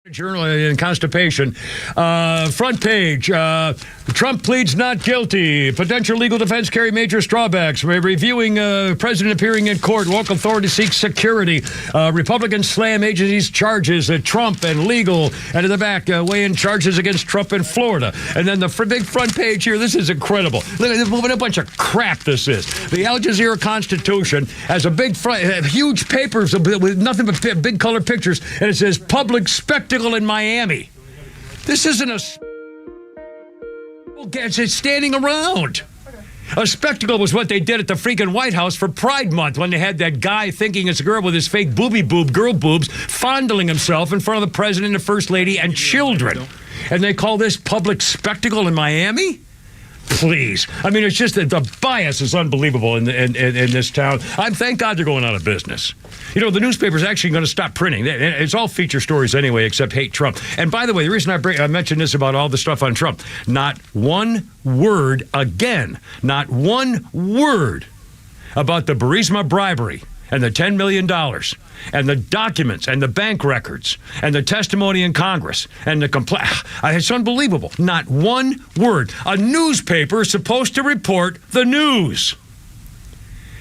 Journal in constipation. Front page. Trump pleads not guilty. Potential legal defense carry major drawbacks. Reviewing president appearing in court. Local authorities seek security. Republicans slam agencies' charges at Trump and legal. And in the back, weigh in charges against Trump in Florida. And then the big front page here. This is incredible. Look at what a bunch of crap this is. The Al Jazeera Constitution has a big front, huge papers with nothing but big color pictures, and it says public spectacle in Miami. This isn't it's standing around. A spectacle was what they did at the freaking White House for Pride Month when they had that guy thinking it's a girl with his fake girl boobs, fondling himself in front of the president and the first lady and children. And they call this public spectacle in Miami? Please. I mean, it's just that the bias is unbelievable in this town. Thank God they're going out of business. You know, the newspaper's actually going to stop printing. It's all feature stories anyway, except hate Trump. And by the way, the reason I mentioned this about all the stuff on Trump, not one word again, not one word about the Burisma bribery and the $10 million and the documents and the bank records and the testimony in Congress and the complaint. It's unbelievable. Not one word. A newspaper is supposed to report the news.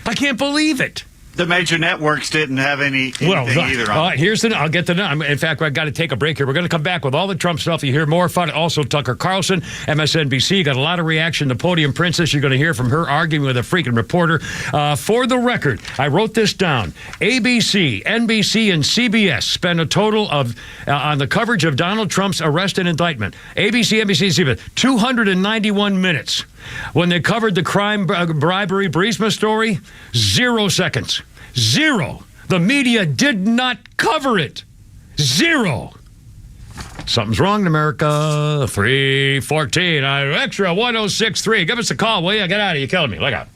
I can't believe it. The major networks didn't have anything either. I'll get to that. In fact, I've got to take a break here. We're going to come back with all the Trump stuff. You hear more fun. Also, Tucker Carlson, MSNBC, got a lot of reaction to Podium Princess. You're going to hear from her arguing with a freaking reporter. For the record, I wrote this down. ABC, NBC, and CBS spent a total of, on the coverage of Donald Trump's arrest and indictment. ABC, NBC, and CBS, 291 minutes. When they covered the crime bribery Burisma story, 0 seconds. 0. The media did not cover it. 0. Something's wrong in America. 314. Extra 1063. Give us a call, will you? Get out of here. You're killing me. Look out.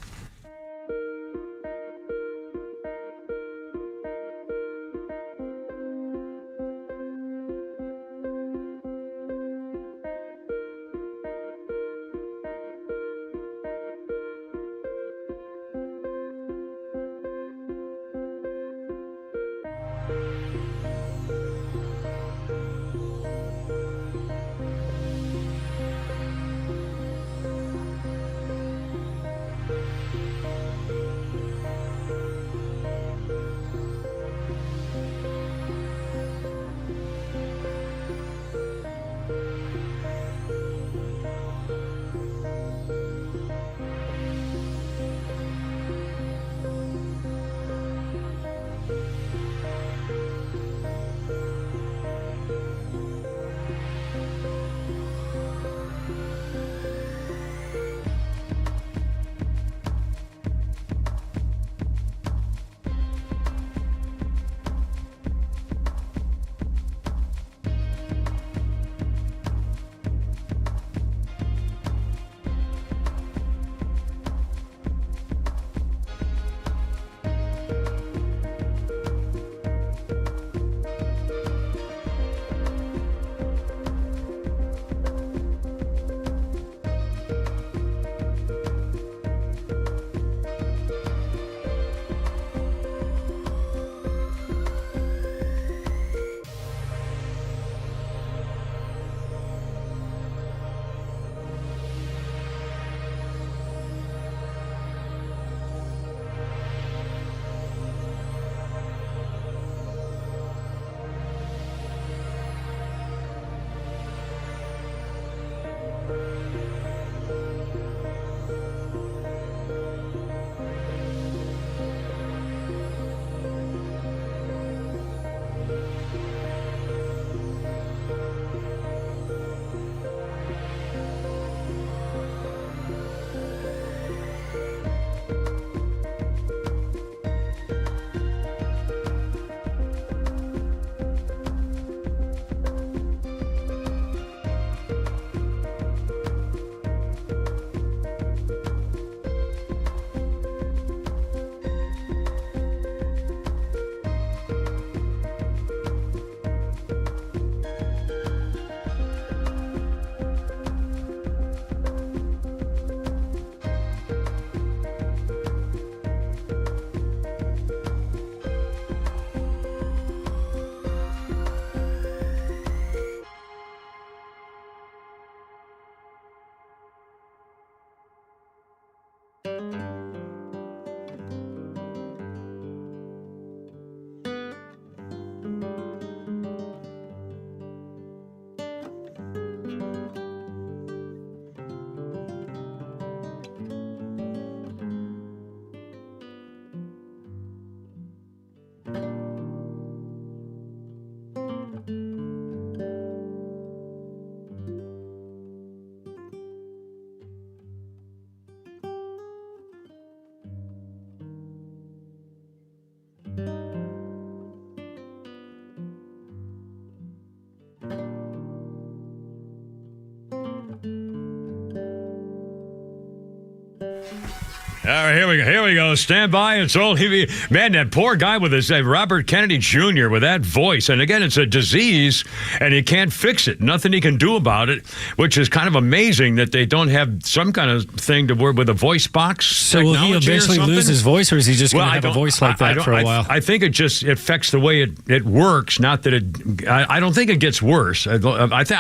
All right, here we go. Stand by. It's all man. That poor guy with his Robert Kennedy Jr. with that voice, and again, it's a disease, and he can't fix it. Nothing he can do about it, which is kind of amazing that they don't have some kind of thing to work with a voice box. So will he eventually lose his voice, or is he just going to have a voice like that for a while? I think it just affects the way it works. Not that it. I don't think it gets worse. I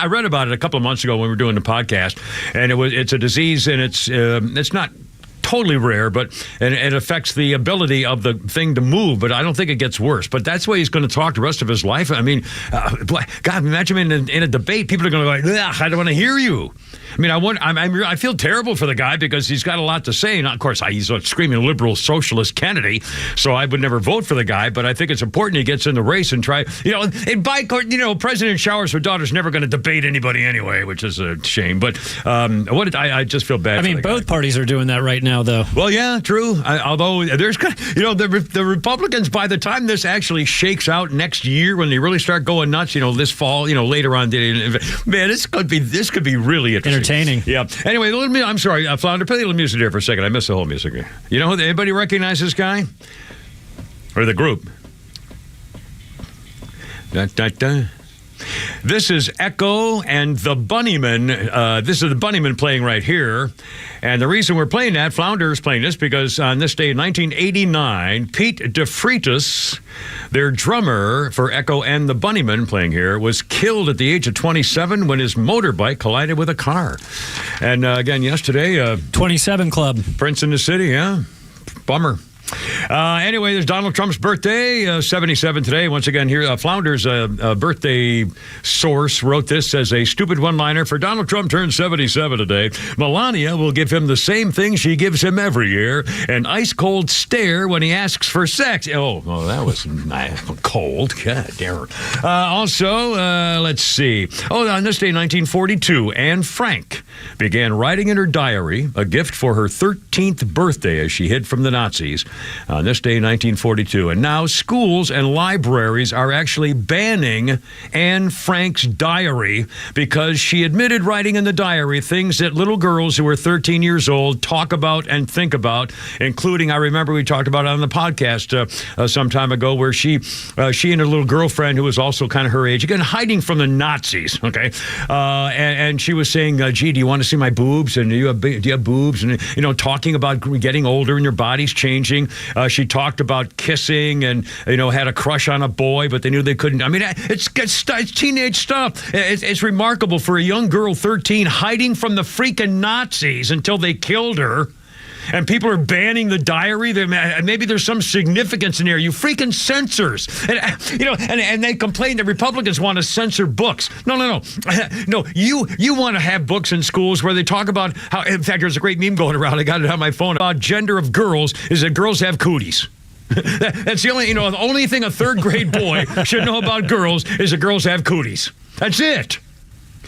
read about it a couple of months ago when we were doing the podcast, and it's a disease, and it's not totally rare, but it affects the ability of the thing to move, but I don't think it gets worse. But that's the way he's going to talk the rest of his life. I mean, God, imagine him in a debate. People are going to go like, I don't want to hear you. I mean, I feel terrible for the guy because he's got a lot to say. And of course, he's a screaming liberal socialist Kennedy, so I would never vote for the guy. But I think it's important he gets in the race and try. President showers her daughter's never going to debate anybody anyway, which is a shame. But I just feel bad. I mean, both parties are doing that right now, though. Well, yeah, true. Although there's, the Republicans, by the time this actually shakes out next year, when they really start going nuts, this fall, later on, man, this could be really interesting. Entertaining. Yeah. Anyway, I'm sorry, Flounder, play a little music there for a second. I missed the whole music. Anybody recognize this guy? Or the group? Da, da, da. This is Echo and the Bunnymen. This is the Bunnymen playing right here. And the reason we're playing that, Flounder is playing this, because on this day in 1989, Pete DeFreitas, their drummer for Echo and the Bunnymen playing here, was killed at the age of 27 when his motorbike collided with a car. And again, yesterday... 27 Club. Prince in the City, yeah. Bummer. Anyway, there's Donald Trump's birthday, 77 today. Once again, here, Flounder's birthday source wrote this as a stupid one-liner. For Donald Trump turned 77 today, Melania will give him the same thing she gives him every year, an ice-cold stare when he asks for sex. Oh, that was cold. God damn it. Also, let's see. Oh, on this day, 1942, Anne Frank began writing in her diary a gift for her 13th birthday as she hid from the Nazis. On this day, 1942. And now schools and libraries are actually banning Anne Frank's diary because she admitted writing in the diary things that little girls who are 13 years old talk about and think about, including, I remember we talked about it on the podcast some time ago, where she and her little girlfriend, who was also kind of her age, again, hiding from the Nazis, okay? And she was saying, gee, do you want to see my boobs? And do you have boobs? And, talking about getting older and your body's changing. She talked about kissing and, had a crush on a boy, but they knew they couldn't. I mean, it's teenage stuff. It's remarkable for a young girl, 13, hiding from the freaking Nazis until they killed her. And people are banning the diary. Maybe there's some significance in there. You freaking censors. And they complain that Republicans want to censor books. No. No, you want to have books in schools where they talk about how, in fact, there's a great meme going around. I got it on my phone about gender of girls is that girls have cooties. That's the only thing a third grade boy should know about girls is that girls have cooties. That's it.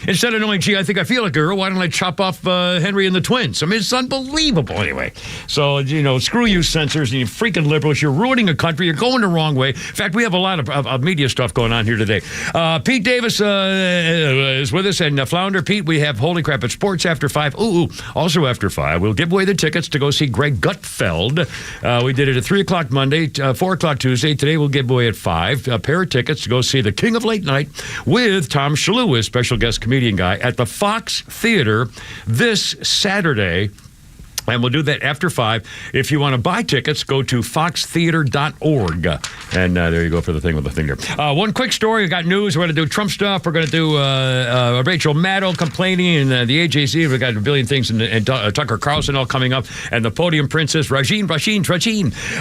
Instead of knowing, gee, I think I feel like a girl, why don't I chop off Henry and the twins? I mean, it's unbelievable anyway. So, screw you censors and you freaking liberals. You're ruining a country. You're going the wrong way. In fact, we have a lot of media stuff going on here today. Pete Davis is with us, and Flounder. Pete, we have Holy Crap at Sports after 5. Also after 5. We'll give away the tickets to go see Greg Gutfeld. We did it at 3 o'clock Monday, 4 o'clock Tuesday. Today we'll give away at 5. A pair of tickets to go see the King of Late Night with Tom Shalhoub, his special guest comedian guy, at the Fox Theater this Saturday. And we'll do that after 5. If you want to buy tickets, go to foxtheater.org. And there you go for the thing with the thing there. One quick story. We got news. We're going to do Trump stuff. We're going to do Rachel Maddow complaining and the AJC. We've got a billion things. And Tucker Carlson all coming up. And the podium princess, Rajin.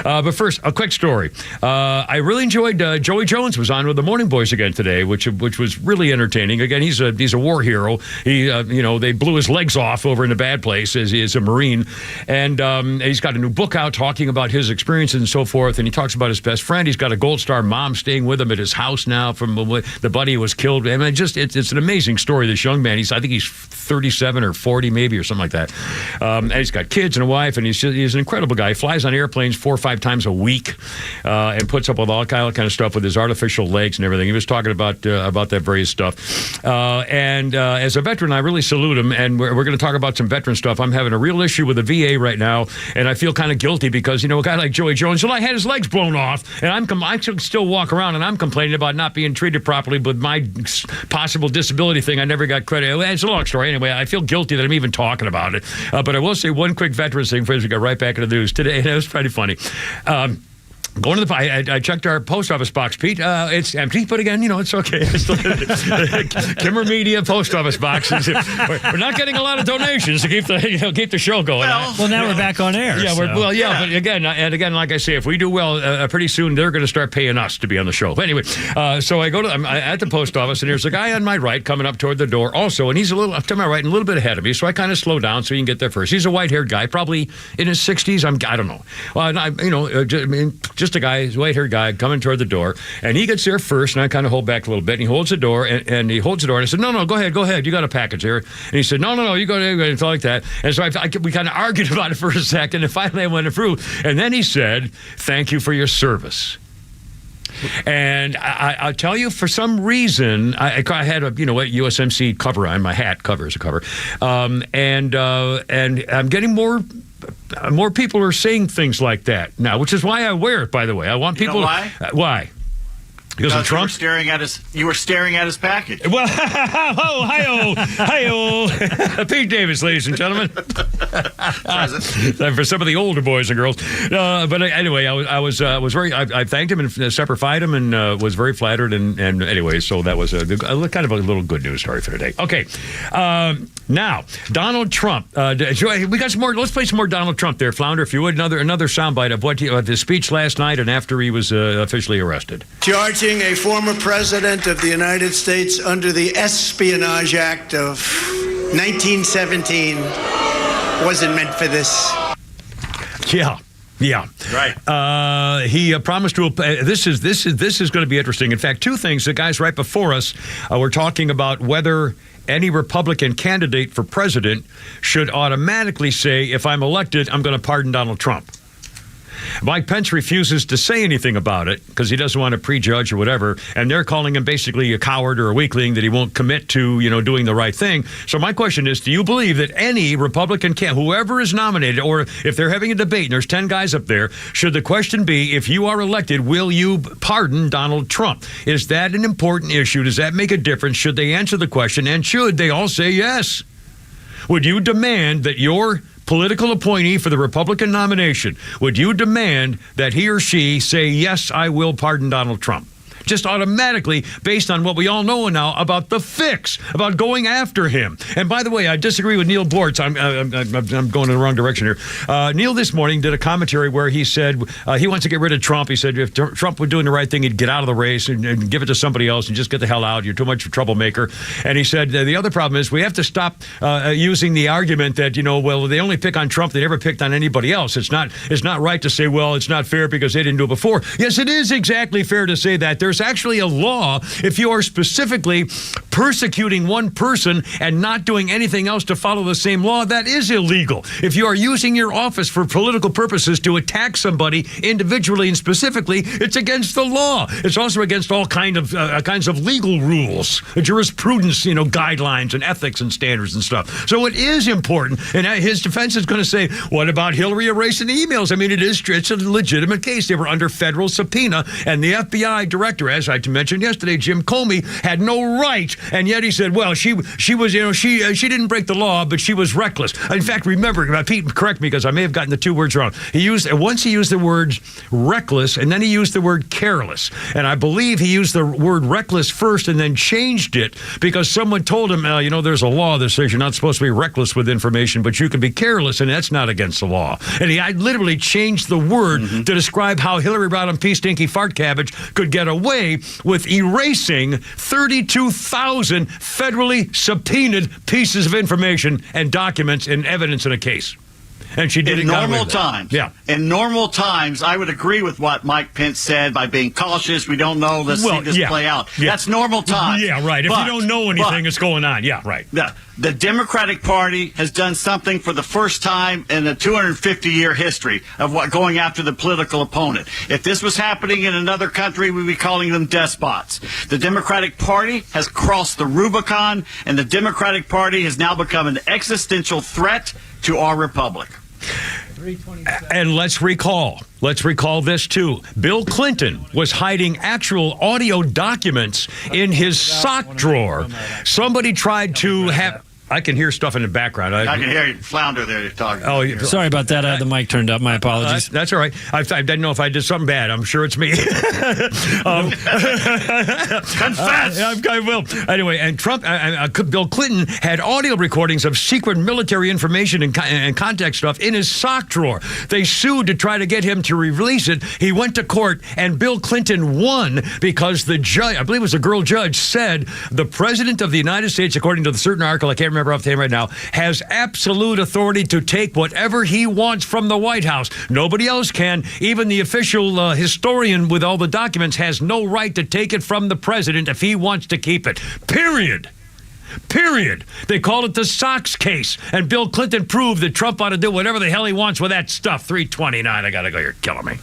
But first, a quick story. I really enjoyed Joey Jones was on with the Morning Boys again today, which was really entertaining. Again, he's a war hero. He, they blew his legs off over in a bad place as he is a Marine. And he's got a new book out talking about his experiences and so forth. And he talks about his best friend. He's got a Gold Star mom staying with him at his house now from the buddy who was killed. I mean, it's an amazing story. This young man, I think he's 37 or 40 maybe or something like that. And he's got kids and a wife, and he's an incredible guy. He flies on airplanes 4 or 5 times a week and puts up with all kind of stuff with his artificial legs and everything. He was talking about that various stuff. And as a veteran, I really salute him. And we're going to talk about some veteran stuff. I'm having a real issue with the VA right now, and I feel kind of guilty because, a guy like Joey Jones, I had his legs blown off, and I can still walk around, and I'm complaining about not being treated properly with my possible disability thing. I never got credit. It's a long story. Anyway, I feel guilty that I'm even talking about it. But I will say one quick veterans thing before we go right back into the news today, and it was pretty funny. Going to I checked our post office box, Pete. It's empty, but again, it's okay. Kimmer Media post office box. We're not getting a lot of donations to keep the show going. Well, now we're back on air. Yeah, so. But again, like I say, if we do well, pretty soon they're going to start paying us to be on the show. But anyway, so I'm at the post office, and there's a guy on my right coming up toward the door, also, and he's a little up to my right and a little bit ahead of me. So I kind of slow down so he can get there first. He's a white-haired guy, probably in his 60s. I don't know. Well, just a guy, white-haired guy, coming toward the door, and he gets there first, and I kind of hold back a little bit, and he holds the door, and he holds the door, and I said, no, go ahead, you got a package here. And he said, no, you go ahead, it's like that. And so we kind of argued about it for a second, and finally I went through, and then he said, thank you for your service. And I'll tell you, for some reason, I had a USMC cover on my hat. Cover is a cover, and I'm getting more people are saying things like that now, which is why I wear it. By the way, I want people. Why? Why? Because of Trump? You were staring at his package. Well, hi-oh. Pete Davis, ladies and gentlemen. For some of the older boys and girls. But anyway, I thanked him and separified him and was very flattered. And anyway, so that was a kind of a little good news story for today. Okay. Now, Donald Trump. We got some more. Let's play some more Donald Trump there, Flounder, if you would. Another soundbite of his speech last night and after he was officially arrested. Charging a former president of the United States under the Espionage Act of 1917 wasn't meant for this. Yeah. Right. He promised to. This is going to be interesting. In fact, two things. The guys right before us were talking about whether any Republican candidate for president should automatically say, if I'm elected, I'm going to pardon Donald Trump. Mike Pence refuses to say anything about it because he doesn't want to prejudge or whatever, and they're calling him basically a coward or a weakling that he won't commit to, doing the right thing. So my question is, do you believe that any Republican whoever is nominated, or if they're having a debate and there's 10 guys up there, should the question be, if you are elected, will you pardon Donald Trump? Is that an important issue? Does that make a difference? Should they answer the question, and should they all say yes? Would you demand that your political appointee for the Republican nomination, would you demand that he or she say, yes, I will pardon Donald Trump? Just automatically, based on what we all know now about the fix, about going after him. And by the way, I disagree with Neil Bortz. I'm going in the wrong direction here. Neil this morning did a commentary where he said he wants to get rid of Trump. He said if Trump were doing the right thing, he'd get out of the race and give it to somebody else and just get the hell out. You're too much of a troublemaker. And he said the other problem is we have to stop using the argument that, well, they only pick on Trump. They never picked on anybody else. It's not right to say, well, it's not fair because they didn't do it before. Yes, it is exactly fair to say that. There's actually a law if you are specifically persecuting one person and not doing anything else to follow the same law. That is illegal. If you are using your office for political purposes to attack somebody individually and specifically, it's against the law. It's also against all kinds of legal rules, jurisprudence, guidelines and ethics and standards and stuff. So it is important. And his defense is going to say, what about Hillary erasing the emails? I mean, it's a legitimate case. They were under federal subpoena, and the FBI director, as I mentioned yesterday, Jim Comey, had no right, and yet he said, well, she was, she didn't break the law, but she was reckless. In fact, remember, Pete, correct me because I may have gotten the two words wrong. He used the word reckless, and then he used the word careless. And I believe he used the word reckless first and then changed it because someone told him, there's a law that says you're not supposed to be reckless with information, but you can be careless, and that's not against the law. And I literally changed the word to describe how Hillary Rodham P. Stinky Fart Cabbage could get away with erasing 32,000 federally subpoenaed pieces of information and documents and evidence in a case. And she did it in normal times. Yeah. In normal times, I would agree with what Mike Pence said by being cautious. We don't know. Let's see this play out. Yeah. That's normal times. Yeah, right. If you don't know anything that's going on. Yeah, right. The Democratic Party has done something for the first time in a 250-year history of going after the political opponent. If this was happening in another country, we'd be calling them despots. The Democratic Party has crossed the Rubicon, and the Democratic Party has now become an existential threat to our republic. And let's recall this too. Bill Clinton was hiding actual audio documents in his sock drawer. Somebody tried to have... I can hear stuff in the background. I can hear you flounder there. You're talking. Oh, sorry about that. I had the mic turned up. My apologies. That's all right. I didn't know if I did something bad. I'm sure it's me. Confess. I will. Anyway, and Bill Clinton had audio recordings of secret military information and contact stuff in his sock drawer. They sued to try to get him to release it. He went to court, and Bill Clinton won because the judge, I believe it was a girl judge, said the president of the United States, according to the certain article, I can't remember off the hand right now, has absolute authority to take whatever he wants from the White House. Nobody else can. Even the official historian with all the documents has no right to take it from the president if he wants to keep it. Period. They call it the Sox case. And Bill Clinton proved that Trump ought to do whatever the hell he wants with that stuff. 329. I got to go. You're killing me.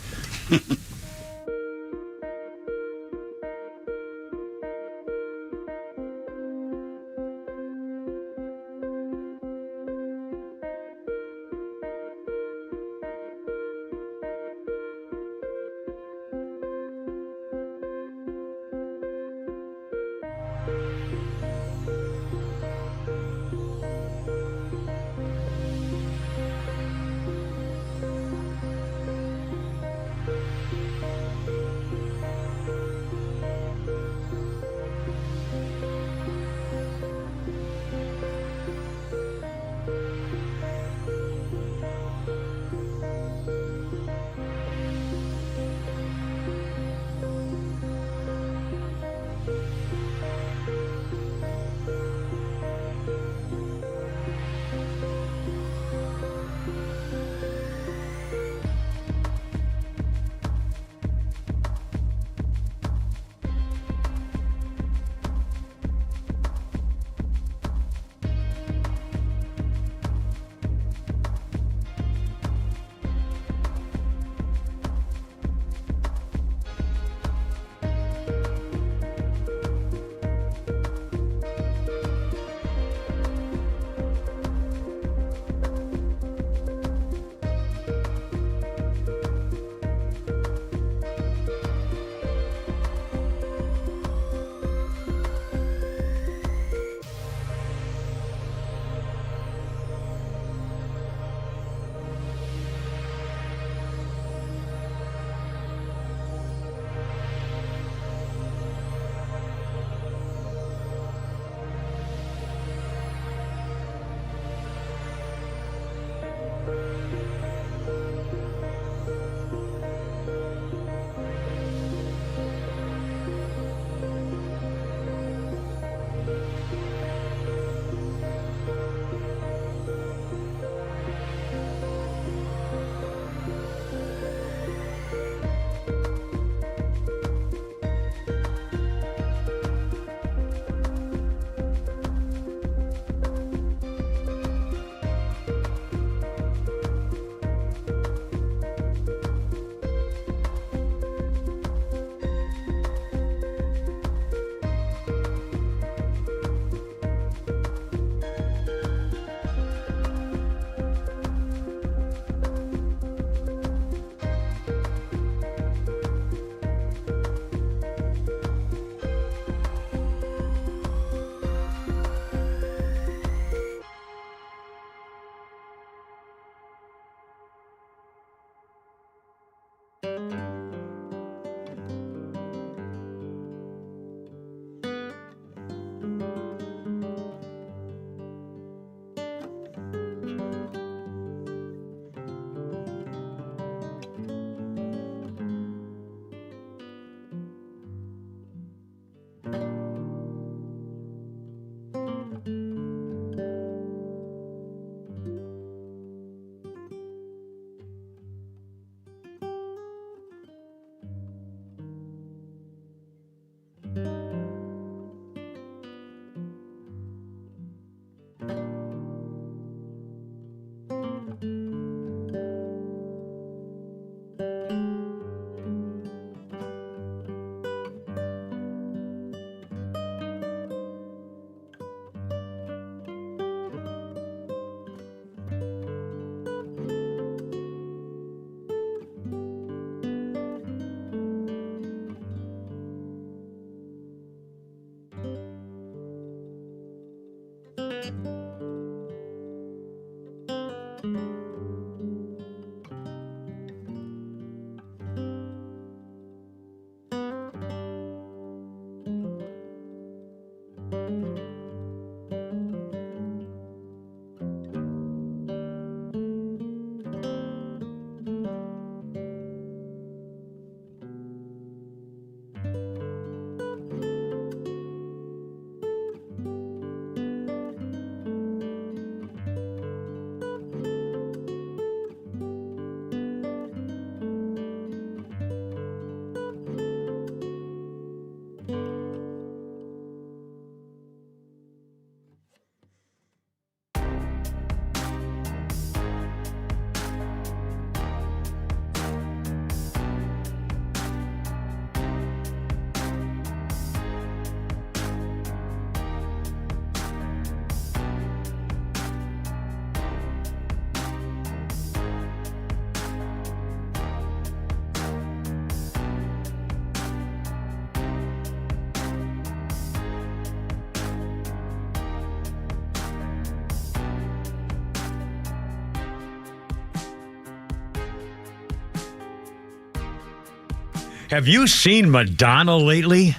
Have you seen Madonna lately?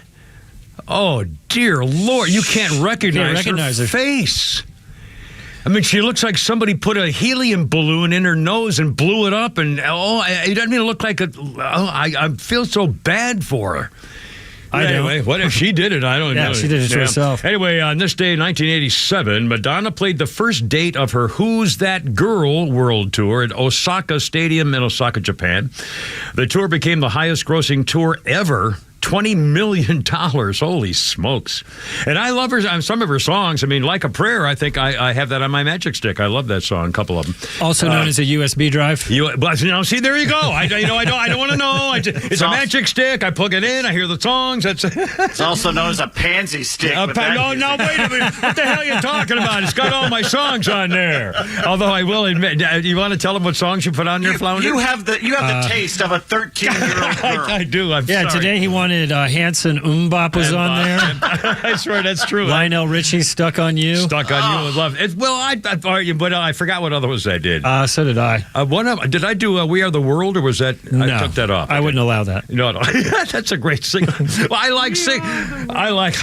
Oh, dear Lord. You can't recognize her face. I mean, she looks like somebody put a helium balloon in her nose and blew it up. And, it doesn't even look like I feel so bad for her. Anyway, what if she did it? I don't know. Yeah, she did it to herself. Anyway, on this day in 1987, Madonna played the first date of her Who's That Girl World Tour at Osaka Stadium in Osaka, Japan. The tour became the highest grossing tour ever. $20 million. Holy smokes. And I love her, some of her songs. I mean, Like a Prayer, I think I have that on my Magic Stick. I love that song, a couple of them. Also known as a USB drive. See, there you go. I don't want to know. It's a Magic Stick. I plug it in. I hear the songs. It's also known as a pansy stick. No, wait a minute. What the hell are you talking about? It's got all my songs on there. Although I will admit, you want to tell them what songs you put on there, Flounder? You have the taste of a 13-year-old girl. I do. I'm sorry. Today he wanted Hanson Umbop was on there. I swear that's true. Lionel Richie, Stuck on You. Stuck on You. I love it. Well, I forgot what other ones I did. So did I. Did I do We Are the World, or was that? No, I took that off. I wouldn't allow that. No. That's a great singer. Well, I like sing. I like.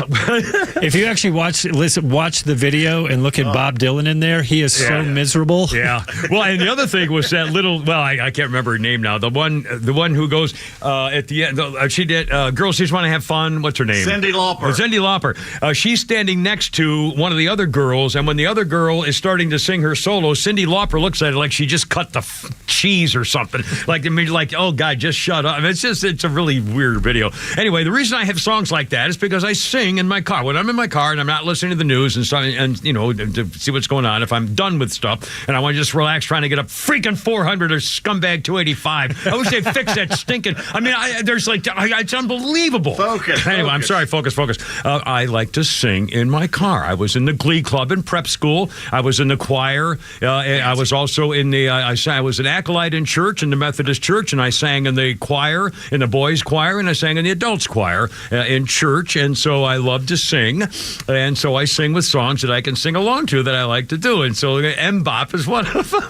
If you actually watch the video and look at Bob Dylan in there, he is so miserable. Yeah. Well, and the other thing was that little. Well, I can't remember her name now. The one who goes at the end. She did. Girls Just Want to Have Fun. What's her name? Cyndi Lauper. Cyndi Lauper. She's standing next to one of the other girls, and when the other girl is starting to sing her solo, Cyndi Lauper looks at it like she just cut the cheese or something. Like, oh God, just shut up. It's a really weird video. Anyway, the reason I have songs like that is because I sing in my car. When I'm in my car and I'm not listening to the news and stuff, and to see what's going on, if I'm done with stuff and I want to just relax, trying to get up freaking 400 or scumbag 285. I wish they'd fix that stinking. I mean, it's unbelievable. Focus. Anyway, I'm sorry. Focus. I like to sing in my car. I was in the Glee Club in prep school. I was in the choir. I was also in the. I was an acolyte in church, in the Methodist church, and I sang in the choir, in the boys' choir, and I sang in the adults' choir in church. And so I love to sing, and so I sing with songs that I can sing along to that I like to do. And so M-Bop is one of them.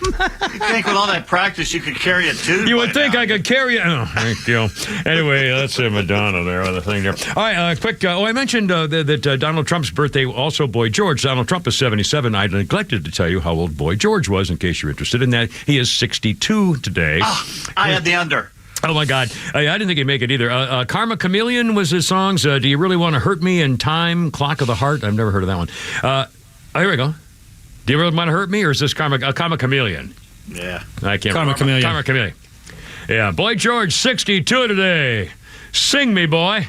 You think with all that practice you could carry a tune? You would think I could carry it. Oh, thank you. Anyway, that's Madonna there on the thing there. All right, quick. I mentioned that Donald Trump's birthday, also Boy George. Donald Trump is 77. I neglected to tell you how old Boy George was, in case you're interested in that. He is 62 today. I had the under. Oh, my God. I didn't think he'd make it either. Karma Chameleon was his songs. Do You Really Want to Hurt Me? And Time, Clock of the Heart. I've never heard of that one. Here we go. Do You Really Want to Hurt Me? Or is this Karma Chameleon? Yeah. I can't Karma Chameleon. Karma Chameleon. Yeah. Boy George, 62 today. Sing me, boy.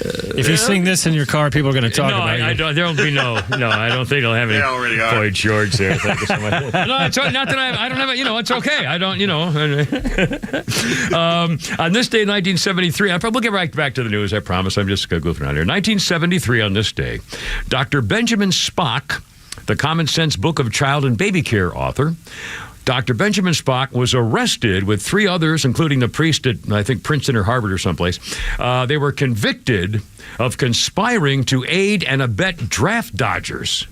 If you sing this in your car, people are going to talk about you. I don't. There'll be no. I don't think I'll have any. They already are. Boy George there. Thank you so much. No, it's not that I don't have it. It's okay. I don't. On this day, 1973. We'll get right back to the news. I promise. I'm just goofing around here. 1973. On this day, Dr. Benjamin Spock, the Common Sense Book of Child and Baby Care author, Dr. Benjamin Spock was arrested with 3 others, including the priest at, I think, Princeton or Harvard or someplace. They were convicted of conspiring to aid and abet draft dodgers.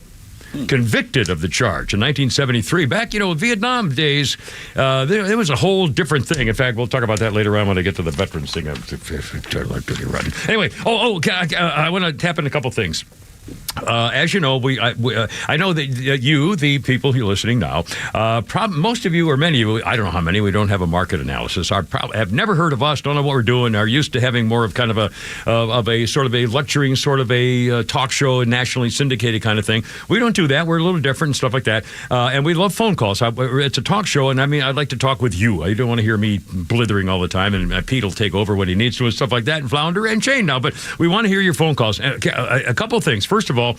Convicted of the charge in 1973. Back, Vietnam days, there was a whole different thing. In fact, we'll talk about that later on when I get to the veterans thing. Anyway, I want to tap in a couple things. As you know, I know that you, the people who are listening now, most of you or many of you, I don't know how many, we don't have a market analysis, have never heard of us, don't know what we're doing, are used to having more of kind of a sort of a lecturing, sort of a talk show, nationally syndicated kind of thing. We don't do that. We're a little different and stuff like that. And we love phone calls. It's a talk show, and I mean, I'd like to talk with you. I don't want to hear me blithering all the time, and Pete will take over when he needs to and stuff like that, and Flounder and Shane now. But we want to hear your phone calls. A couple things. First of all,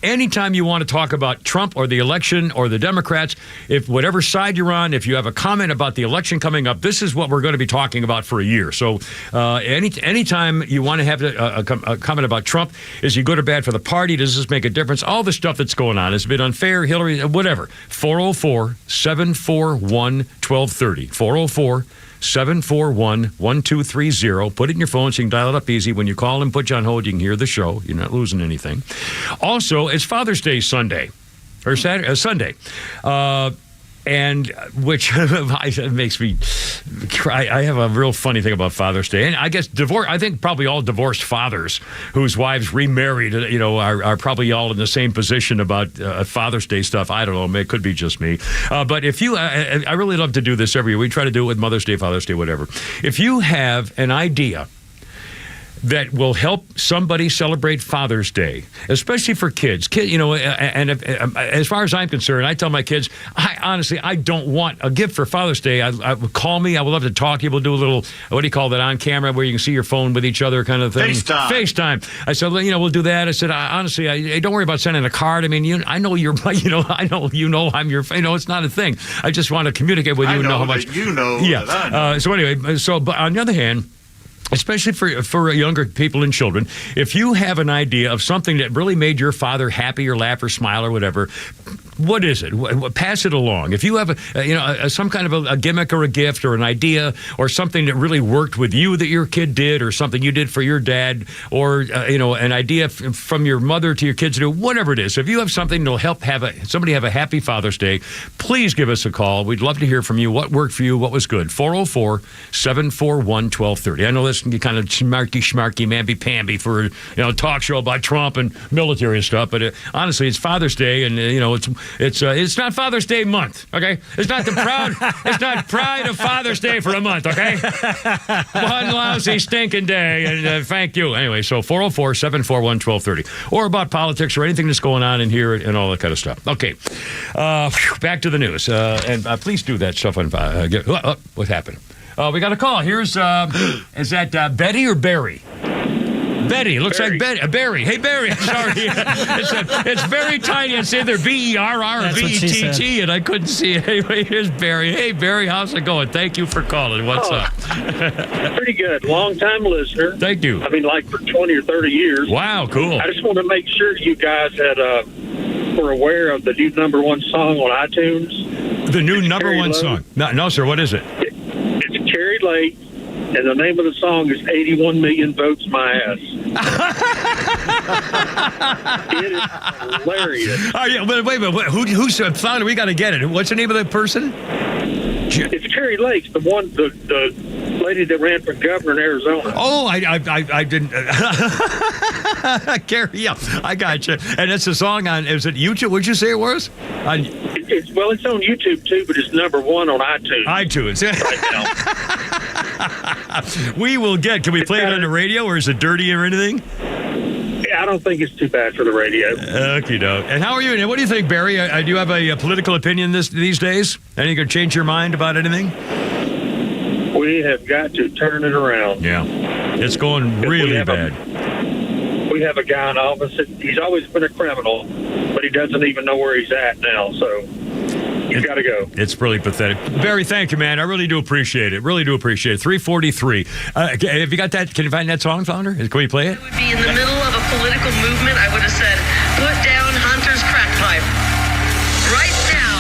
anytime you want to talk about Trump or the election or the Democrats, if whatever side you're on, if you have a comment about the election coming up, this is what we're going to be talking about for a year. So anytime you want to have a comment about Trump, is he good or bad for the party? Does this make a difference? All the stuff that's going on. Has it been unfair? Hillary, whatever. 404-741-1230. 404-741-1230. Put it in your phone so you can dial it up easy. When you call and put you on hold, you can hear the show. You're not losing anything. Also, it's Father's Day Sunday, or Sunday. And which makes me cry. I have a real funny thing about Father's Day. And I guess I think probably all divorced fathers whose wives remarried, are probably all in the same position about Father's Day stuff. I don't know. It could be just me. But if you, I really love to do this every year. We try to do it with Mother's Day, Father's Day, whatever. If you have an idea that will help somebody celebrate Father's Day, especially for kids. And as far as I'm concerned, I tell my kids, I don't want a gift for Father's Day. Call me. I would love to talk to you. We'll do a little, what do you call that, on camera, where you can see your phone with each other kind of thing. FaceTime. I said, we'll do that. I said, honestly, don't worry about sending a card. I mean, I know you're, I'm your, it's not a thing. I just want to communicate with you and know how much. Yeah. So anyway, but on the other hand, especially for younger people and children, if you have an idea of something that really made your father happy or laugh or smile or whatever, what is it? Pass it along. If you have some kind of a gimmick or a gift or an idea or something that really worked with you that your kid did, or something you did for your dad, or an idea from your mother to your kids to do, whatever it is. So if you have something that'll help somebody have a happy Father's Day, please give us a call. We'd love to hear from you. What worked for you? What was good? 404-741-1230. I know this can be kind of schmarky, mamby-pamby for a talk show about Trump and military and stuff, but honestly, it's Father's Day, and it's not Father's Day month, okay? It's not Pride of Father's Day for a month, okay? One lousy stinking day, and thank you. Anyway, so 404-741-1230, or about politics or anything that's going on in here and all that kind of stuff. Okay, back to the news, and please do that stuff on. What happened? We got a call. Here's, is that Betty or Barry? Betty. Looks Barry. like Barry. Hey, Barry. Sorry. It's very tiny. It's either B-E-R-R or B-E-T-T, and I couldn't see it. Anyway, here's Barry. Hey, Barry, how's it going? Thank you for calling. What's up? Pretty good. Long-time listener. Thank you. I mean, like for 20 or 30 years. Wow, cool. I just want to make sure you guys were aware of the new number one song on iTunes. The new number one song? No, sir. What is it? It's Carrie Lake, and the name of the song is 81 Million Votes My Ass. It is hilarious. Oh, yeah, but wait a minute. Who's found it? We got to get it. What's the name of that person? It's Carrie Lake, the lady that ran for governor in Arizona. Oh, I didn't. Carrie, yeah, I got you. And it's a song on, is it YouTube? What'd you say it was? It's on YouTube too, but it's number one on iTunes. Right now. We will get. Can we play it on the radio, or is it dirty or anything? I don't think it's too bad for the radio. Okie doke. And how are you? And what do you think, Barry? Do you have a political opinion these days? Any going to change your mind about anything? We have got to turn it around. Yeah, it's going really bad. We have a guy in office that he's always been a criminal, but he doesn't even know where he's at now. So he's got to go. It's really pathetic. Barry, thank you, man. I really do appreciate it. 343. Have you got that? Can you find that song, Flounder? Can we play it? I would be in the middle of a political movement. I would have said, put down Hunter's crack pipe. Right now.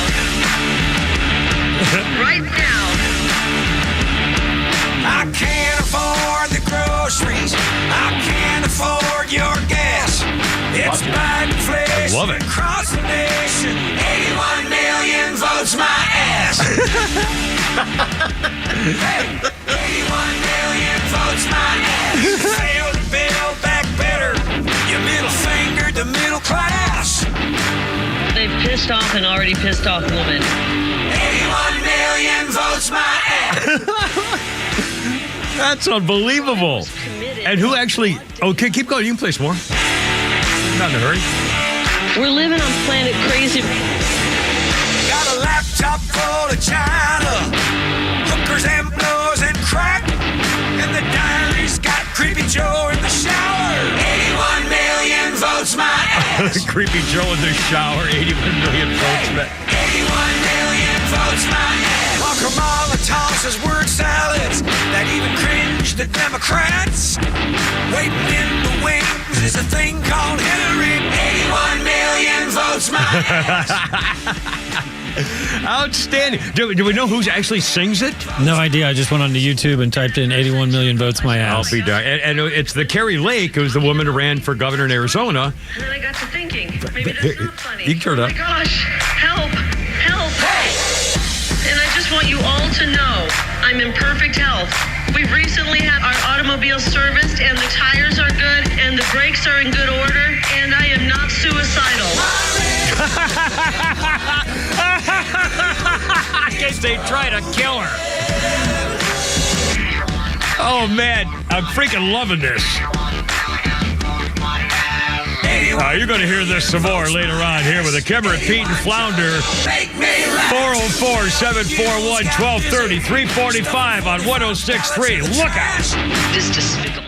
groceries. I can't afford your gas. It's bad inflation love it. across the nation. 81 million votes my ass. Hey, 81 million votes my ass. Failed to build back better. You middle fingered the middle class. They've pissed off an already pissed off woman. 81 million votes my ass. That's unbelievable. And who actually... Okay, keep going. You can play some more. Not in a hurry. We're living on planet crazy. Got a laptop full of China, hookers and blows and crack, and the diary's got Creepy Joe in the shower. 81 million votes my ass. Creepy Joe in the shower. 81 million votes. 81 million votes my ass. While Kamala tosses word salads that even cringe the Democrats. Waiting in the wings is a thing called Hillary. 81 million votes my ass. Outstanding. Do we know who actually sings it? No idea. I just went onto YouTube and typed in 81 million votes my I'll ass. be darned. And it's the Carrie Lake, who's the woman who ran for governor in Arizona. And then I got to thinking, maybe that's not funny. You can turn it Oh up. my gosh, help, help. And I just want you all to know I'm in perfect health. We've recently had our automobile serviced and the tires are good and the brakes are in good order and I am not suicidal. I guess they try to kill her. Oh, man. I'm freaking loving this. You're going to hear this some more later on here with the Kimmer and Pete and Flounder. 404-741-1230, 345 on 106.3. Look out. Just despicable.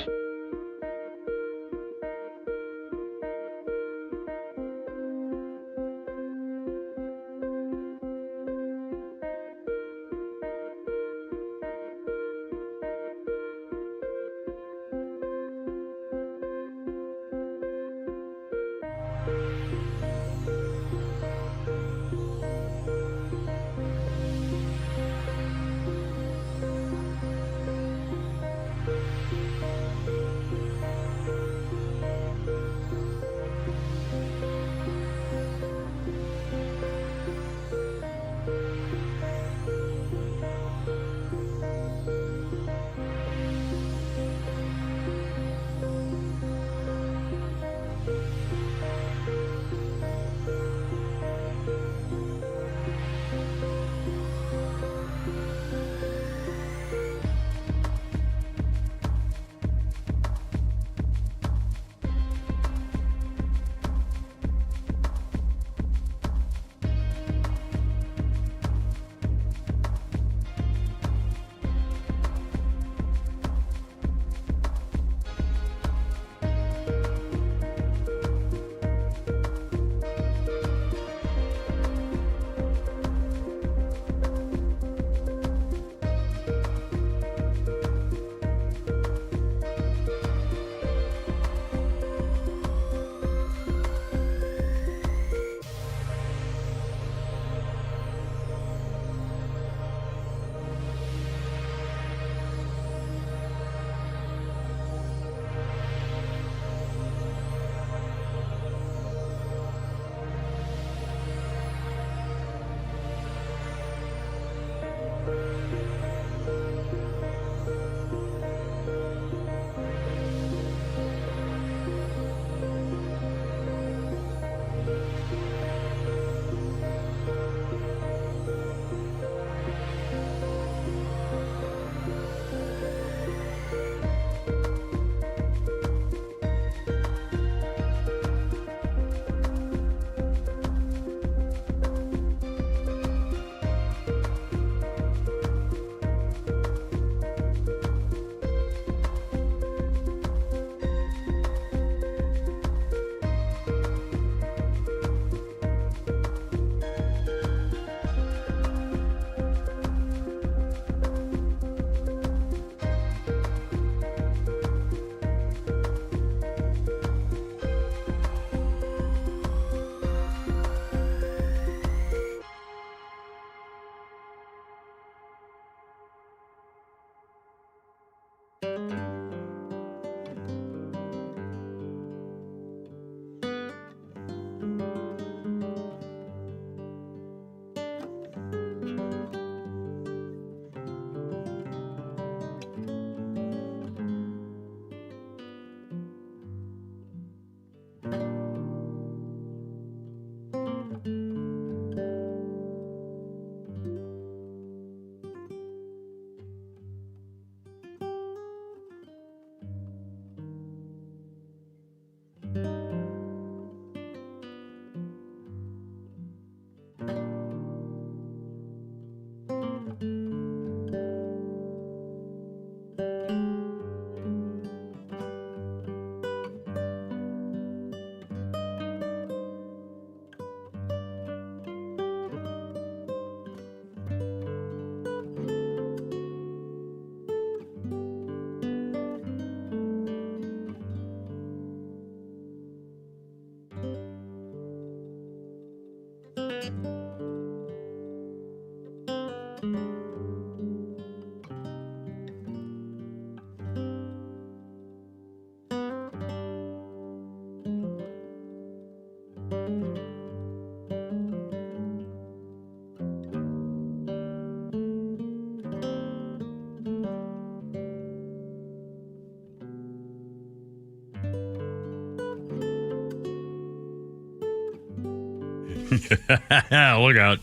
Look out.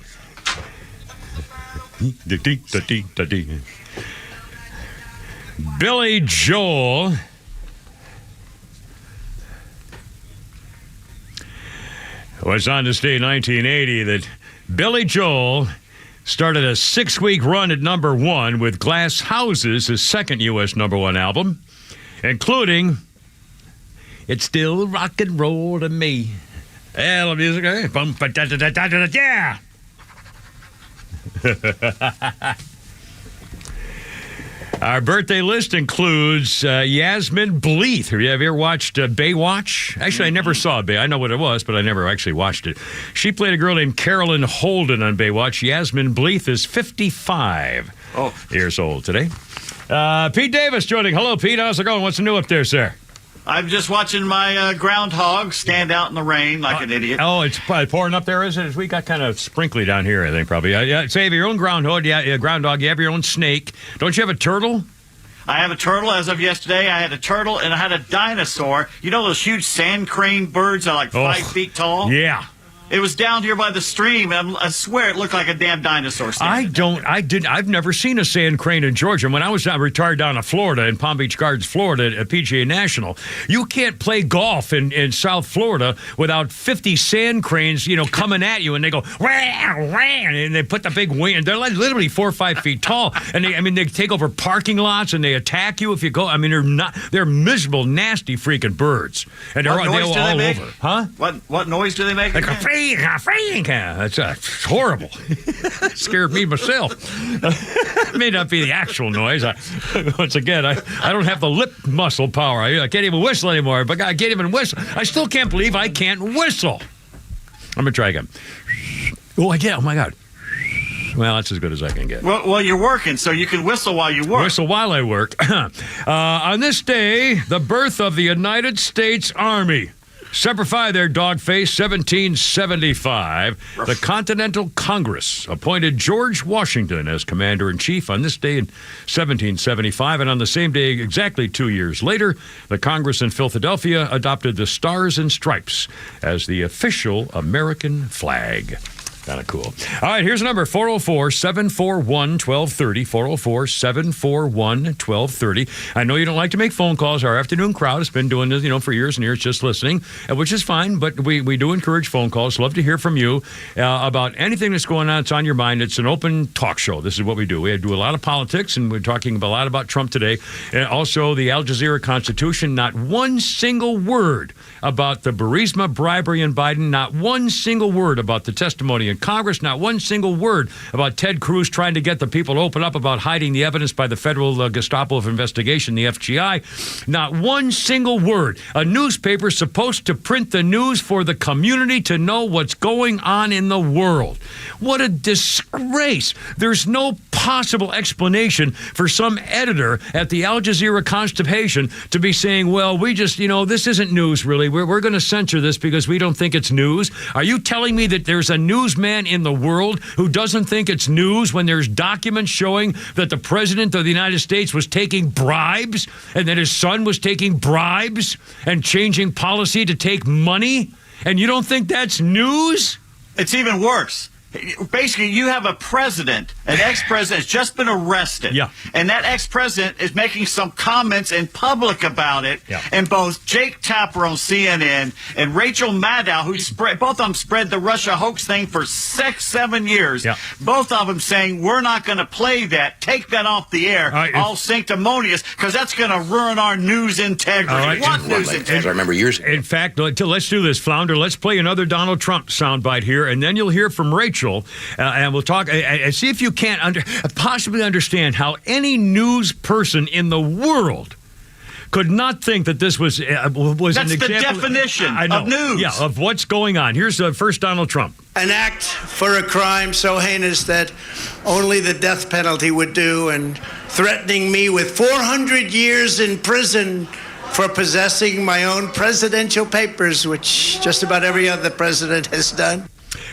Billy Joel was on this day in 1980 that Billy Joel started a 6-week run at number 1 with Glass Houses, his second U.S. number 1 album, including It's Still Rock and Roll to Me. Yeah, the music, eh? Bum, ba, da, da, da, da, da, yeah. Our birthday list includes Yasmin Bleeth. Have you ever watched Baywatch? Actually, I never saw Bay. I know what it was, but I never actually watched it. She played a girl named Carolyn Holden on Baywatch. Yasmin Bleeth is 55 years old today. Pete Davis joining. Hello, Pete. How's it going? What's new up there, sir? I'm just watching my groundhog stand out in the rain like an idiot. Oh, it's pouring up there, is it? We got kind of sprinkly down here, I think, probably. Yeah, so you have your own groundhog. Yeah, groundhog. You have your own snake. Don't you have a turtle? I have a turtle. As of yesterday, I had a turtle and I had a dinosaur. You know those huge sand crane birds that are like 5 feet tall? Yeah. It was down here by the stream, and I swear it looked like a damn dinosaur. I've never seen a sand crane in Georgia. When I was retired down in Florida, in Palm Beach Gardens, Florida, at PGA National, you can't play golf in South Florida without 50 sand cranes, coming at you, and they go, ran, and they put the big wing, and they're like literally 4 or 5 feet tall, and they take over parking lots, and they attack you if you go. I mean, they're miserable, nasty freaking birds, and they're all over. Huh? What noise do they make? Like that's horrible. Scared me myself. It may not be the actual noise. Once again, I don't have the lip muscle power. I can't even whistle anymore. But I can't even whistle. I still can't believe I can't whistle. I'm going to try again. Oh, I did. Oh, my God. Well, that's as good as I can get. Well, you're working, so you can whistle while you work. Whistle while I work. On this day, the birth of the United States Army. Semper Fi there, dogface, 1775. The Continental Congress appointed George Washington as commander-in-chief on this day in 1775. And on the same day, exactly 2 years later, the Congress in Philadelphia adopted the Stars and Stripes as the official American flag. Kind of cool. All right, here's a number, 404-741-1230, 404-741-1230. I know you don't like to make phone calls. Our afternoon crowd has been doing this, for years and years, just listening, which is fine, but we do encourage phone calls. Love to hear from you about anything that's going on. It's on your mind. It's an open talk show. This is what we do. We do a lot of politics, and we're talking a lot about Trump today. And also the Al Jazeera Constitution, not one single word about the Burisma bribery in Biden, not one single word about the testimony in Congress, not one single word about Ted Cruz trying to get the people to open up about hiding the evidence by the Federal Gestapo of Investigation, the FGI. Not one single word. A newspaper supposed to print the news for the community to know what's going on in the world. What a disgrace. There's no possible explanation for some editor at the Al Jazeera Constipation to be saying, well, we just, this isn't news, really. We're going to censor this because we don't think it's news. Are you telling me that there's a newsman in the world who doesn't think it's news when there's documents showing that the president of the United States was taking bribes and that his son was taking bribes and changing policy to take money? And you don't think that's news? It's even worse. Basically, you have a president, an ex-president, has just been arrested. Yeah. And that ex-president is making some comments in public about it. Yeah. And both Jake Tapper on CNN and Rachel Maddow, who both of them spread the Russia hoax thing for 6-7 years. Yeah. Both of them saying, we're not going to play that. Take that off the air. All sanctimonious, because that's going to ruin our news integrity. All right. What news integrity? I remember years. In fact, let's do this, Flounder. Let's play another Donald Trump soundbite here, and then you'll hear from Rachel. And we'll talk and see if you can't possibly understand how any news person in the world could not think that this was That's an example. the definition of news. Yeah, of what's going on. Here's first Donald Trump. An act for a crime so heinous that only the death penalty would do, and threatening me with 400 years in prison for possessing my own presidential papers, which just about every other president has done.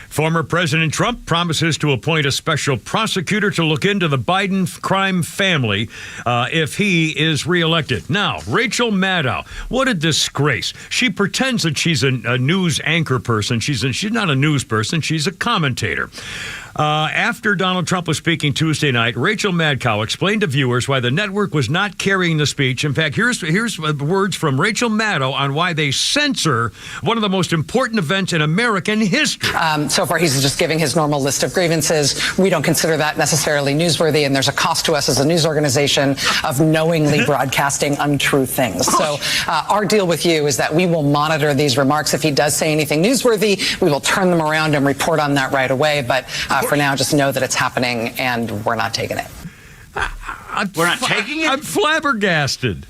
Former President Trump promises to appoint a special prosecutor to look into the Biden crime family if he is reelected. Now, Rachel Maddow, what a disgrace. She pretends that she's a news anchor person. She's not a news person. She's a commentator. After Donald Trump was speaking Tuesday night, Rachel Maddow explained to viewers why the network was not carrying the speech. In fact, here's words from Rachel Maddow on why they censor one of the most important events in American history. So far, he's just giving his normal list of grievances. We don't consider that necessarily newsworthy, and there's a cost to us as a news organization of knowingly broadcasting untrue things. So our deal with you is that we will monitor these remarks. If he does say anything newsworthy, we will turn them around and report on that right away. But for now, just know that it's happening, and we're not taking it. We're not taking it? I'm flabbergasted.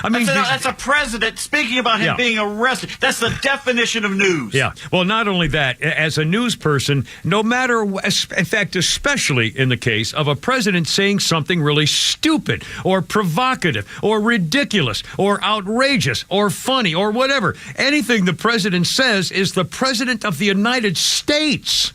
I mean, that's a president speaking about him being arrested. That's the definition of news. Yeah. Well, not only that, as a news person, no matter, in fact, especially in the case of a president saying something really stupid or provocative or ridiculous or outrageous or funny or whatever, anything the president says is the president of the United States.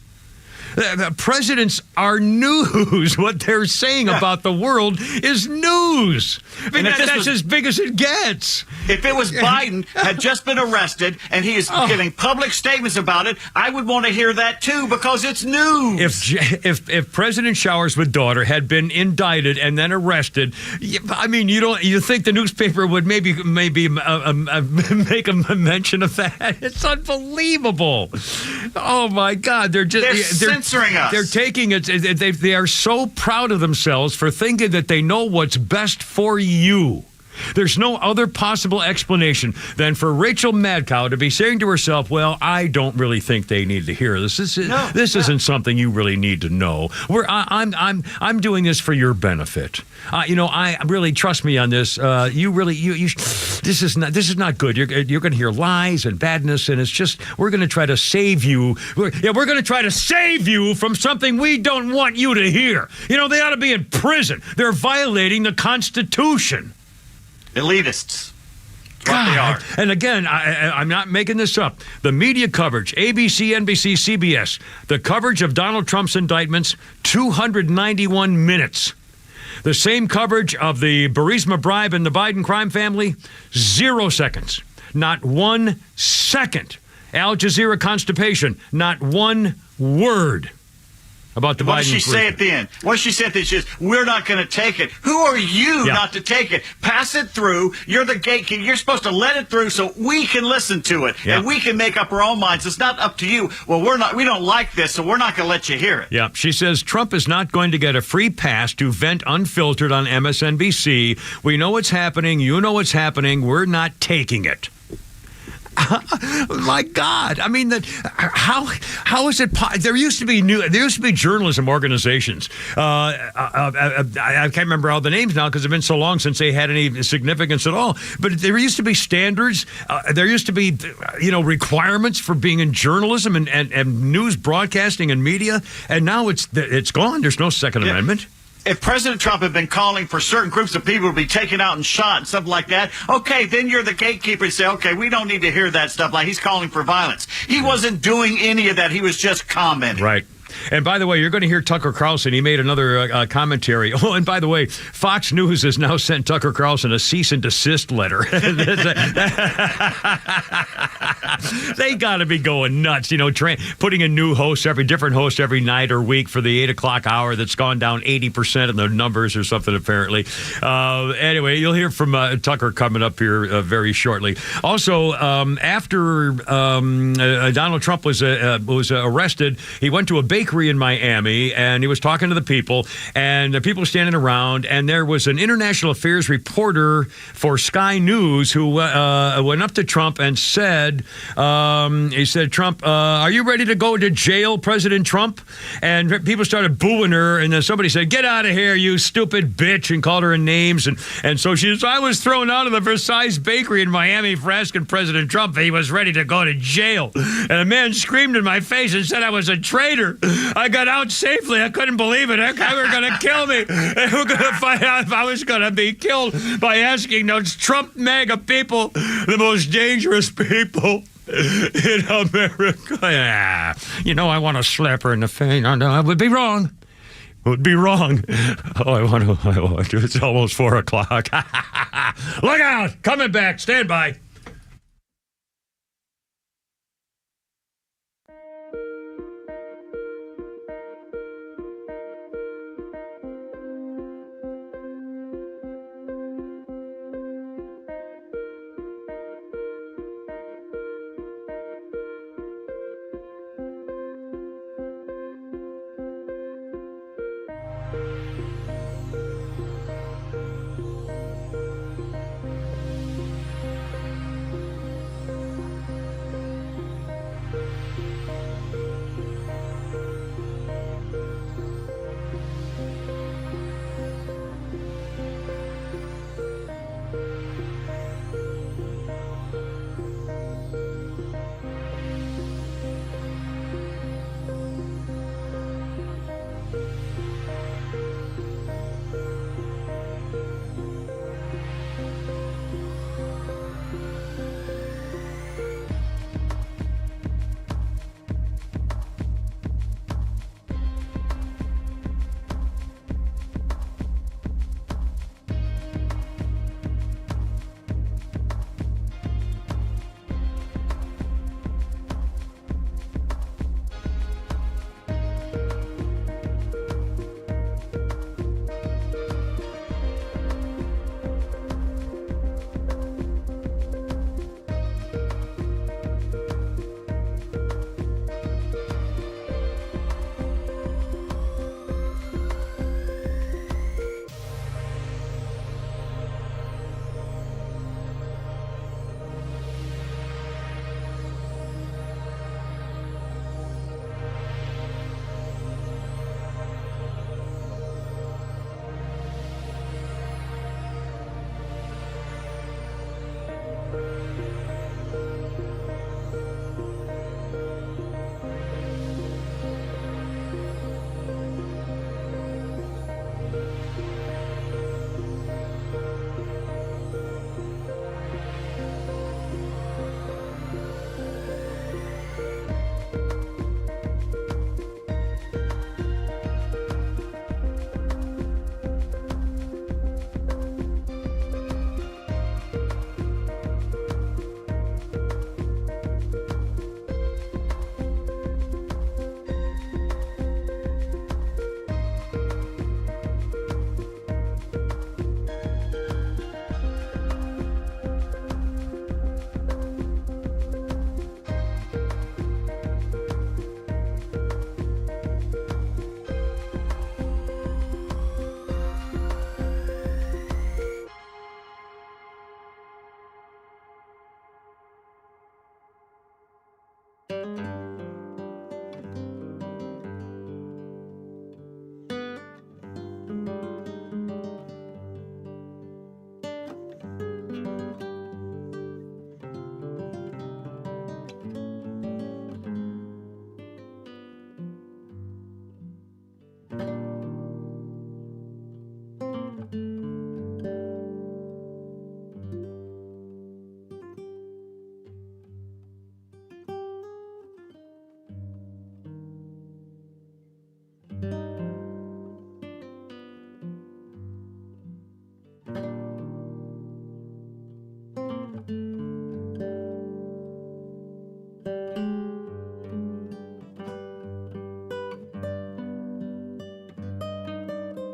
The presidents are news. What they're saying about the world is news. I mean, that's as big as it gets. If it was Biden had just been arrested and he is giving public statements about it, I would want to hear that too because it's news. If President Showers' daughter had been indicted and then arrested, I mean, you think the newspaper would maybe make a mention of that? It's unbelievable. Oh my God, they're censoring us. They're taking it. They are so proud of themselves for thinking that they know what's best for you. There's no other possible explanation than for Rachel Maddow to be saying to herself, well, I don't really think they need to hear this. This isn't something you really need to know. I'm doing this for your benefit. I really, trust me on this. This is not good. You're going to hear lies and badness, and it's just, we're going to try to save you. We're going to try to save you from something we don't want you to hear. They ought to be in prison. They're violating the Constitution. Elitists. That's what they are. And again, I'm not making this up. The media coverage, ABC, NBC, CBS, the coverage of Donald Trump's indictments, 291 minutes. The same coverage of the Burisma bribe and the Biden crime family, 0 seconds. Not 1 second. Al Jazeera constipation, not one word about the Biden. What did she say at the end? What did she say at the end? She says, we're not going to take it. Who are you not to take it? Pass it through. You're the gatekeeper. You're supposed to let it through so we can listen to it. And we can make up our own minds. It's not up to you. Well, we don't like this, so we're not going to let you hear it. Yeah. She says Trump is not going to get a free pass to vent unfiltered on MSNBC. We know what's happening. You know what's happening. We're not taking it. My God! I mean, how is it? There used to be journalism organizations. I can't remember all the names now because it's been so long since they had any significance at all. But there used to be standards. There used to be, requirements for being in journalism and news broadcasting and media. And now it's gone. There's no Second Amendment. If President Trump had been calling for certain groups of people to be taken out and shot and something like that, okay, then you're the gatekeeper and say, okay, we don't need to hear that stuff. Like he's calling for violence. He wasn't doing any of that. He was just commenting. Right. And by the way, you're going to hear Tucker Carlson. He made another commentary. Oh, and by the way, Fox News has now sent Tucker Carlson a cease and desist letter. They got to be going nuts, putting a new different host every night or week for the 8 o'clock hour that's gone down 80% in the numbers or something, apparently. Anyway, you'll hear from Tucker coming up here very shortly. Also, after Donald Trump was arrested, he went to a bakery in Miami, and he was talking to the people, and the people standing around, and there was an international affairs reporter for Sky News who went up to Trump and said, Trump, are you ready to go to jail, President Trump? And people started booing her, and then somebody said, get out of here, you stupid bitch, and called her names, and so she said, I was thrown out of the Versailles bakery in Miami for asking President Trump if he was ready to go to jail. And a man screamed in my face and said I was a traitor. I got out safely. I couldn't believe it. They were going to kill me. They were going to find out if I was going to be killed by asking those Trump MAGA people, the most dangerous people in America. Yeah. You know, I want to slap her in the face. No, I would be wrong. Would be wrong. Oh, I want to. It's almost 4 o'clock. Look out! Coming back. Stand by.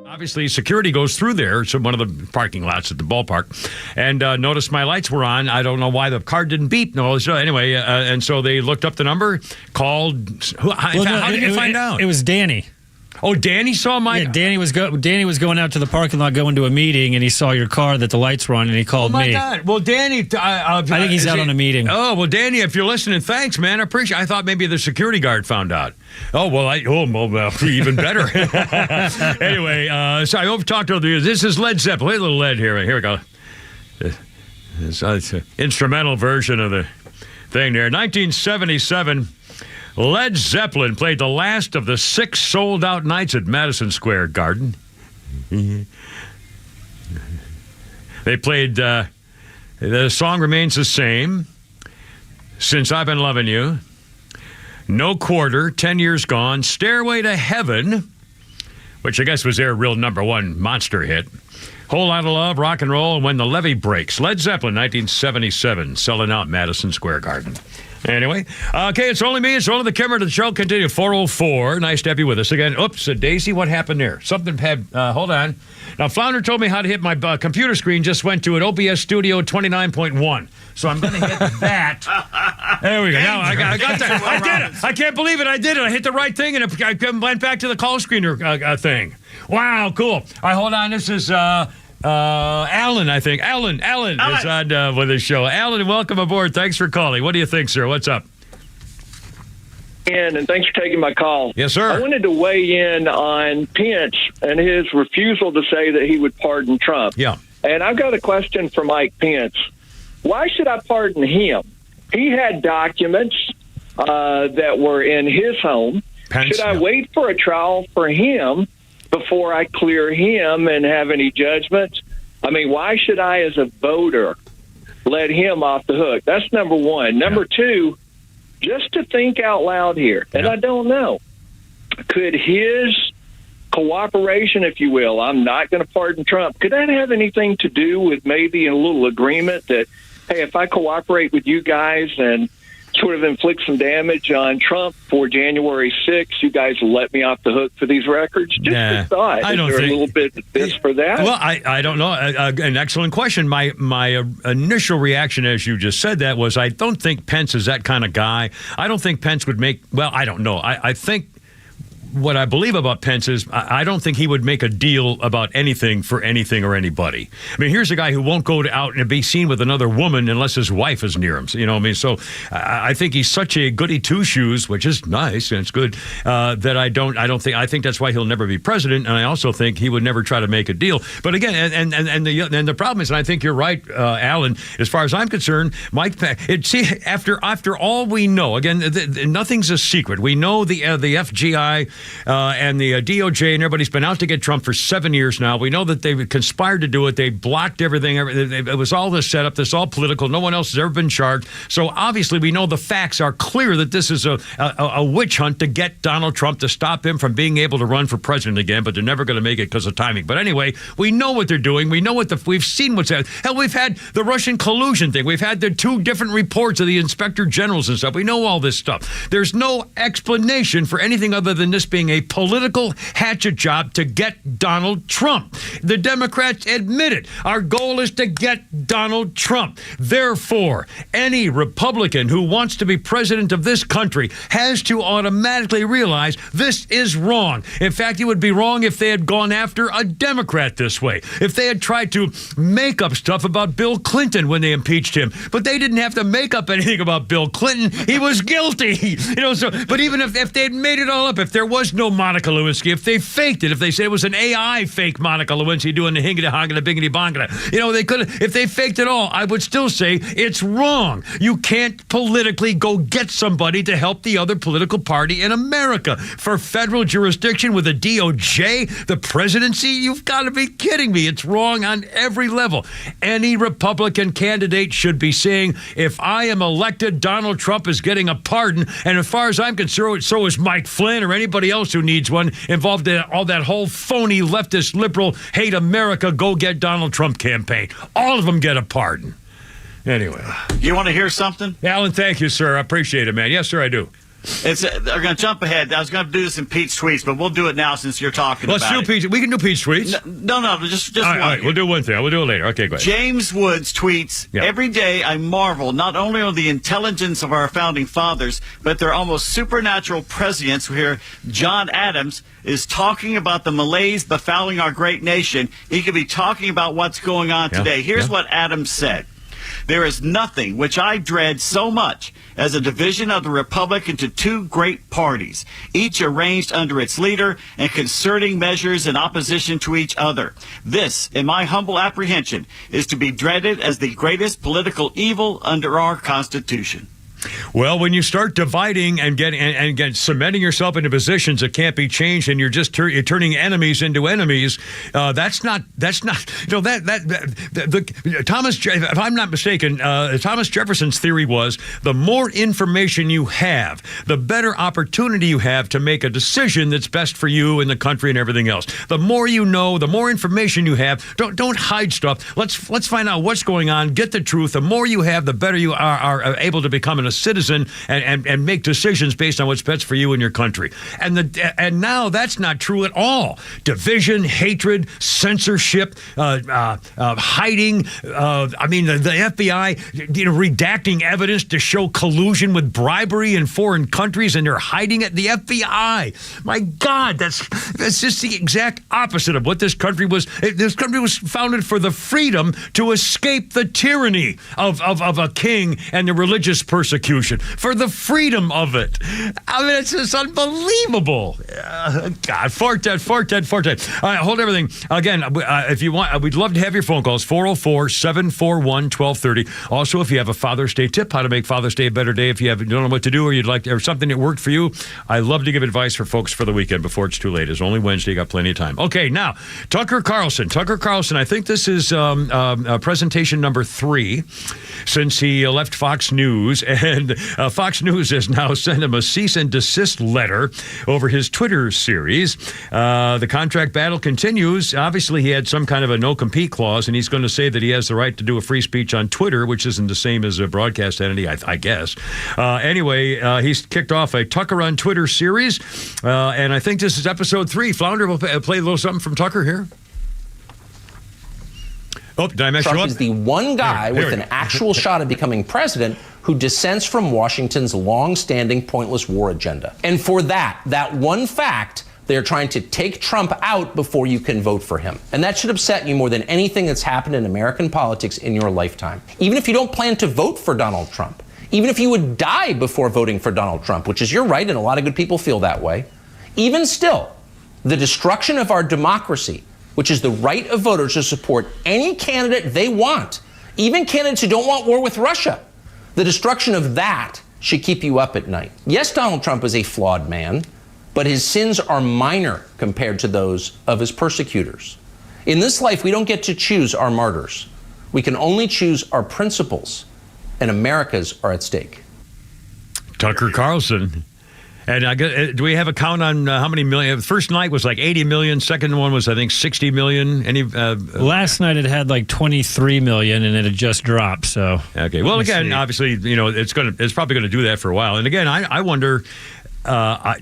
Obviously, security goes through there, so one of the parking lots at the ballpark, and noticed my lights were on. I don't know why the car didn't beep. No, so anyway, and so they looked up the number, called. How did you find out? It was Danny. Oh, Danny saw my. Yeah, Danny was going out to the parking lot, going to a meeting, and he saw your car that the lights were on, and he called me. Oh my God! Well, Danny, I think he's out on a meeting. Oh well, Danny, if you're listening, thanks, man. I appreciate. I thought maybe the security guard found out. Oh well, even better. Anyway, so I talked to you. This is Led Zeppelin. Wait a little Led here. Here we go. It's an instrumental version of the thing there. 1977. Led Zeppelin played the last of the 6 sold-out nights at Madison Square Garden. They played, the song remains the same. Since I've Been Loving You, No Quarter, 10 Years Gone, Stairway to Heaven, which I guess was their real #1 monster hit, Whole Lot of Love, Rock and Roll, and When the Levee Breaks. Led Zeppelin, 1977, selling out Madison Square Garden. Anyway, okay, it's only me. It's only the camera to the show. Continue. 404. Nice to have you with us again. Oops, Daisy, what happened there? Something had, hold on. Now, Flounder told me how to hit my computer screen. Just went to an OBS Studio 29.1. So I'm going to hit that. There we go. Now I got that. I did it. I can't believe it. I did it. I hit the right thing, and I went back to the call screener thing. Wow, cool. All right, hold on. This is Alan, I think. Alan is on with the show. Alan, welcome aboard. Thanks for calling. What do you think, sir? What's up? And thanks for taking my call. Yes, sir. I wanted to weigh in on Pence and his refusal to say that he would pardon Trump. Yeah. And I've got a question for Mike Pence. Why should I pardon him? He had documents that were in his home. Pence, should I yeah. wait for a trial for him before I clear him and have any judgments? I mean, why should I, as a voter, let him off the hook? That's number one. Number two, just to think out loud here, and I don't know, could his cooperation, if you will, I'm not going to pardon Trump, could that have anything to do with maybe a little agreement that, hey, if I cooperate with you guys and sort of inflict some damage on Trump for January 6th, you guys will let me off the hook for these records? Just a thought. I don't Is there think a little bit of this for that? Well, I don't know. An excellent question. My initial reaction, as you just said that, was I don't think Pence is that kind of guy. I don't think Pence would make, well, I don't know. I think what I believe about Pence is I don't think he would make a deal about anything for anything or anybody. I mean, here's a guy who won't go out and be seen with another woman unless his wife is near him. You know what I mean? So I think he's such a goody two-shoes, which is nice and it's good, that I think that's why he'll never be president. And I also think he would never try to make a deal. But again, and the problem is, and I think you're right, Alan, as far as I'm concerned, Mike, after all we know, again, nothing's a secret. We know the FGI and the DOJ and everybody's been out to get Trump for 7 years now. We know that they've conspired to do it. They blocked everything. It was all this setup. This all political. No one else has ever been charged. So obviously we know the facts are clear that this is a witch hunt to get Donald Trump, to stop him from being able to run for president again, but they're never going to make it because of timing. But anyway, we know what they're doing. We know we've seen what's happening. Hell, we've had the Russian collusion thing. We've had the 2 different reports of the inspector generals and stuff. We know all this stuff. There's no explanation for anything other than this being a political hatchet job to get Donald Trump. The Democrats admit it. Our goal is to get Donald Trump. Therefore, any Republican who wants to be president of this country has to automatically realize this is wrong. In fact, it would be wrong if they had gone after a Democrat this way. If they had tried to make up stuff about Bill Clinton when they impeached him. But they didn't have to make up anything about Bill Clinton. He was guilty. But even if they had made it all up, if there was no Monica Lewinsky, if they faked it, if they said it was an AI fake Monica Lewinsky doing the hingity hongada bingity bongada, they could have, if they faked it all, I would still say it's wrong. You can't politically go get somebody to help the other political party in America. For federal jurisdiction with a DOJ, the presidency, you've got to be kidding me. It's wrong on every level. Any Republican candidate should be saying, if I am elected, Donald Trump is getting a pardon, and as far as I'm concerned, so is Mike Flynn or anybody else who needs one, involved in all that whole phony leftist liberal hate America, go get Donald Trump campaign. All of them get a pardon. Anyway. You want to hear something? Alan, thank you, sir. I appreciate it, man. Yes, sir, I do. They're going to jump ahead. I was going to do this in Pete's tweets, but we'll do it now since you're talking about it. Let's do Pete's. We can do Pete's tweets. No, just all one. All right, we'll do one thing. We'll do it later. Okay, go ahead. James Woods tweets, Every day I marvel not only on the intelligence of our founding fathers, but their almost supernatural prescience where John Adams is talking about the malaise befouling our great nation. He could be talking about what's going on today. Here's what Adams said. There is nothing which I dread so much as a division of the Republic into 2 great parties, each arranged under its leader and concerting measures in opposition to each other. This, in my humble apprehension, is to be dreaded as the greatest political evil under our Constitution. Well, when you start dividing and get cementing yourself into positions that can't be changed, and you're just you're turning enemies into enemies, that's not Thomas. If I'm not mistaken, Thomas Jefferson's theory was the more information you have, the better opportunity you have to make a decision that's best for you and the country and everything else. The more you know, the more information you have. Don't hide stuff. Let's find out what's going on. Get the truth. The more you have, the better you are able to become a citizen and make decisions based on what's best for you and your country. And now that's not true at all. Division, hatred, censorship, hiding. The FBI, redacting evidence to show collusion with bribery in foreign countries, and they're hiding it. The FBI. My God, that's just the exact opposite of what this country was. This country was founded for the freedom to escape the tyranny of a king and the religious persecution. For the freedom of it. I mean, it's just unbelievable. God, fart that. All right, hold everything. Again, if you want, we'd love to have your phone calls. 404-741-1230. Also, if you have a Father's Day tip, how to make Father's Day a better day, if you don't know what to do, or something that worked for you, I love to give advice for folks for the weekend before it's too late. It's only Wednesday, you got plenty of time. Okay, now, Tucker Carlson, I think this is presentation number 3 since he left Fox News, and Fox News has now sent him a cease and desist letter over his Twitter series. The contract battle continues. Obviously, he had some kind of a no-compete clause, and he's going to say that he has the right to do a free speech on Twitter, which isn't the same as a broadcast entity, I guess. Anyway, he's kicked off a Tucker on Twitter series, and I think this is episode 3. Flounder will play a little something from Tucker here. Oh, did I mess you up? Trump is the one guy with an actual shot at becoming president who dissents from Washington's long-standing pointless war agenda. And for that one fact, they're trying to take Trump out before you can vote for him. And that should upset you more than anything that's happened in American politics in your lifetime. Even if you don't plan to vote for Donald Trump, even if you would die before voting for Donald Trump, which is your right, and a lot of good people feel that way, even still, the destruction of our democracy, which is the right of voters to support any candidate they want, even candidates who don't want war with Russia, the destruction of that should keep you up at night. Yes, Donald Trump is a flawed man, but his sins are minor compared to those of his persecutors. In this life, we don't get to choose our martyrs. We can only choose our principles, and America's are at stake. Tucker Carlson. And do we have a count on how many million? The first night was like 80 million. Second one was, I think, 60 million. Last night it had like 23 million, and it had just dropped. So okay. Well, again, obviously, it's probably going to do that for a while. And again, I wonder.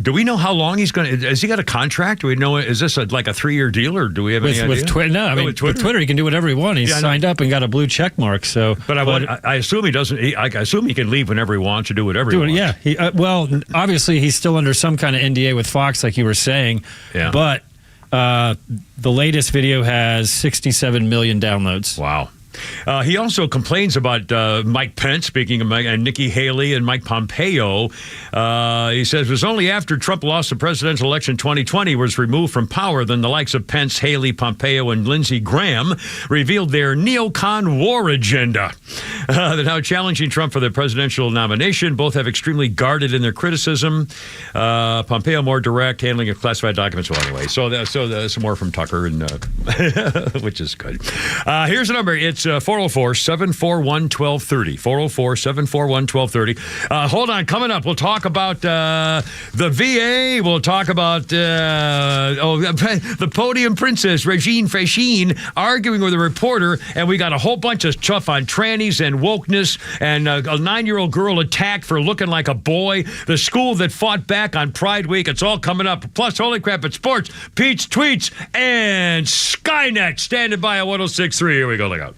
Do we know how long he's going to? Has he got a contract? Do we know? Is this like a 3-year deal, or do we have any idea? With Twitter? No, I mean, with Twitter, he can do whatever he wants. He's signed up and got a blue check mark. So, but I assume he doesn't. I assume he can leave whenever he wants to do whatever he wants. Yeah. Well, obviously, he's still under some kind of NDA with Fox, like you were saying. Yeah. But the latest video has 67 million downloads. Wow. He also complains about Mike Pence, speaking of Nikki Haley and Mike Pompeo. He says it was only after Trump lost the presidential election 2020 was removed from power then the likes of Pence, Haley, Pompeo, and Lindsey Graham revealed their neocon war agenda. They're now challenging Trump for the presidential nomination. Both have extremely guarded in their criticism. Pompeo more direct, handling of classified documents. Well, anyway, so some more from Tucker, and which is good. Here's the number. It's 404-741-1230. 404-741-1230. Hold on. Coming up, we'll talk about the VA. We'll talk about the podium princess, Regine Frechine, arguing with a reporter. And we got a whole bunch of stuff on trannies and wokeness, and a 9-year-old girl attacked for looking like a boy. The school that fought back on Pride Week. It's all coming up. Plus, holy crap, it's sports, Pete's tweets, and Skynet standing by at 106.3. Here we go. Look out.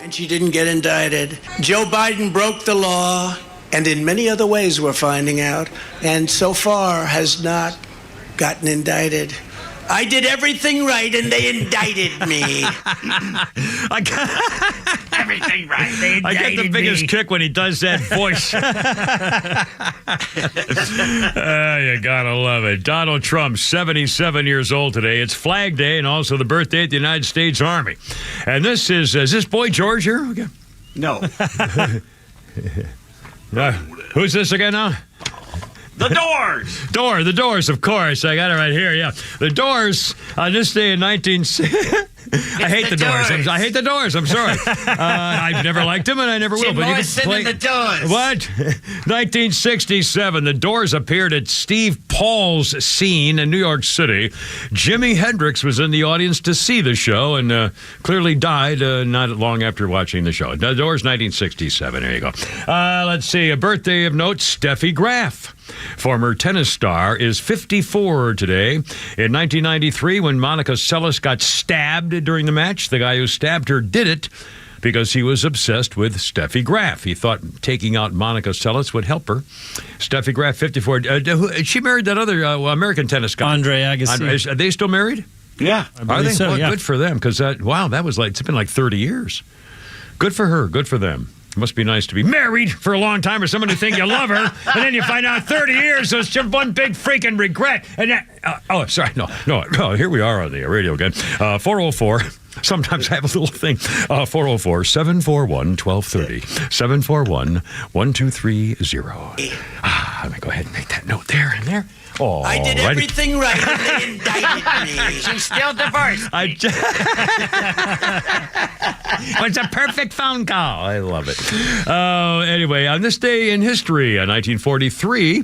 And she didn't get indicted. Joe Biden broke the law, and in many other ways we're finding out, and so far has not gotten indicted. I did everything right, and they indicted me. I got Everything right. They I get the biggest kick when he does that voice. You gotta love it. Donald Trump, 77 years old today. It's Flag Day and also the birthday of the United States Army. And this is this Boy George here? Okay. No. Who's this again now? The Doors. The Doors, of course. I got it right here, yeah. The Doors, on this day in 1960... I hate the Doors. I hate the Doors. I'm sorry. I've never liked them, and I never will. Jim But you Morrison can play and the Doors. What? 1967. The Doors appeared at Steve Paul's scene in New York City. Jimi Hendrix was in the audience to see the show, and clearly died not long after watching the show. The Doors, 1967. There you go. Let's see. A birthday of note: Steffi Graf. Former tennis star is 54 today. In 1993, when Monica Seles got stabbed during the match, the guy who stabbed her did it because he was obsessed with Steffi Graf. He thought taking out Monica Seles would help her. Steffi Graf, 54. She married that other American tennis guy. Andre Agassi. Are they still married? Yeah. Are they? So, well, yeah. Good for them, because that was like, it's been like 30 years. Good for her. Good for them. It must be nice to be married for a long time, or someone to think you love her, and then you find out 30 years, so it's just one big freaking regret. And that, sorry, no, here we are on the radio again. 404. Sometimes I have a little thing. 404-741-1230. 741-1230. Let me go ahead and make that note there and there. Oh, I did everything right, and they indicted me. She's still divorced. It was a perfect phone call. I love it. Anyway, on this day in history, in 1943,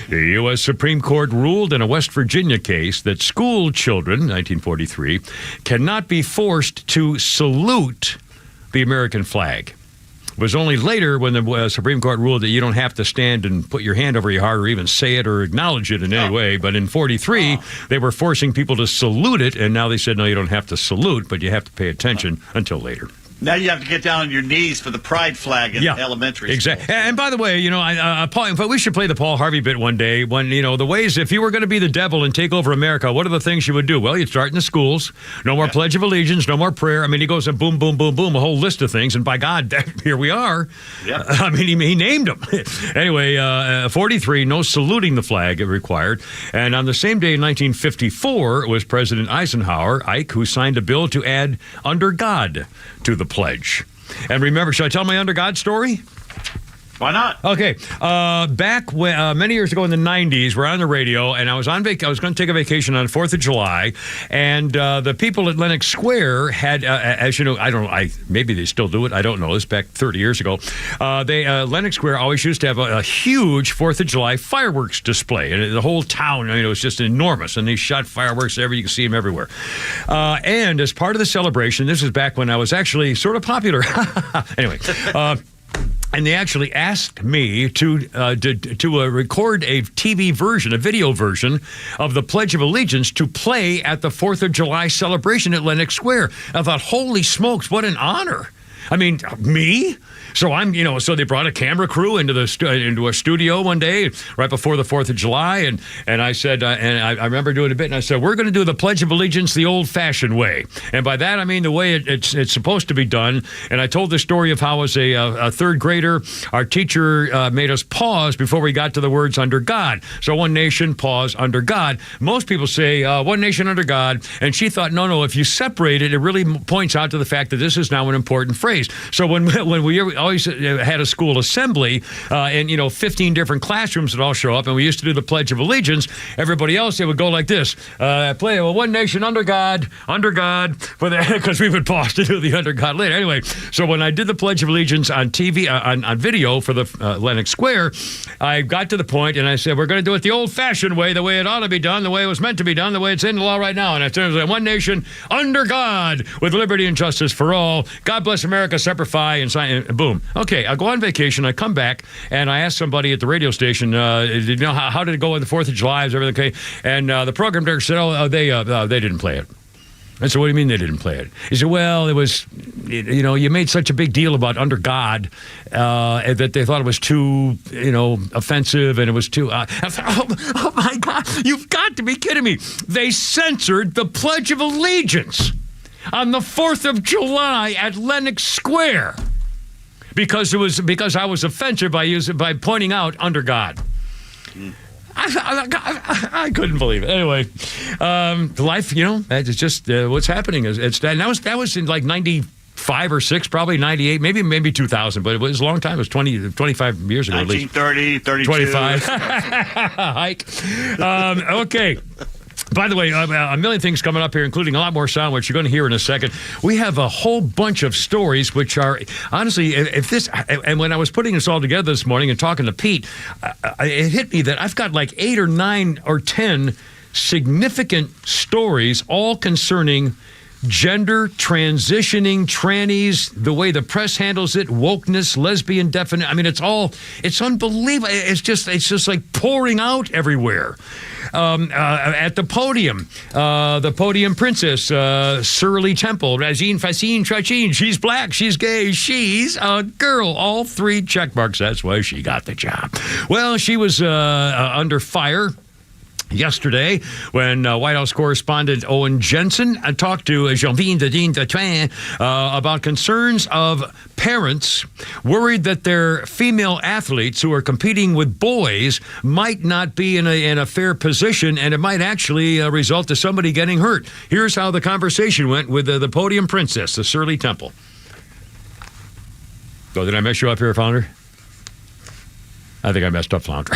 the U.S. Supreme Court ruled in a West Virginia case that school children, 1943, cannot be forced to salute the American flag. It was only later when the Supreme Court ruled that you don't have to stand and put your hand over your heart or even say it or acknowledge it in any way. But in 43, they were forcing people to salute it, and now they said, no, you don't have to salute, but you have to pay attention until later. Now you have to get down on your knees for the pride flag in elementary school. Exactly. And by the way, Paul, but we should play the Paul Harvey bit one day when, the ways, if you were going to be the devil and take over America, what are the things you would do? Well, you'd start in the schools. No more Pledge of Allegiance, no more prayer. I mean, he goes and boom, boom, boom, boom, a whole list of things. And by God, here we are. Yep. I mean, he named them. Anyway, 43, no saluting the flag required. And on the same day in 1954, it was President Eisenhower, Ike, who signed a bill to add under God to the pledge. And remember, should I tell my under God story? Why not? Okay. Back when, many years ago in the 90s, we're on the radio, and I was on I was going to take a vacation on 4th of July, and the people at Lenox Square had, as you know, maybe they still do it. I don't know. This back 30 years ago. Lenox Square always used to have a huge 4th of July fireworks display, and the whole town, it was just enormous, and they shot fireworks you can see them everywhere. And as part of the celebration, this was back when I was actually sort of popular. Anyway. And they actually asked me to record a TV version, a video version of the Pledge of Allegiance to play at the 4th of July celebration at Lenox Square. I thought, holy smokes, what an honor. I mean, me? So so they brought a camera crew into a studio one day right before the 4th of July, and I said, and I remember doing a bit, and I said, we're going to do the Pledge of Allegiance the old-fashioned way, and by that I mean the way it's supposed to be done. And I told the story of how as a third grader, our teacher made us pause before we got to the words under God. So one nation, pause, under God. Most people say one nation under God, and she thought, no, if you separate it, it really points out to the fact that this is now an important phrase. So when we always had a school assembly and 15 different classrooms would all show up, and we used to do the Pledge of Allegiance. Everybody else, it would go like this: play one nation under God, because we would pause to do the under God later. Anyway, so when I did the Pledge of Allegiance on TV, on video for the Lenox Square, I got to the point and I said, we're going to do it the old-fashioned way, the way it ought to be done, the way it was meant to be done, the way it's in the law right now. And I said, one nation under God, with liberty and justice for all. God bless America, Semper Fi, and sign, and boom. Okay, I go on vacation, I come back, and I ask somebody at the radio station, how did it go on the 4th of July? Is everything okay? And the program director said, they didn't play it. I said, what do you mean they didn't play it? He said, well, it was, you made such a big deal about Under God that they thought it was too, offensive, and it was too... I thought, oh, my God, you've got to be kidding me. They censored the Pledge of Allegiance on the 4th of July at Lenox Square because I was offensive by pointing out Under God. I couldn't believe it. Anyway, life, it's just what's happening. That was in like 95 or 6, probably 98, maybe 2000, but it was a long time. It was 25 years ago at least. 1930, 32. 25. Hike. Okay. By the way, a million things coming up here, including a lot more sound, which you're going to hear in a second. We have a whole bunch of stories, which are, honestly, and when I was putting this all together this morning and talking to Pete, it hit me that I've got like 8 or 9 or 10 significant stories, all concerning gender, transitioning, trannies, the way the press handles it, wokeness, lesbian definition. I mean, it's unbelievable. It's just like pouring out everywhere. At the podium princess, Shirley Temple, Razine Facine Trachin, she's black, she's gay, she's a girl. All 3 check marks. That's why she got the job. Well, she was under fire yesterday when White House correspondent Owen Jensen talked to Jean-Vin Dedin about concerns of parents worried that their female athletes who are competing with boys might not be in a fair position, and it might actually result to somebody getting hurt. Here's how the conversation went with the podium princess, the Shirley Temple. So did I mess you up here, Founder? I think I messed up, Flounder.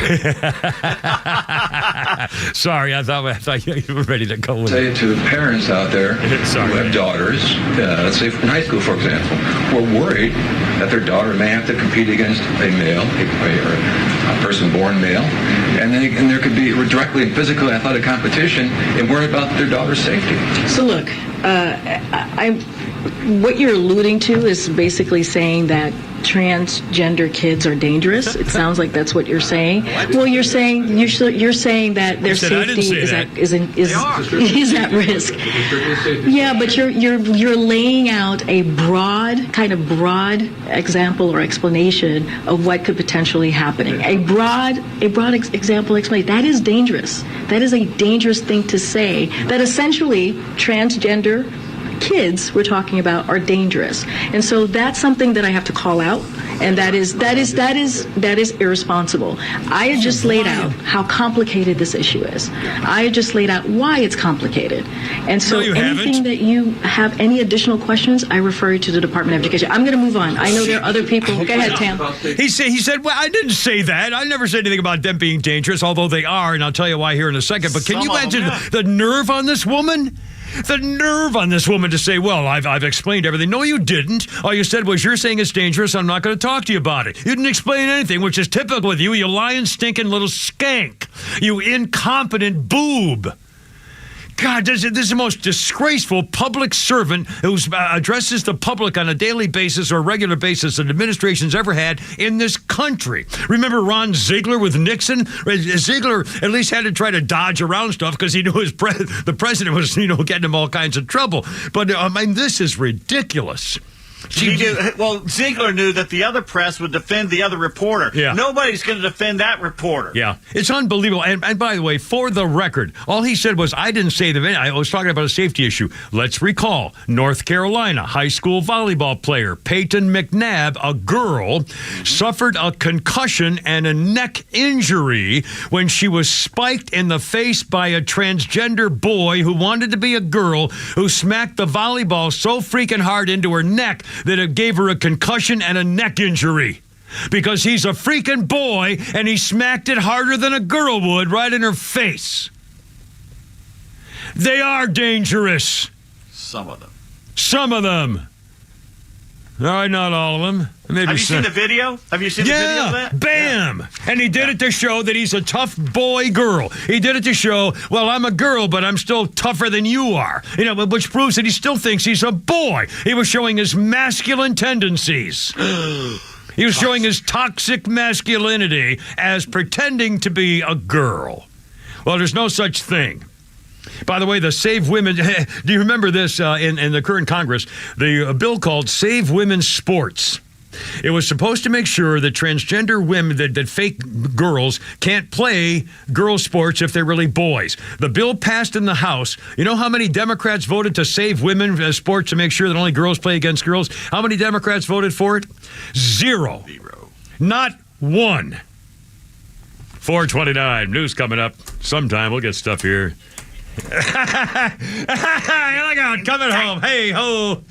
Sorry, I thought you were ready to go with it. Say to parents out there who have daughters, let's say in high school, for example, who are worried that their daughter may have to compete against a male, a person born male, and there could be directly in physical athletic competition and worry about their daughter's safety. So look, what you're alluding to is basically saying that transgender kids are dangerous. It sounds like that's what you're saying. Well, you're saying that their safety is at risk. Yeah, but you're laying out a broad example or explanation of what could potentially happen. A broad example explanation. That is dangerous. That is a dangerous thing to say. That essentially transgender kids we're talking about are dangerous, and so that's something that I have to call out, and that is irresponsible. I had just laid out how complicated this issue is. I had just laid out why it's complicated, and so anything that you have any additional questions, I refer you to the Department of Education. I'm going to move on. I know there are other people. Go ahead, Tam. He said, well, I didn't say that. I never said anything about them being dangerous, although they are, and I'll tell you why here in a second. But can you imagine the nerve on this woman? The nerve on this woman to say, well, I've explained everything. No, you didn't. All you said was, you're saying it's dangerous, I'm not going to talk to you about it. You didn't explain anything, which is typical with you, you lying, stinking little skank. You incompetent boob. God, this is the most disgraceful public servant who addresses the public on a daily basis or a regular basis an administration's ever had in this country. Remember Ron Ziegler with Nixon? Ziegler at least had to try to dodge around stuff because he knew the president was, getting him all kinds of trouble. But, this is ridiculous. Ziegler knew that the other press would defend the other reporter. Yeah. Nobody's going to defend that reporter. Yeah, it's unbelievable. And by the way, for the record, all he said was, I didn't say that. I was talking about a safety issue. Let's recall, North Carolina high school volleyball player Peyton McNabb, a girl, suffered a concussion and a neck injury when she was spiked in the face by a transgender boy who wanted to be a girl, who smacked the volleyball so freaking hard into her neck that it gave her a concussion and a neck injury. Because he's a freaking boy and he smacked it harder than a girl would right in her face. They are dangerous. Some of them. Some of them. All right, not all of them. Maybe Have you seen the video? Have you seen the video of that? Bam! Yeah. And he did it to show that he's a tough boy girl. He did it to show, well, I'm a girl, but I'm still tougher than you are. Which proves that he still thinks he's a boy. He was showing his masculine tendencies. He was showing his toxic masculinity as pretending to be a girl. Well, there's no such thing. By the way, the Save Women, do you remember this in the current Congress? The bill called Save Women's Sports. It was supposed to make sure that transgender women, that fake girls, can't play girl sports if they're really boys. The bill passed in the House. You know how many Democrats voted to save women's sports to make sure that only girls play against girls? How many Democrats voted for it? Zero. Not one. 429. News coming up. Sometime we'll get stuff here. Look out. Coming home. Hey, ho.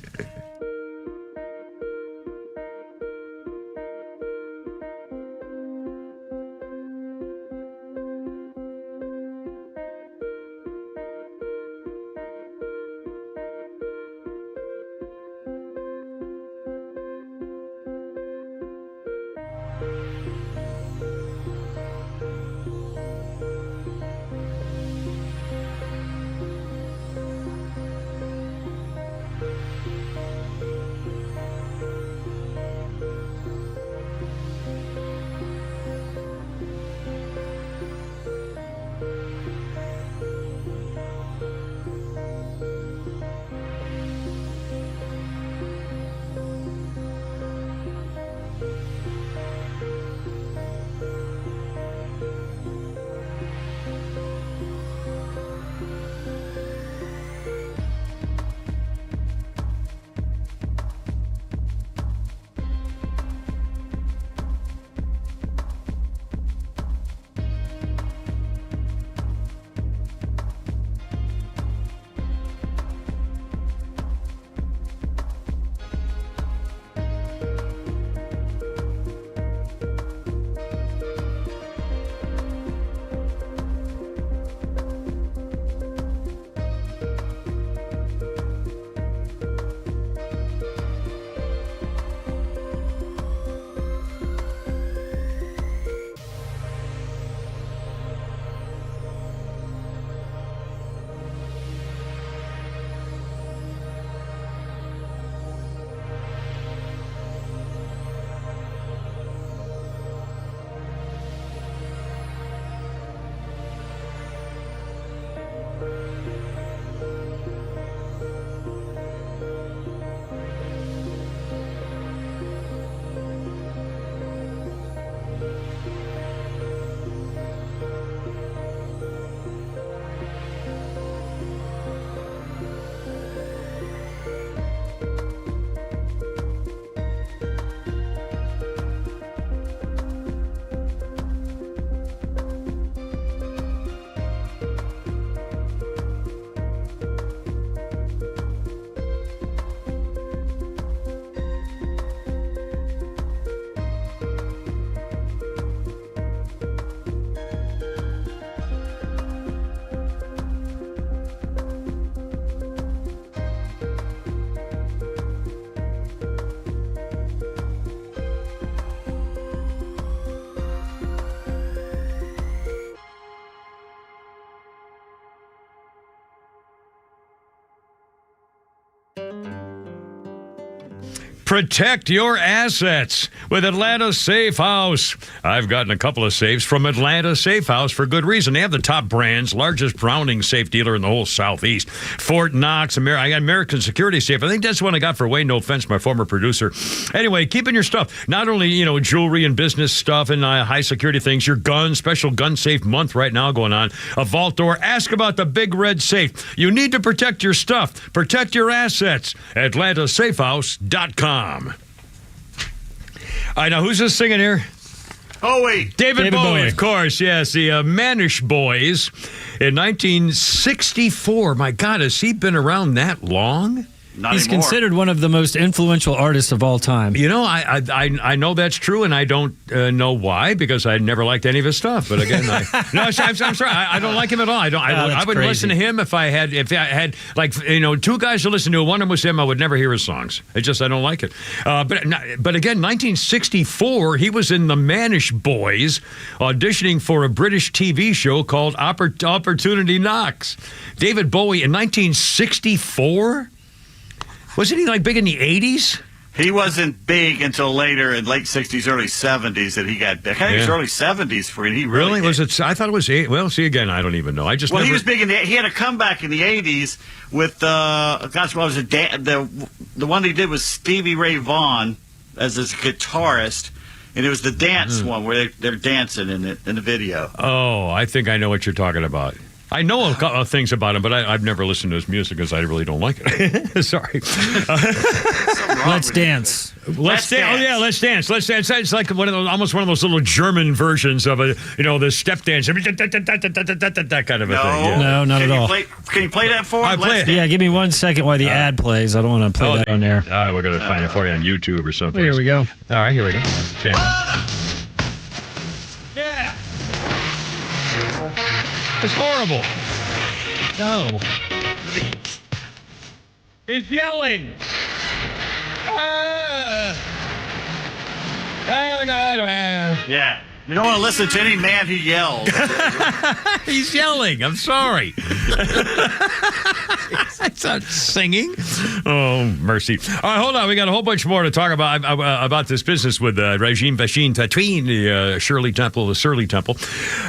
Protect your assets with Atlanta Safe House. I've gotten a couple of safes from Atlanta Safe House for good reason. They have the top brands, largest Browning safe dealer in the whole Southeast. Fort Knox, I got American Security Safe. I think that's one I got for Wayne, no offense, my former producer. Anyway, keeping your stuff, not only, jewelry and business stuff and high security things, your guns, special gun safe month right now going on. A vault door. Ask about the Big Red Safe. You need to protect your stuff. Protect your assets. AtlantaSafeHouse.com. All right, now who's this singing here? Bowie. David Bowie, of course, yes. The Manish Boys in 1964. My God, has he been around that long? He's considered one of the most influential artists of all time. I know that's true, and I don't know why, because I never liked any of his stuff. But again, I'm sorry, I don't like him at all. I would listen to him if I had two guys to listen to. One of them was him. I would never hear his songs. I don't like it. But again, 1964, he was in the Manish Boys, auditioning for a British TV show called Opportunity Knocks. David Bowie in 1964. Wasn't he big in the 80s? He wasn't big until later in late 60s, early 70s that he got big. I think it was early 70s for him. He really was it? I thought it was 8. Well, see, again, I don't even know. He was big he had a comeback in the 80s with, what was it? The one he did was Stevie Ray Vaughan as his guitarist. And it was the dance one where they're dancing in the video. Oh, I think I know what you're talking about. I know a couple of things about him, but I've never listened to his music because I really don't like it. Sorry. Let's dance. Let's dance. Oh yeah, let's dance. Let's dance. It's like almost one of those little German versions of the step dance, that kind of a thing. Yeah. No, not at all. Can you play that for him? Yeah, give me 1 second while the ad plays. I don't want to play that on there. All right, we're gonna find it for you on YouTube or something. Here we go. All right, here we go. Yeah. It's horrible. No. He's yelling. Yeah. You don't want to listen to any man who yells. He's yelling. I'm sorry. It's not singing. Oh, mercy. All right, hold on. We got a whole bunch more to talk about this business with Regine Tatwin, the Surly Temple,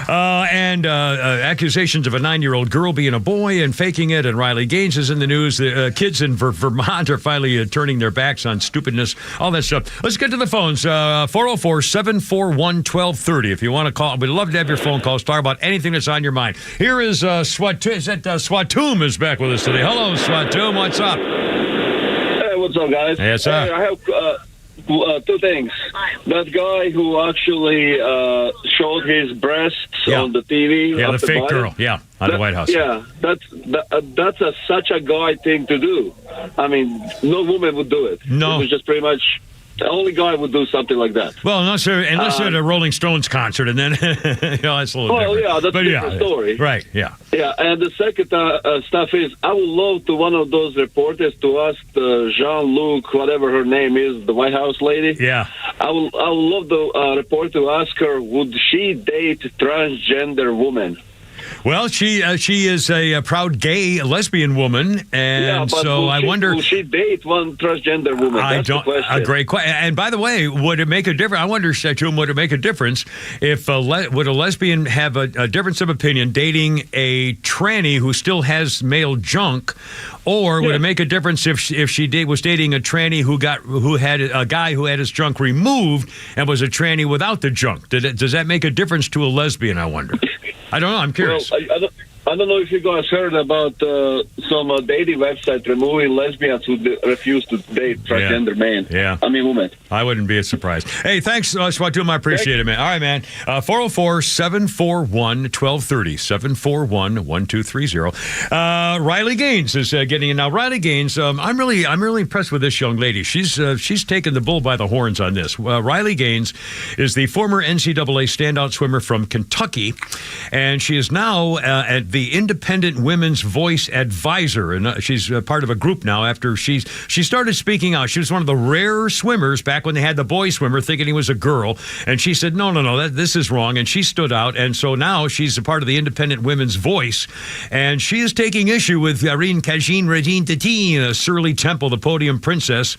and accusations of a 9-year-old girl being a boy and faking it. And Riley Gaines is in the news. The kids in Vermont are finally turning their backs on stupidness, all that stuff. Let's get to the phones. 404-741-1230. If you want to call, we'd love to have your phone calls. Talk about anything that's on your mind. Here is Swatoom is back with us today. Hello, Swatoom. What's up? Hey, what's up, guys? Yes, sir. Hey, I have two things. That guy who actually showed his breasts on the TV. Yeah, the fake Biden, girl. Yeah, on the White House. Yeah, that's such a guy thing to do. I mean, no woman would do it. No. It was just pretty much... The only guy would do something like that. Well, unless they're at a Rolling Stones concert, and then that's a little different. Well, yeah, that's a different story. Right, yeah. Yeah, and the second stuff is, I would love to one of those reporters to ask Jean-Luc, whatever her name is, the White House lady. Yeah. I would love the reporter to ask her, would she date transgender women? Well, she is a proud gay lesbian woman, and so I wonder. Will she date one transgender woman? That's the question. A great question. And by the way, would it make a difference? I wonder, Shatum, would it make a difference if would a lesbian have a difference of opinion dating a tranny who still has male junk, or would it make a difference if she was dating a tranny who had a guy who had his junk removed and was a tranny without the junk? Does that make a difference to a lesbian? I wonder. I don't know. I'm curious. Well, I don't know if you guys heard about some dating website removing lesbians who refuse to date transgender men. Yeah. I mean, women. I wouldn't be surprised. Hey, thanks, Swatoom. I appreciate it, man. All right, man. 404-741-1230. 741-1230. Riley Gaines is getting in now. Riley Gaines, I'm really impressed with this young lady. She's taken the bull by the horns on this. Riley Gaines is the former NCAA standout swimmer from Kentucky, and she is now at the Independent Women's Voice Advisor, and she's part of a group now after she started speaking out. She was one of the rare swimmers back when they had the boy swimmer thinking he was a girl, and she said, no, this is wrong, and she stood out, and so now she's a part of the Independent Women's Voice, and she is taking issue with Regine Tatine, Surly Temple, the podium princess,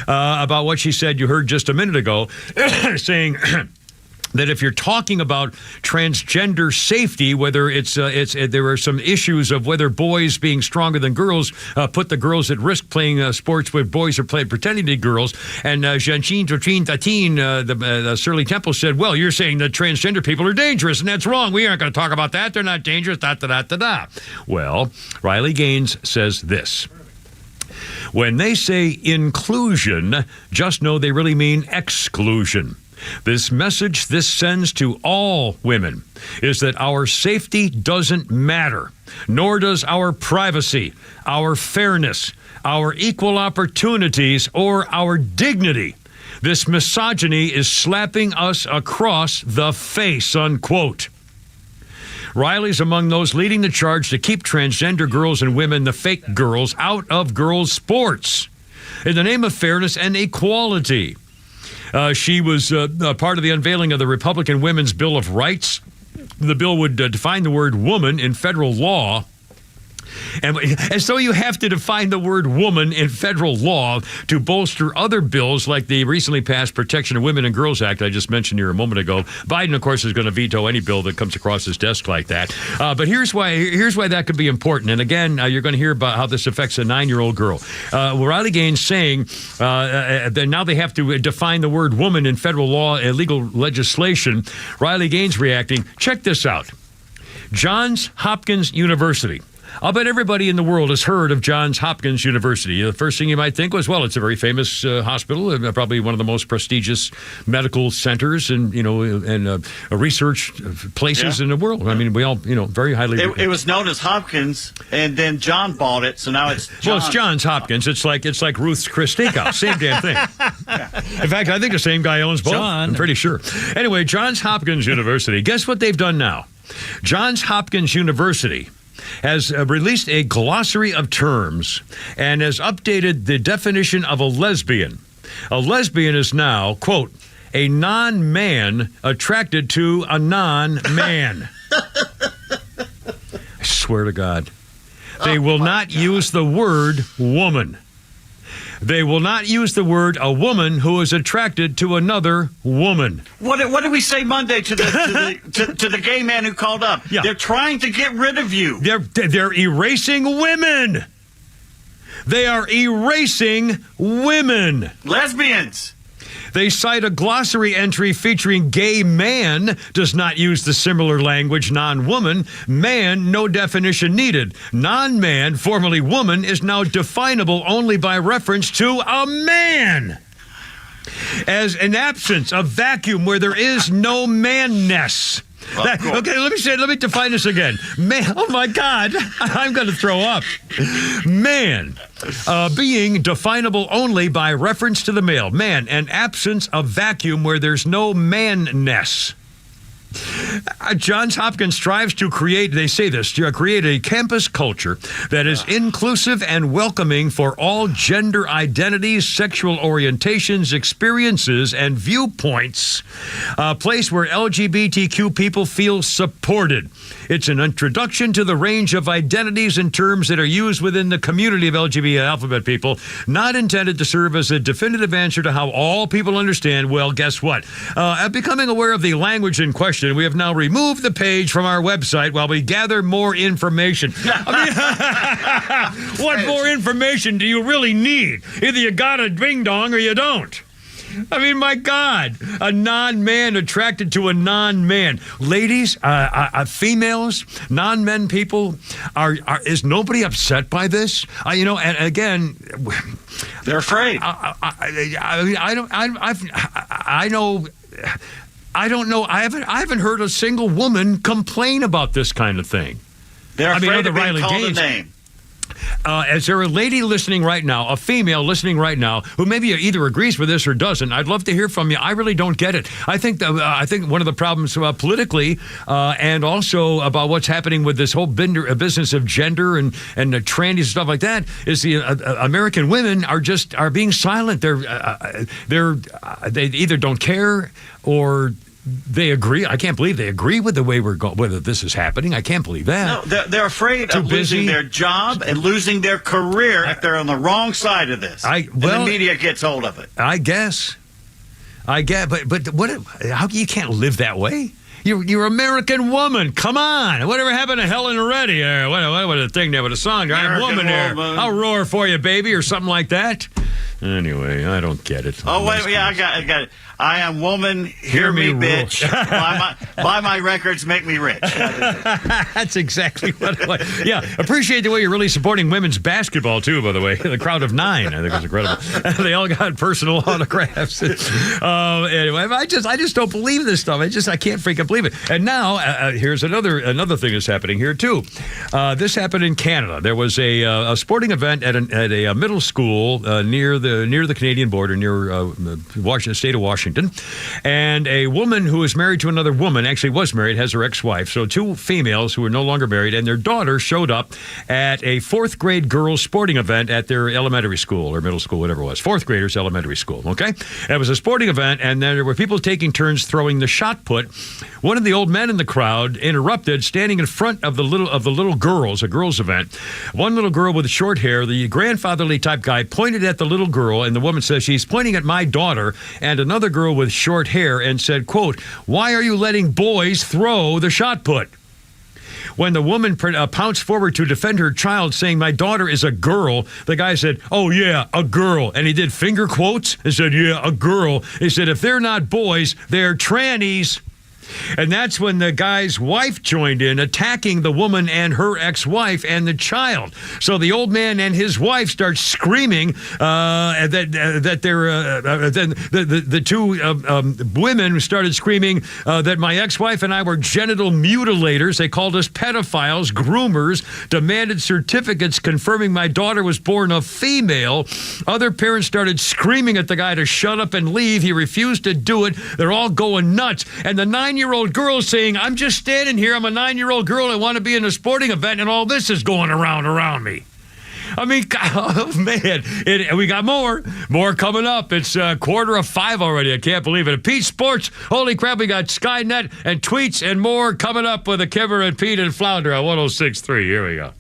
about what she said you heard just a minute ago, saying... that if you're talking about transgender safety, whether there are some issues of whether boys being stronger than girls put the girls at risk playing sports where boys are pretending to be girls. And Regine Tatine, the Surly Temple said, well, you're saying that transgender people are dangerous, and that's wrong. We aren't going to talk about that. They're not dangerous, da-da-da-da-da. Well, Riley Gaines says this. When they say inclusion, just know they really mean exclusion. This message this sends to all women is that our safety doesn't matter, nor does our privacy, our fairness, our equal opportunities, or our dignity. This misogyny is slapping us across the face, unquote. Riley's among those leading the charge to keep transgender girls and women, the fake girls, out of girls' sports in the name of fairness and equality. She was part of the unveiling of the Republican Women's Bill of Rights. The bill would define the word woman in federal law And so you have to define the word woman in federal law to bolster other bills like the recently passed Protection of Women and Girls Act I just mentioned here a moment ago. Biden, of course, is going to veto any bill that comes across his desk like that. But here's why that could be important. And again, you're going to hear about how this affects a 9-year-old girl. Riley Gaines saying that now they have to define the word woman in federal law and legal legislation. Riley Gaines reacting, check this out. Johns Hopkins University. I'll bet everybody in the world has heard of Johns Hopkins University. The first thing you might think was, well, it's a very famous hospital, and probably one of the most prestigious medical centers and research places in the world. I mean, we all, very highly. It was known as Hopkins, and then John bought it, so now it's John. Well, it's Johns Hopkins. It's like Ruth's Chris Steakhouse. Same damn thing. In fact, I think the same guy owns both. John. I'm pretty sure. Anyway, Johns Hopkins University. Guess what they've done now? Johns Hopkins University has released a glossary of terms and has updated the definition of a lesbian. A lesbian is now, quote, a non-man attracted to a non-man. I swear to God. They will not use the word woman. They will not use the word a woman who is attracted to another woman. What did we say Monday to the gay man who called up? Yeah. They're trying to get rid of you. They're erasing women. They are erasing women. Lesbians. They cite a glossary entry featuring gay man does not use the similar language non-woman. Man, no definition needed. Non-man, formerly woman, is now definable only by reference to a man. As an absence, a vacuum where there is no manness. Okay, let me define this again. Man, oh my God, I'm going to throw up. Man, being definable only by reference to the male. Man, an absence of vacuum where there's no manness. Johns Hopkins strives to create a campus culture that is inclusive and welcoming for all gender identities, sexual orientations, experiences, and viewpoints. A place where LGBTQ people feel supported. It's an introduction to the range of identities and terms that are used within the community of LGBT alphabet people, not intended to serve as a definitive answer to how all people understand. Well, guess what? Becoming aware of the language in question, we have now removed the page from our website while we gather more information. I mean, what more information do you really need? Either you got a ding-dong or you don't. I mean, my God, a non-man attracted to a non-man. Ladies, females, non-men people, is nobody upset by this? And again, they're afraid. I don't know. I haven't heard a single woman complain about this kind of thing. They're afraid of being Riley called Gaines. a name. Is there a lady listening right now, a female listening right now, who maybe either agrees with this or doesn't? I'd love to hear from you. I really don't get it. I think one of the problems politically and also about what's happening with this whole business of gender and the trannies and stuff like that is the American women are being silent. They either don't care or they agree. I can't believe they agree with the way we're going, whether this is happening. I can't believe that. No, they're afraid of losing their job and losing their career if they're on the wrong side of this. And the media gets hold of it. I guess. But what? How you can't live that way? You're American woman. Come on. Whatever happened to Helen Reddy? What was the thing there with a song? I'm woman there. I'll roar for you, baby, or something like that. Anyway, I don't get it. Oh, wait, yeah, I got it. I am woman, hear me, bitch. buy my records, make me rich. That's exactly what I like. Yeah, appreciate the way you're really supporting women's basketball, too, by the way. The crowd of 9, I think was incredible. They all got personal autographs. Anyway, I just don't believe this stuff. I can't freaking believe it. And now, here's another thing that's happening here, too. This happened in Canada. There was a sporting event at a middle school near the near the Canadian border, near Washington, state of Washington. And a woman who is married to another woman, actually was married, has her ex-wife. So two females who are no longer married, and their daughter showed up at a fourth grade girls sporting event at their elementary school or middle school, whatever it was. Fourth graders elementary school, okay? It was a sporting event, and there were people taking turns throwing the shot put. One of the old men in the crowd interrupted, standing in front of the little girls, a girls event. One little girl with short hair, the grandfatherly type guy, pointed at the little girl, and the woman says, she's pointing at my daughter, and another girl with short hair, and said, quote, "Why are you letting boys throw the shot put?" When the woman pounced forward to defend her child, saying, "My daughter is a girl," the guy said, "Oh, yeah, a girl." And he did finger quotes and said, "Yeah, a girl." He said, "If they're not boys, they're trannies." And that's when the guy's wife joined in, attacking the woman and her ex-wife and the child. So the old man and his wife start screaming that they're then the two women started screaming that my ex-wife and I were genital mutilators. They called us pedophiles, groomers, demanded certificates confirming my daughter was born a female. Other parents started screaming at the guy to shut up and leave. He refused to do it. They're all going nuts. And the 9-year-old girl saying, "I'm just standing here. I'm a 9-year-old girl. I want to be in a sporting event, and all this is going around me." I mean, oh, man, we got more coming up. It's 4:45 already. I can't believe it. At Pete Sports, holy crap, we got Skynet and tweets and more coming up with the Kivver and Pete and Flounder on 106.3. Here we go.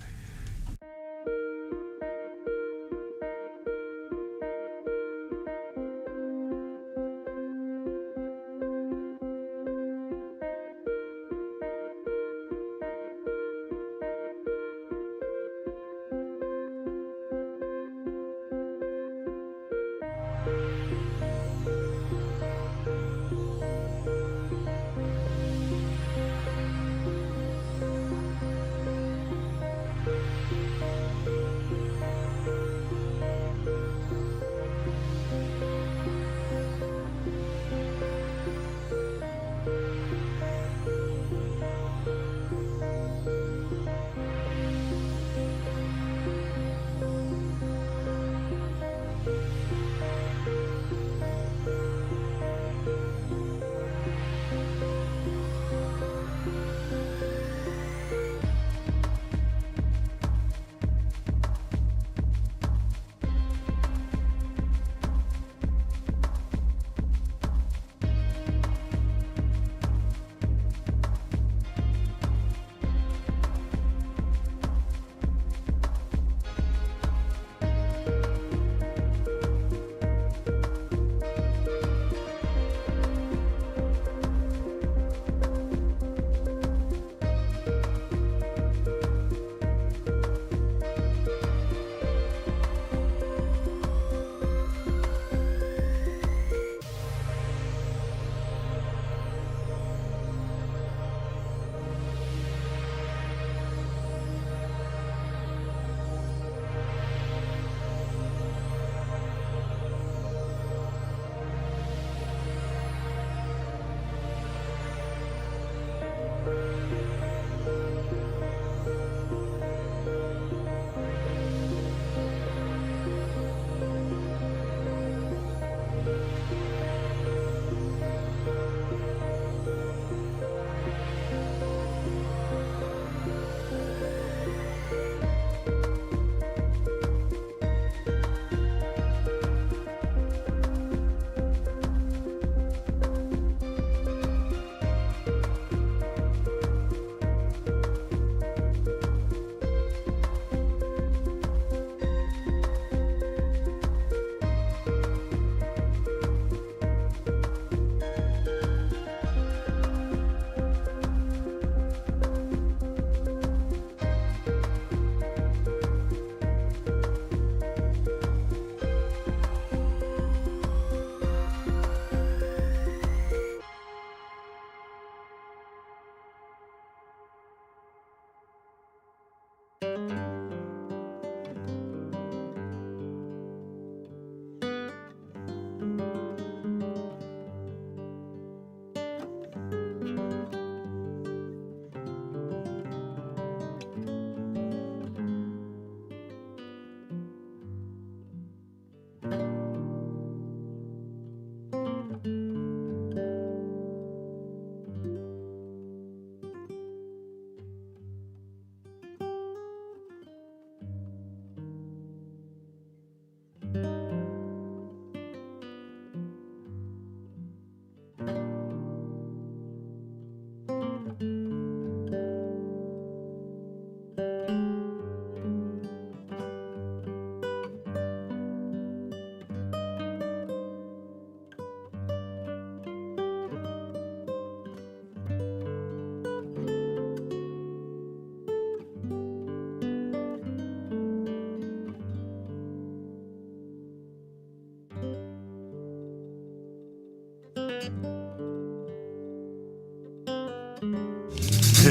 I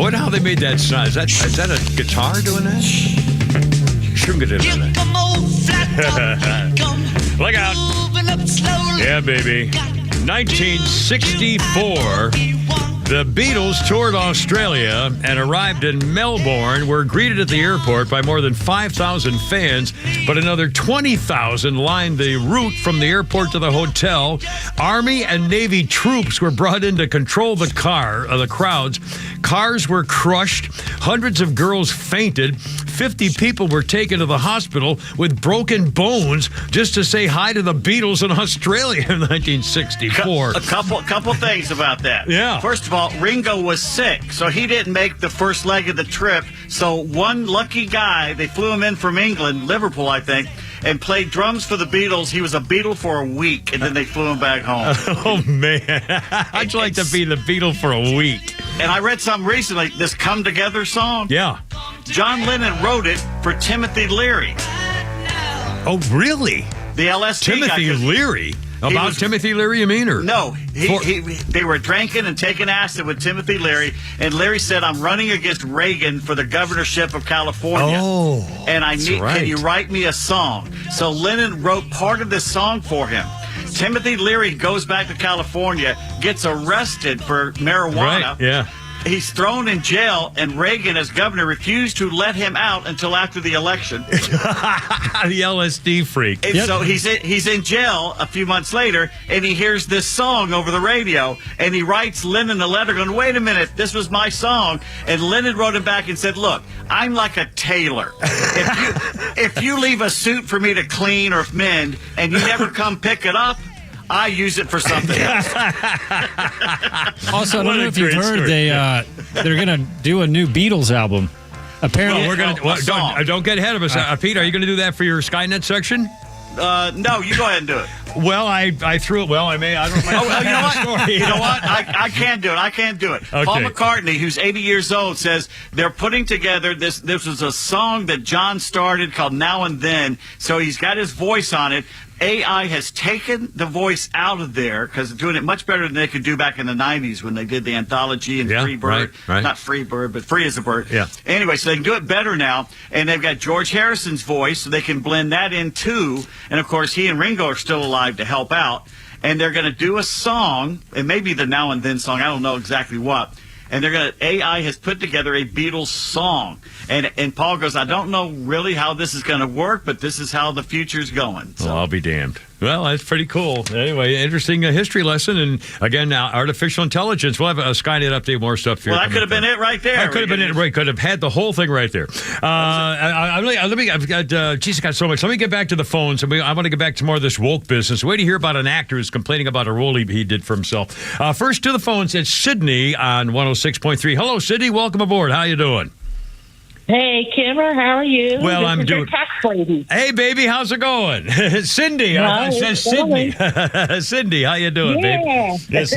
wonder how they made that sound. Is that a guitar doing that? Look out. Yeah, baby. 1964, the Beatles toured Australia and arrived in Melbourne, were greeted at the airport by more than 5,000 fans, but another 20,000 lined the route from the airport to the hotel. Army and Navy troops were brought in to control the crowds. Cars were crushed. Hundreds of girls fainted. 50 people were taken to the hospital with broken bones just to say hi to the Beatles in Australia in 1964. A couple things about that. Yeah. First of all, Ringo was sick, so he didn't make the first leg of the trip. So one lucky guy, they flew him in from England, Liverpool, I think, and played drums for the Beatles. He was a Beatle for a week, and then they flew him back home. Oh, man. I'd like to be the Beatle for a week. And I read something recently, this Come Together song. Yeah. John Lennon wrote it for Timothy Leary. Oh, really? The LSD Timothy Leary? About Timothy Leary, you mean? Or? No. They were drinking and taking acid with Timothy Leary, and Leary said, I'm running against Reagan for the governorship of California. Oh, and can you write me a song? So Lennon wrote part of this song for him. Timothy Leary goes back to California, gets arrested for marijuana. Right, yeah. He's thrown in jail, and Reagan, as governor, refused to let him out until after the election. The LSD freak. And so he's in jail a few months later, and he hears this song over the radio, and he writes Lennon a letter going, wait a minute, this was my song. And Lennon wrote him back and said, look, I'm like a tailor. If you leave a suit for me to clean or mend, and you never come pick it up, I use it for something else. Also, I don't know if you've heard they're going to do a new Beatles album. Apparently, we're going to don't get ahead of us, Pete. Are you going to do that for your Skynet section? No, you go ahead and do it. Well, I threw it. Well, I may. I don't know. You know what? You know what? I can't do it. I can't do it. Okay. Paul McCartney, who's 80 years old, says they're putting together this. This was a song that John started called Now and Then. So he's got his voice on it. AI has taken the voice out of there because they're doing it much better than they could do back in the 90s when they did the anthology and Free Bird. Right. Not Free Bird, but Free as a Bird. Yeah. Anyway, so they can do it better now. And they've got George Harrison's voice, so they can blend that in too. And, of course, he and Ringo are still alive to help out. And they're going to do a song, and maybe the Now and Then song, I don't know exactly what. And AI has put together a Beatles song. And Paul goes, I don't know really how this is going to work, but this is how the future's going. So. Well, I'll be damned. Well, that's pretty cool. Anyway, interesting history lesson. And again, now artificial intelligence. We'll have a Skynet update, more stuff here. Well, that could have been it right there. That could have been it. Right. Could have had the whole thing right there. Geez, I got so much. Let me get back to the phones. I want to get back to more of this woke business. Wait to hear about an actor who's complaining about a role he did for himself. First to the phones, it's Sydney on 106.3. Hello, Sydney. Welcome aboard. How you doing? Hey, Kimmer, how are you? Well, I'm doing. Tax lady. Hey, baby, how's it going? Cindy. I said Sydney. Cindy, how you doing, baby? Yes.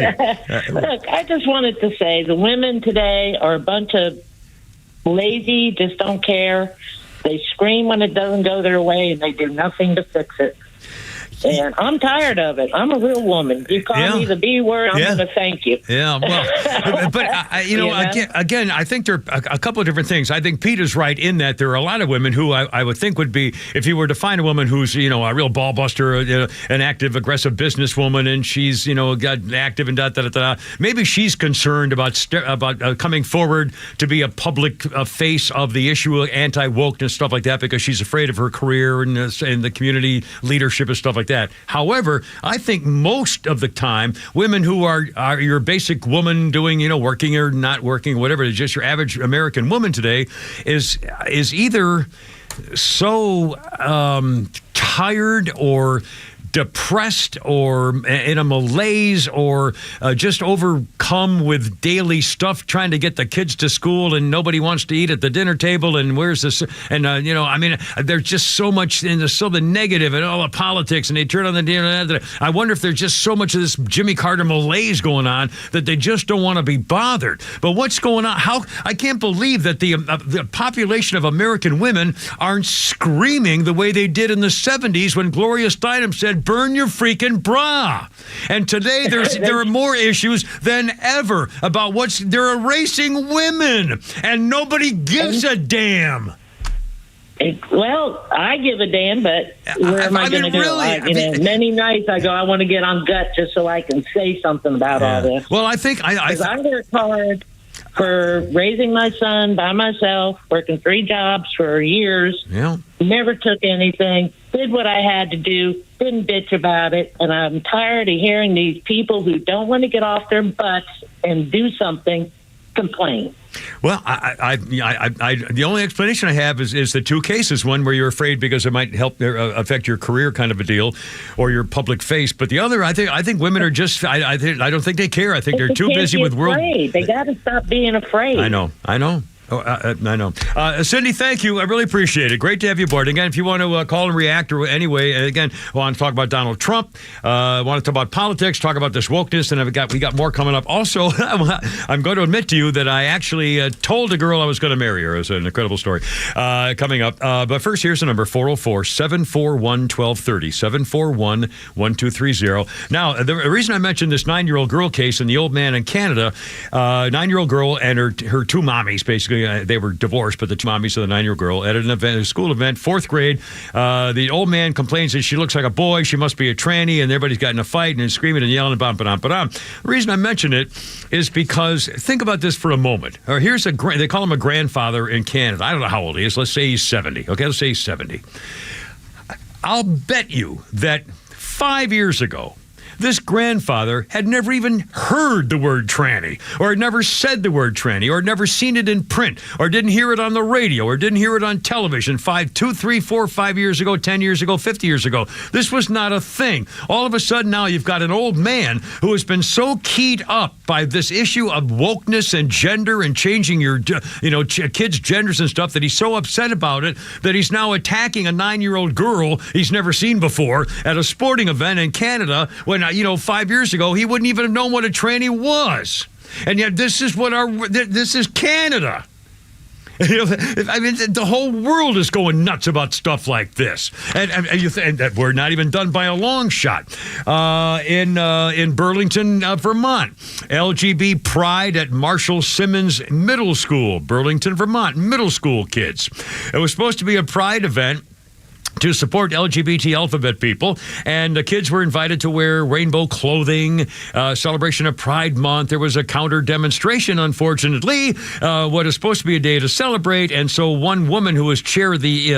Look, I just wanted to say the women today are a bunch of lazy, just don't care. They scream when it doesn't go their way, and they do nothing to fix it. And I'm tired of it. I'm a real woman. You call me the B word, I'm going to thank you. Yeah, well, but, again, I think there are a couple of different things. I think Peter's right in that there are a lot of women who I would think would be, if you were to find a woman who's, a real ball buster, an active, aggressive businesswoman, and she's, got active and da-da-da-da, maybe she's concerned about coming forward to be a public face of the issue of anti-wokeness, stuff like that, because she's afraid of her career and the community leadership and stuff like that. However, I think most of the time, women who are your basic woman doing, working or not working, whatever, it's just your average American woman today is either so tired or depressed or in a malaise or just overcome with daily stuff trying to get the kids to school and nobody wants to eat at the dinner table and where's this and there's just so much and there's so the negative and all the politics and they turn on the dinner. I wonder if there's just so much of this Jimmy Carter malaise going on that they just don't want to be bothered. But what's going on? I can't believe that the population of American women aren't screaming the way they did in the 70s when Gloria Steinem said, said, burn your freaking bra. And today there are more issues than ever about they're erasing women, and nobody gives a damn. Well, I give a damn, but where am I going to go? Really, many nights I go, I want to get on gut just so I can say something about all this. Well, I think I worked hard for raising my son by myself, working 3 jobs for years. Yeah. Never took anything, did what I had to do, didn't bitch about it, and I'm tired of hearing these people who don't want to get off their butts and do something complain. Well, the only explanation I have is the 2 cases. One where you're afraid because it might help affect your career, kind of a deal, or your public face. But the other, I think women are just. I don't think they care. I think they're too busy with world. They got to stop being afraid. I know. Oh, I know. Cindy, thank you. I really appreciate it. Great to have you aboard. Again, if you want to call and react, or anyway, again, I want to talk about Donald Trump. I want to talk about politics, talk about this wokeness, and we got more coming up. Also, I'm going to admit to you that I actually told a girl I was going to marry her. It's an incredible story coming up. But first, here's the number, 404-741-1230, 741-1230. Now, the reason I mentioned this 9-year-old girl case and the old man in Canada, 9-year-old girl and her 2 mommies, basically, they were divorced, but the 2 mommies of the 9-year-old girl at a school event, 4th grade. The old man complains that she looks like a boy, she must be a tranny, and everybody's got in a fight and screaming and yelling about The reason I mention it is because think about this for a moment. Or here's they call him a grandfather in Canada. I don't know how old he is. Let's say he's 70. Okay, let's say he's 70. I'll bet you that 5 years ago, this grandfather had never even heard the word tranny, or had never said the word tranny, or never seen it in print, or didn't hear it on the radio, or didn't hear it on television 5 years ago, 10 years ago, 50 years ago. This was not a thing. All of a sudden now you've got an old man who has been so keyed up by this issue of wokeness and gender and changing your kids' genders and stuff that he's so upset about it that he's now attacking a 9-year-old girl he's never seen before at a sporting event in Canada when 5 years ago, he wouldn't even have known what a tranny was. And yet this is Canada. I mean, the whole world is going nuts about stuff like this. And we're not even done by a long shot. In Burlington, Vermont, LGBT pride at Marshall Simmons Middle School, Burlington, Vermont, middle school kids. It was supposed to be a pride event to support LGBT alphabet people, and the kids were invited to wear rainbow clothing, celebration of Pride Month. There was a counter demonstration, unfortunately, what is supposed to be a day to celebrate, and so one woman who was chair of the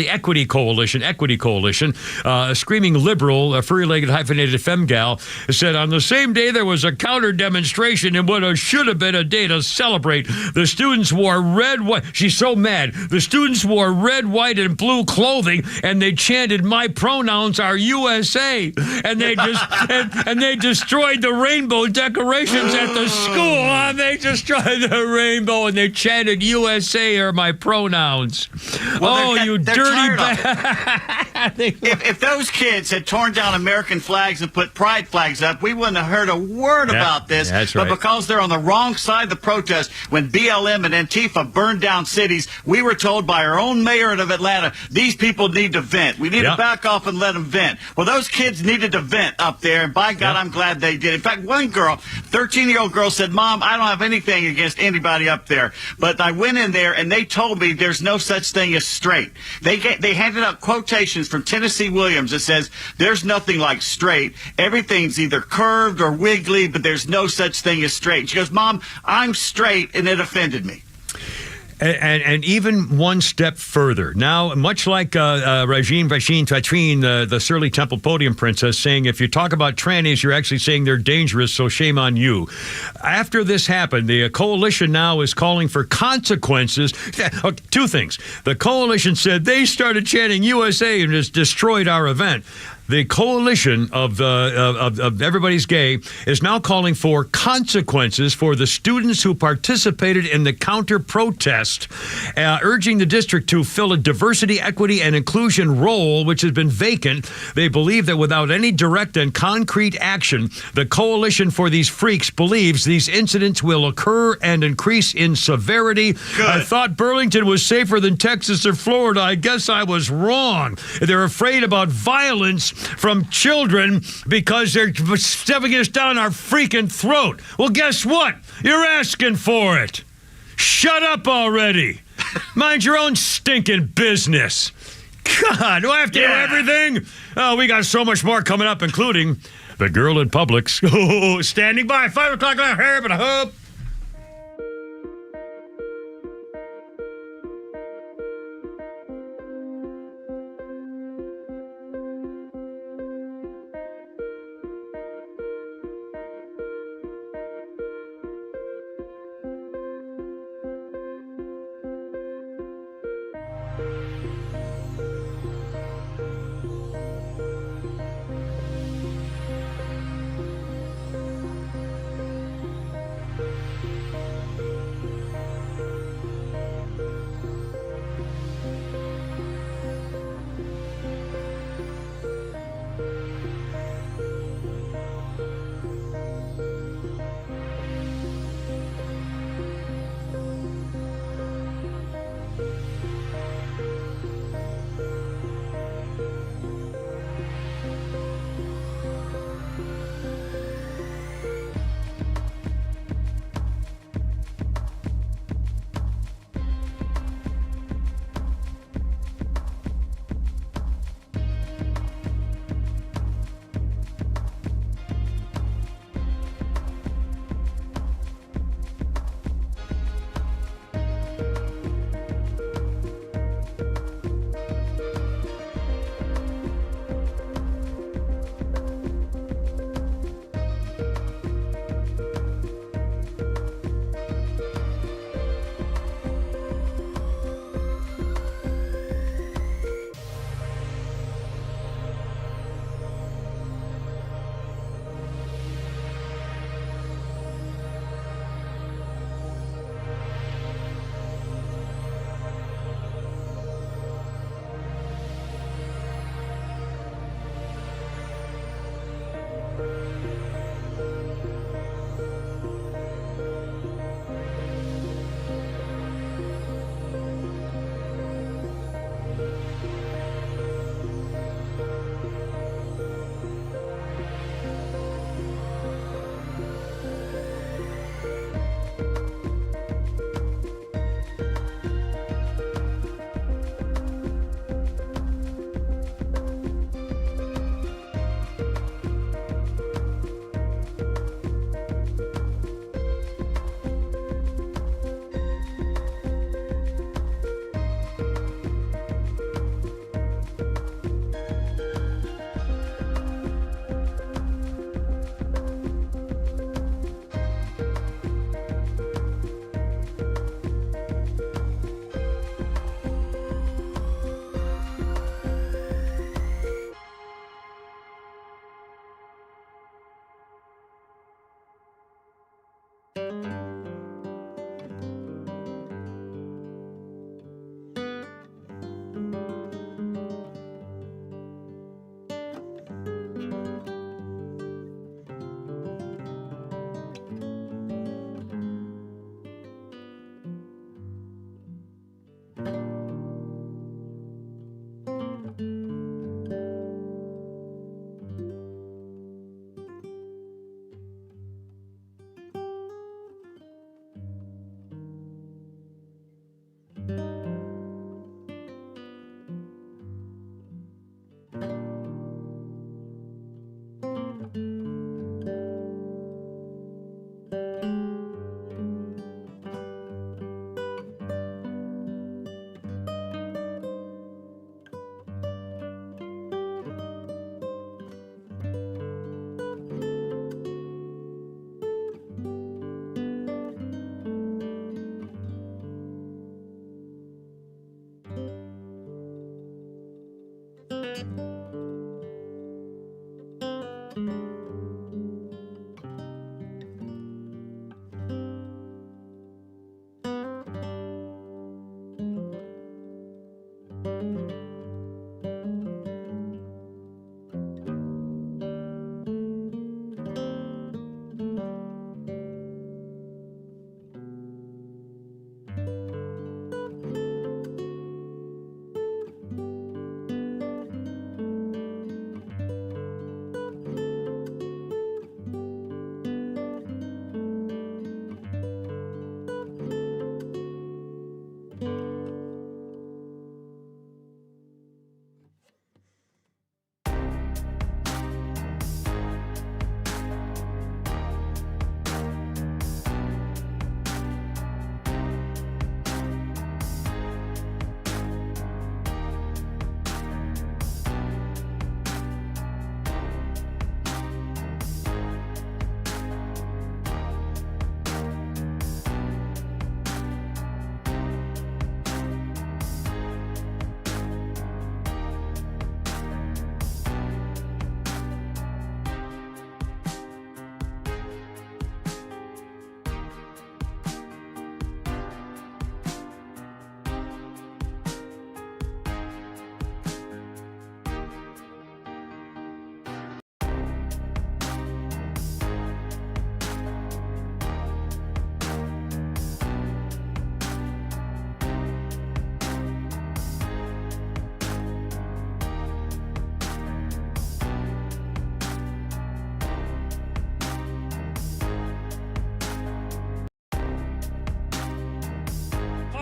Equity Coalition, a screaming liberal, a furry-legged hyphenated femme gal, said on the same day there was a counter demonstration in what should have been a day to celebrate. The students wore red, white. She's so mad. The students wore red, white, and blue clothing, and they chanted, "My pronouns are USA," and they just and they destroyed the rainbow decorations at the school. They destroyed the rainbow, and they chanted, "USA are my pronouns." Well, you they're dirty bastard! If those kids had torn down American flags and put pride flags up, we wouldn't have heard a word about this. That's right. But because they're on the wrong side of the protest, when BLM and Antifa burned down cities, we were told by our own mayor of Atlanta, these people need to vent. We need to back off and let them vent. Well, those kids needed to vent up there, and by God, I'm glad they did. In fact, one girl, 13-year-old girl, said, "Mom, I don't have anything against anybody up there, but I went in there and they told me there's no such thing as straight." They handed out quotations from Tennessee Williams that says there's nothing like straight. Everything's either curved or wiggly, but there's no such thing as straight. She goes, "Mom, I'm straight," and it offended me. And even one step further. Now, much like Regine Tatrin, the Shirley Temple podium princess, saying if you talk about trannies, you're actually saying they're dangerous, so shame on you. After this happened, the coalition now is calling for consequences. 2 things. The coalition said they started chanting USA and just destroyed our event. The coalition of Everybody's Gay is now calling for consequences for the students who participated in the counter-protest, urging the district to fill a diversity, equity, and inclusion role, which has been vacant. They believe that without any direct and concrete action, the Coalition for These Freaks believes these incidents will occur and increase in severity. Good. I thought Burlington was safer than Texas or Florida. I guess I was wrong. They're afraid about violence from children because they're shoving us down our freaking throat. Well, guess what? You're asking for it. Shut up already. Mind your own stinking business. God, do I have to do everything? Oh, we got so much more coming up, including the girl at Publix. Oh, standing by. 5 o'clock, I hear, but I hope.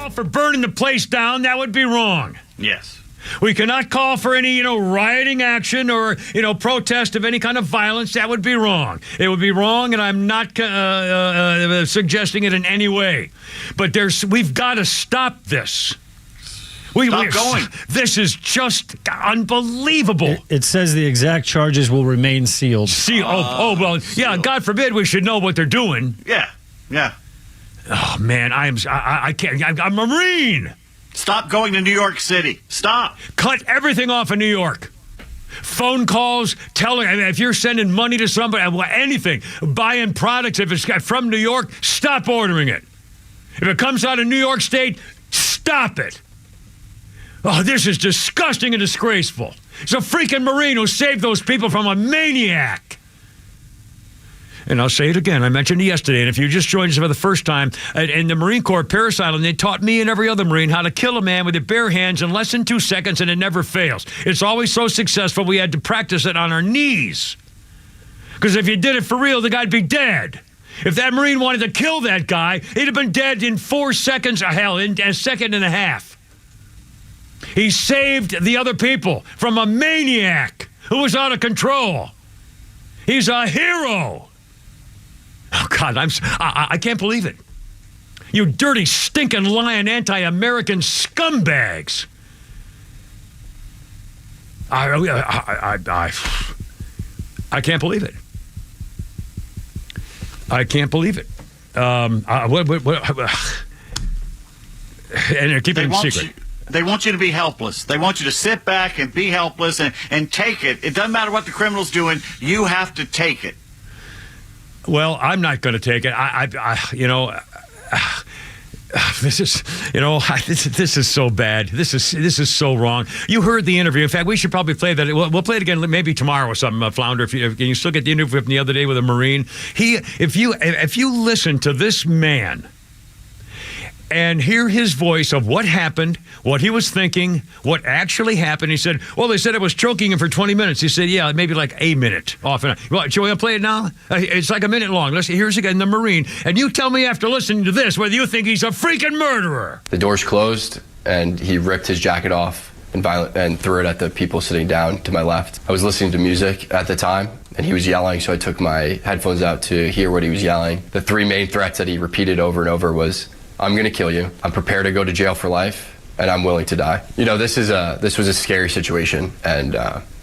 call for burning the place down. That would be wrong. Yes. We cannot call for any, rioting action or, protest of any kind of violence. That would be wrong. It would be wrong, and I'm not suggesting it in any way. But we've got to stop this. Stop going. This is just unbelievable. It says the exact charges will remain sealed. Well, yeah, God forbid we should know what they're doing. Yeah. Oh, man, I can't. I'm a Marine. Stop going to New York City. Stop. Cut everything off in New York. Phone calls, if you're sending money to somebody, anything, buying products, if it's from New York, stop ordering it. If it comes out of New York State, stop it. Oh, this is disgusting and disgraceful. It's a freaking Marine who saved those people from a maniac. And I'll say it again. I mentioned it yesterday, and if you just joined us for the first time, in the Marine Corps Parris Island, they taught me and every other Marine how to kill a man with their bare hands in less than 2 seconds, and it never fails. It's always so successful, we had to practice it on our knees. Because if you did it for real, the guy'd be dead. If that Marine wanted to kill that guy, he'd have been dead in 4 seconds, in a second and a half. He saved the other people from a maniac who was out of control. He's a hero. Oh, God, I can't believe it. You dirty, stinking, lying, anti-American scumbags. I can't believe it. I can't believe it. And they're keeping it secret. They want you to be helpless. They want you to sit back and be helpless and take it. It doesn't matter what the criminal's doing. You have to take it. Well, I'm not going to take it. This is, this is so bad. This is so wrong. You heard the interview. In fact, we should probably play that. We'll play it again maybe tomorrow or something, Flounder. Can you still get the interview from the other day with a Marine? If you listen to this man and hear his voice of what happened, what he was thinking, what actually happened. He said, well, they said I was choking him for 20 minutes. He said, yeah, maybe like a minute off and on. Well, shall we play it now? It's like a minute long. Here's again the Marine. And you tell me after listening to this whether you think he's a freaking murderer. The doors closed, and he ripped his jacket off and threw it at the people sitting down to my left. I was listening to music at the time, and he was yelling, so I took my headphones out to hear what he was yelling. The 3 main threats that he repeated over and over was, I'm going to kill you. I'm prepared to go to jail for life, and I'm willing to die. This was a scary situation, and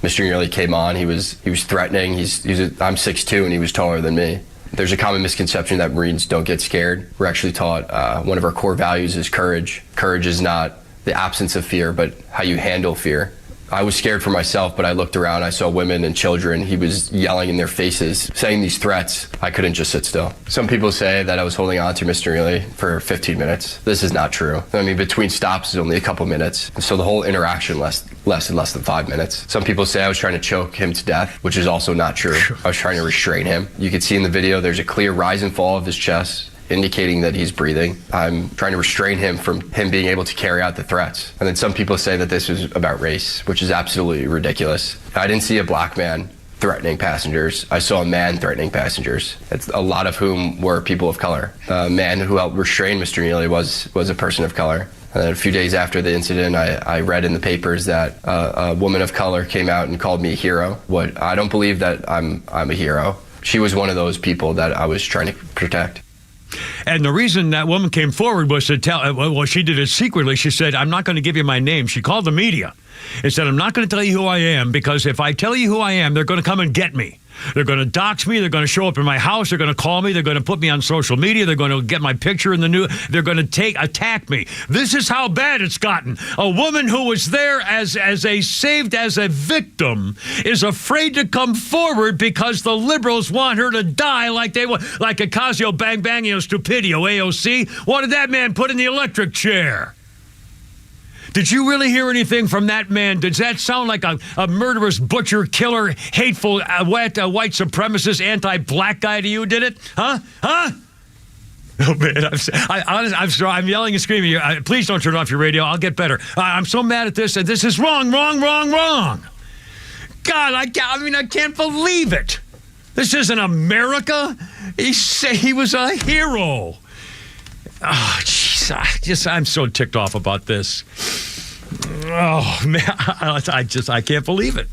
Mr. Nearly came on. He was threatening. I'm 6'2", and he was taller than me. There's a common misconception that Marines don't get scared. We're actually taught one of our core values is courage. Courage is not the absence of fear, but how you handle fear. I was scared for myself, but I looked around, I saw women and children. He was yelling in their faces, saying these threats. I couldn't just sit still. Some people say that I was holding on to Mr. Nearly for 15 minutes. This is not true. I mean, between stops is only a couple minutes. So the whole interaction lasted less than 5 minutes. Some people say I was trying to choke him to death, which is also not true. I was trying to restrain him. You can see in the video, there's a clear rise and fall of his chest, indicating that he's breathing. I'm trying to restrain him from him being able to carry out the threats. And then some people say that this was about race, which is absolutely ridiculous. I didn't see a black man threatening passengers. I saw a man threatening passengers, a lot of whom were people of color. The man who helped restrain Mr. Nearly was a person of color. And then a few days after the incident, I read in the papers that a woman of color came out and called me a hero. I don't believe that I'm a hero. She was one of those people that I was trying to protect. And the reason that woman came forward was to tell, well, she did it secretly. She said, I'm not going to give you my name. She called the media and said, I'm not going to tell you who I am, because if I tell you who I am, they're going to come and get me. They're going to dox me. They're going to show up in my house. They're going to call me. They're going to put me on social media. They're going to get my picture in the news. They're going to attack me. This is how bad it's gotten. A woman who was there as a victim is afraid to come forward because the liberals want her to die like Ocasio Bang-Bangio Stupidio, AOC. Wanted that man put in the electric chair. Did you really hear anything from that man? Does that sound like a murderous, butcher, killer, hateful, white supremacist, anti-black guy to you? Did it? Huh? Oh, man, I'm sorry. I'm yelling and screaming. Please don't turn off your radio. I'll get better. I'm so mad at this. This is wrong. God, I can't believe it. This isn't America. He was a hero. Oh, jeez. I'm so ticked off about this. Oh man, I can't believe it.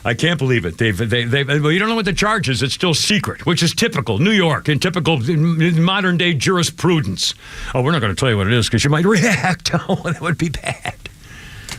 I can't believe it. Well, you don't know what the charge is. It's still secret, which is typical New York and typical modern day jurisprudence. Oh, we're not going to tell you what it is because you might react. Oh, that would be bad.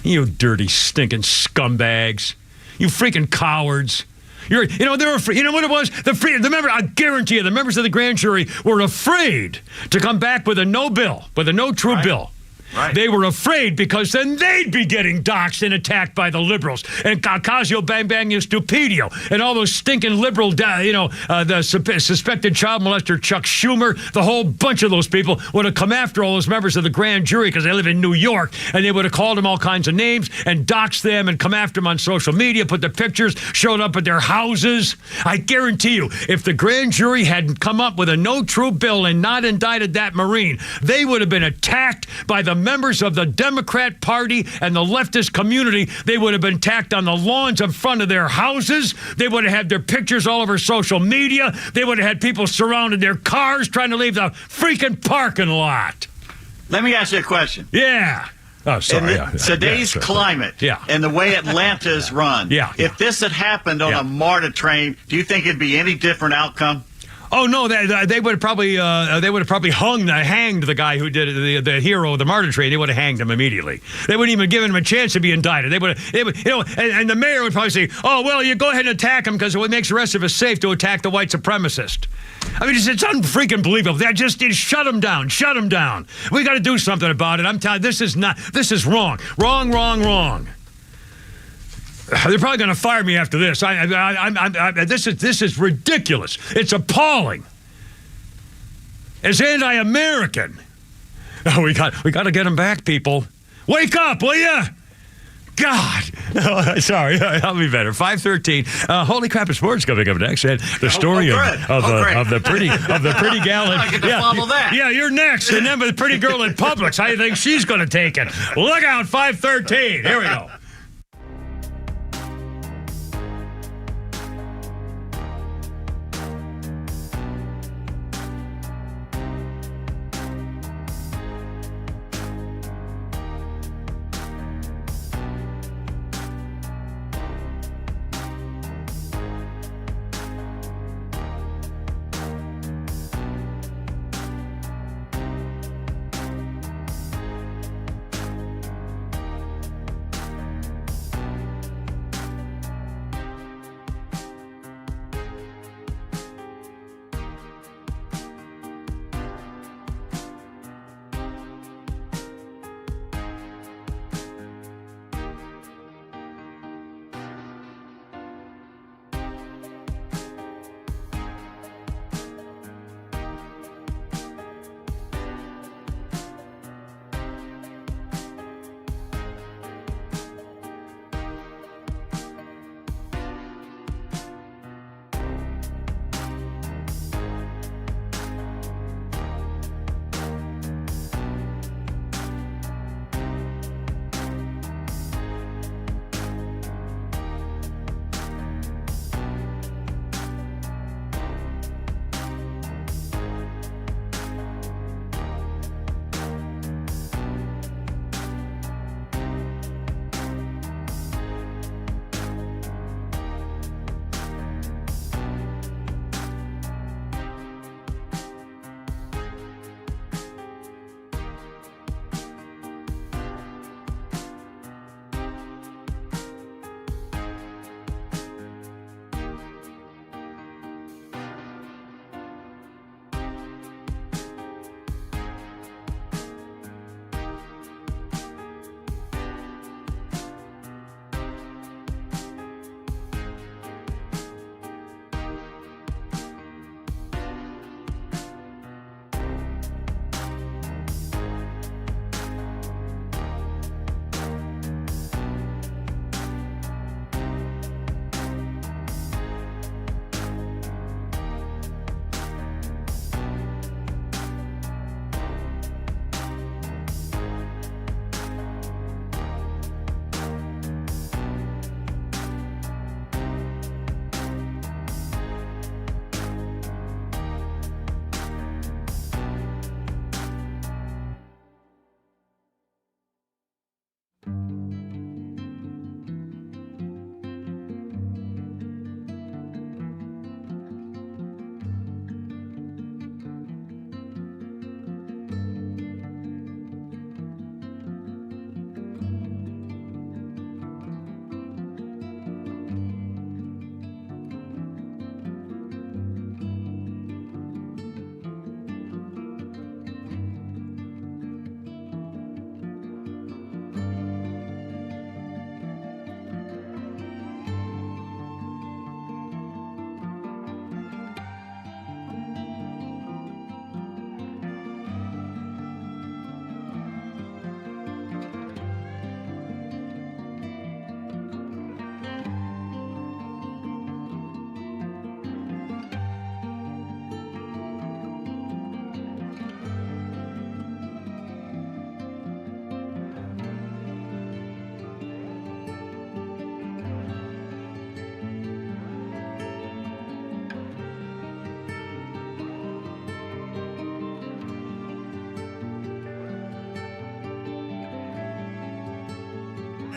You dirty, stinking scumbags. You freaking cowards. They were afraid. You know what it was? I guarantee you, the members of the grand jury were afraid to come back with a no bill, with a no true bill. Right. They were afraid because then they'd be getting doxxed and attacked by the liberals and Ocasio Bang Bang and Stupidio and all those stinking liberal, the suspected child molester Chuck Schumer, the whole bunch of those people would have come after all those members of the grand jury because they live in New York, and they would have called them all kinds of names and doxxed them and come after them on social media, put the pictures, showed up at their houses. I guarantee you, if the grand jury hadn't come up with a no true bill and not indicted that Marine, they would have been attacked by the members of the Democrat Party and the leftist community. They would have been attacked on the lawns in front of their houses. They would have had their pictures all over social media. They would have had people surrounding their cars trying to leave the freaking parking lot. Let me ask you a question. Yeah. Oh, sorry. Today's climate and the way Atlanta is run. If this had happened on a MARTA train, do you think it'd be any different outcome? Oh no, they would have probably hanged the guy who did the hero of the MARTA train. They would have hanged him immediately. They wouldn't even give him a chance to be indicted. They would, and the mayor would probably say, "Oh well, you go ahead and attack him because it makes the rest of us safe to attack the white supremacist." I mean, it's unfreaking believable. Shut him down. Shut him down. We got to do something about it. I'm telling you, this is wrong. Wrong. They're probably going to fire me after this. This is ridiculous. It's appalling. It's anti-American. Oh, we got to get them back, people. Wake up, will you? God. Oh, sorry, I'll be better. 5:13. Holy crap! It's sports coming up next. And the story of the pretty gal. I get to follow that. Yeah, you're next. And then the pretty girl in Publix. How do you think she's going to take it? Look out! 5:13. Here we go.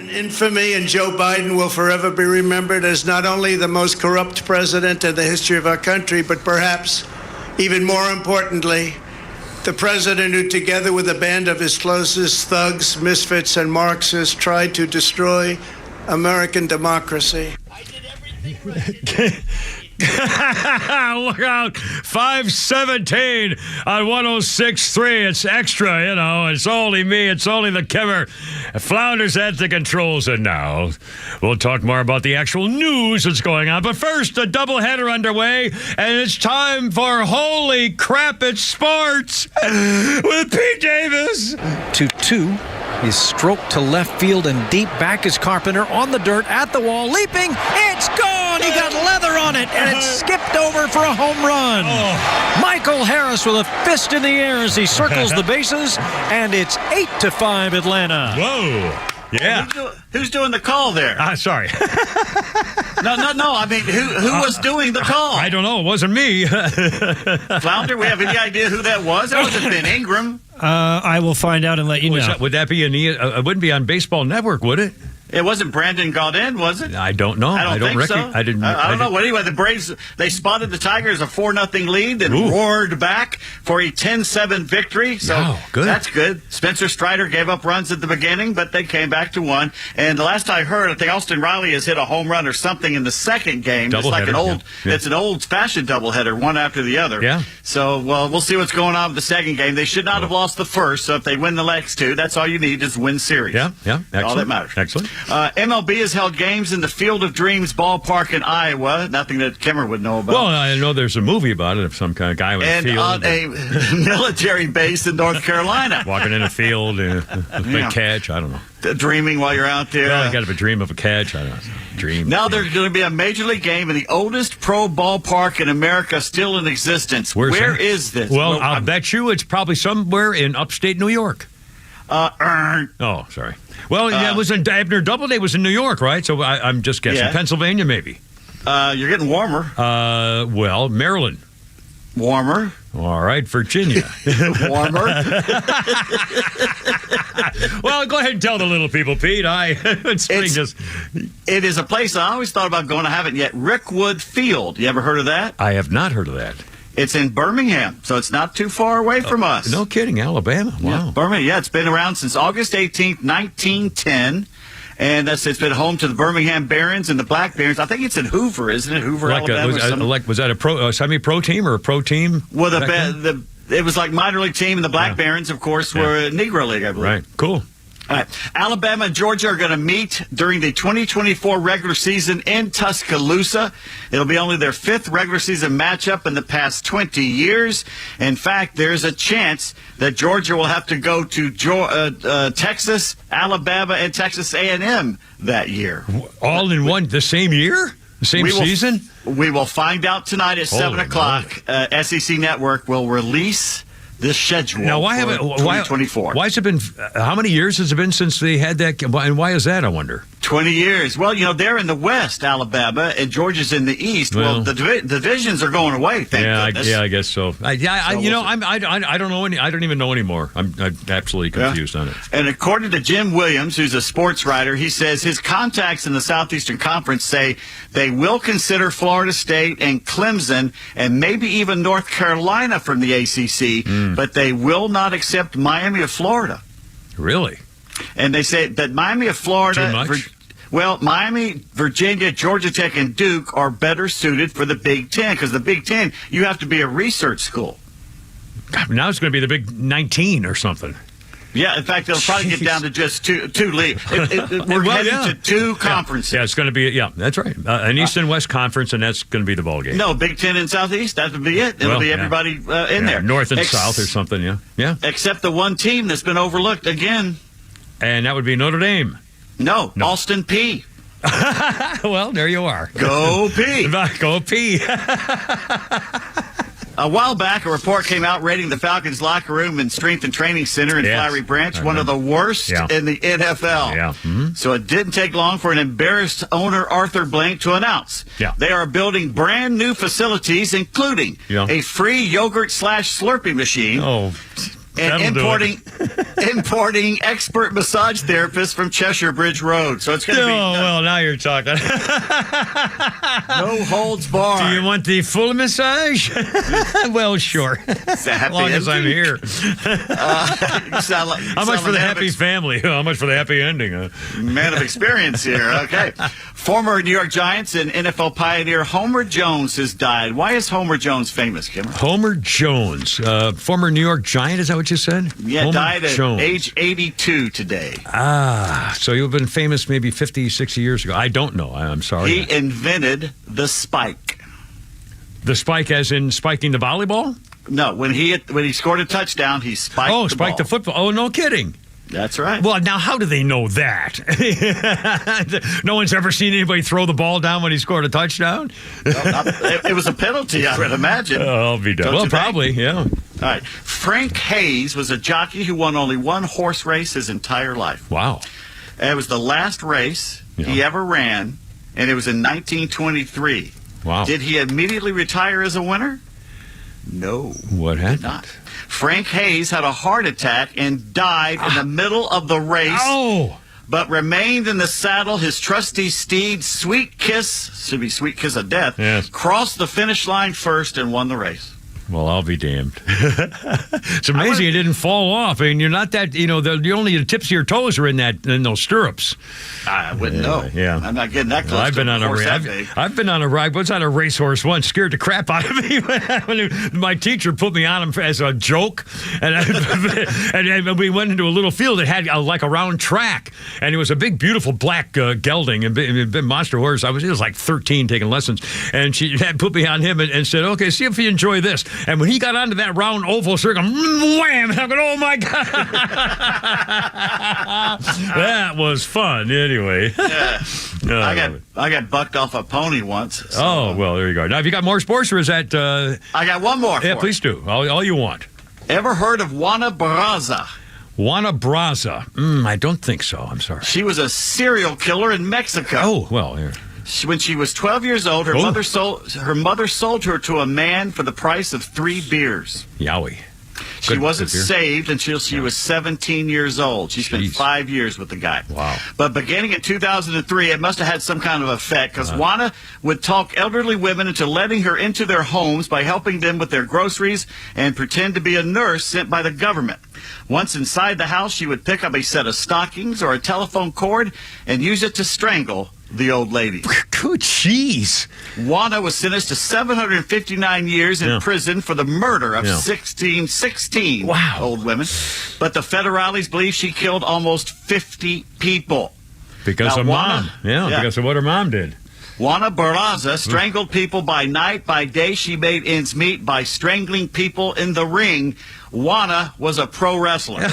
Infamy, and Joe Biden will forever be remembered as not only the most corrupt president in the history of our country, but perhaps even more importantly, the president who, together with a band of his closest thugs, misfits, and Marxists, tried to destroy American democracy. Look out, 517 on 106.3. It's extra, you know. It's only me. It's only the Kimmer. Flounders at the controls. And now we'll talk more about the actual news that's going on. But first, a doubleheader underway, and it's time for Holy Crap, It's Sports with Pete Davis. 2-2. He's stroked to left field, and deep back is Carpenter on the dirt at the wall, leaping. It's gone. He got leather on it, and it skipped over for a home run. Michael Harris with a fist in the air as he circles the bases, and it's 8-5 Atlanta. Whoa. Yeah. Who's doing the call there? Sorry. No. I mean, who was doing the call? I don't know. It wasn't me. Flounder, we have any idea who that was? That wasn't Ben Ingram. I will find out and let you know. Would that be it wouldn't be on Baseball Network, would it? It wasn't Brandon Gaudin, was it? I don't know. I don't think so. I don't know. Well, anyway, the Braves, they spotted the Tigers a 4-0 lead and roared back for a 10-7 victory. So that's good. Spencer Strider gave up runs at the beginning, but they came back to one. And the last I heard, I think Austin Riley has hit a home run or something in the second game. It's like it's an old-fashioned doubleheader, one after the other. Yeah. So, well, we'll see what's going on with the second game. They should not have lost the first, so if they win the next two, that's all you need is win series. Yeah. Excellent. All that matters. Excellent. MLB has held games in the Field of Dreams ballpark in Iowa. Nothing that Kimmer would know about. Well, I know there's a movie about it of some kind of guy with a field. And on a military base in North Carolina. Walking in a field, a big catch. I don't know. Dreaming while you're out there. Well, I got to dream of a catch. I don't know. Dream. Now there's going to be a Major League game in the oldest pro ballpark in America still in existence. Where is this? Well, I'll bet you it's probably somewhere in upstate New York. Oh, sorry. Well, it was in Abner Doubleday was in New York, right? So I'm just guessing. Yeah. Pennsylvania, maybe. You're getting warmer. Well, Maryland. Warmer. All right, Virginia. Warmer. Well, go ahead and tell the little people, Pete. It is a place I always thought about going. I haven't yet. Rickwood Field. You ever heard of that? I have not heard of that. It's in Birmingham, so it's not too far away from us. No kidding, Alabama. Wow. Yeah, Birmingham, it's been around since August 18th, 1910. And it's been home to the Birmingham Barons and the Black Barons. I think it's in Hoover, isn't it? Hoover, Alabama. Was that a semi-pro team or a pro team? Well, it was like minor league team, and the Black Barons, of course, were a Negro League, I believe. Right, cool. All right. Alabama and Georgia are going to meet during the 2024 regular season in Tuscaloosa. It'll be only their fifth regular season matchup in the past 20 years. In fact, there's a chance that Georgia will have to go to Texas, Alabama, and Texas A&M that year. All in the same year? The same season? We will find out tonight at 7 o'clock. SEC Network will release this schedule now, why for 2024. Why has it been? How many years has it been since they had that? And why is that? I wonder. 20 years. Well, they're in the West, Alabama, and Georgia's in the East. Well, the divisions are going away. Thank goodness. I guess so. I don't know any. I don't even know anymore. I'm absolutely confused on it. And according to Jim Williams, who's a sports writer, he says his contacts in the Southeastern Conference say they will consider Florida State and Clemson and maybe even North Carolina from the ACC, but they will not accept Miami of Florida. Really? And they say that Miami of Florida. Too much? Well, Miami, Virginia, Georgia Tech, and Duke are better suited for the Big Ten because the Big Ten, you have to be a research school. God, now it's going to be the Big 19 or something. Yeah, in fact, they'll probably get down to just two leagues. We're heading to two conferences. Yeah, it's going to be, that's right. An East and West conference, and that's going to be the ball game. No, Big Ten and Southeast, that would be it. It'll be everybody in there. North and South or something, yeah. Except the one team that's been overlooked again. And that would be Notre Dame. No. Austin Peay. Well, there you are. Go Peay. Go Peay. A while back, a report came out rating the Falcons' locker room and strength and training center in Flowery Branch one of the worst in the NFL. Yeah. Mm-hmm. So it didn't take long for an embarrassed owner, Arthur Blank, to announce they are building brand new facilities, including a free yogurt/Slurpee machine. and importing expert massage therapists from Cheshire Bridge Road. So it's going to be... Oh, well, now you're talking. No holds barred. Do you want the full massage? Well, sure. As long as I'm here. How much for the happy family? How much for the happy ending? Man of experience here. Okay. Former New York Giants and NFL pioneer Homer Jones has died. Why is Homer Jones famous, Kimmer? Homer Jones, former New York Giant, is that what you said? Yeah, Homer died at Jones. age 82 today. So you've been famous maybe 50, 60 years ago. I don't know. I'm sorry. He invented the spike. The spike as in spiking the volleyball? No, when he scored a touchdown, he spiked the spiked ball. the football. Oh, no kidding. That's right. Well, now, how do they know that? No one's ever seen anybody throw the ball down when he scored a touchdown? It was a penalty, I would imagine. I'll be done. Well, probably, yeah. All right. Frank Hayes was a jockey who won only one horse race his entire life. Wow. And it was the last race he ever ran, and it was in 1923. Wow. Did he immediately retire as a winner? No. What happened? Did not. Frank Hayes had a heart attack and died in the middle of the race. Oh! But remained in the saddle. His trusty steed, Sweet Kiss, should be Sweet Kiss of Death, crossed the finish line first and won the race. Well, I'll be damned. It's amazing it didn't fall off. I mean, you're not that, the tips of your toes are in those stirrups. I wouldn't know. Yeah. I'm not getting that close. I've been on a ride. I was on a racehorse once, scared the crap out of me. My teacher put me on him as a joke, and we went into a little field that had like a round track, and it was a big, beautiful black gelding and big monster horse. I was like 13 taking lessons, and she had put me on him and said, "Okay, see if you enjoy this." And when he got onto that round oval circle, wham! And I'm going, oh my God! That was fun. Anyway, I got bucked off a pony once. So. Well, there you go. Now, have you got more sports, or is that? I got one more. Yeah, please do. All you want. Ever heard of Juana Barraza? Juana Barraza. I don't think so. I'm sorry. She was a serial killer in Mexico. Oh, well, here. When she was 12 years old, her mother sold her to a man for the price of 3 beers. Yowie. She wasn't saved until she was 17 years old. She spent 5 years with the guy. Wow. But beginning in 2003, it must have had some kind of effect because Juana would talk elderly women into letting her into their homes by helping them with their groceries and pretend to be a nurse sent by the government. Once inside the house, she would pick up a set of stockings or a telephone cord and use it to strangle the old lady. Good jeez. Juana was sentenced to 759 years in prison for the murder of 16 old women. But the federales believe she killed almost 50 people. Because of mom. Because of what her mom did. Juana Barraza strangled people by night. By day, she made ends meet by strangling people in the ring. Juana was a pro wrestler.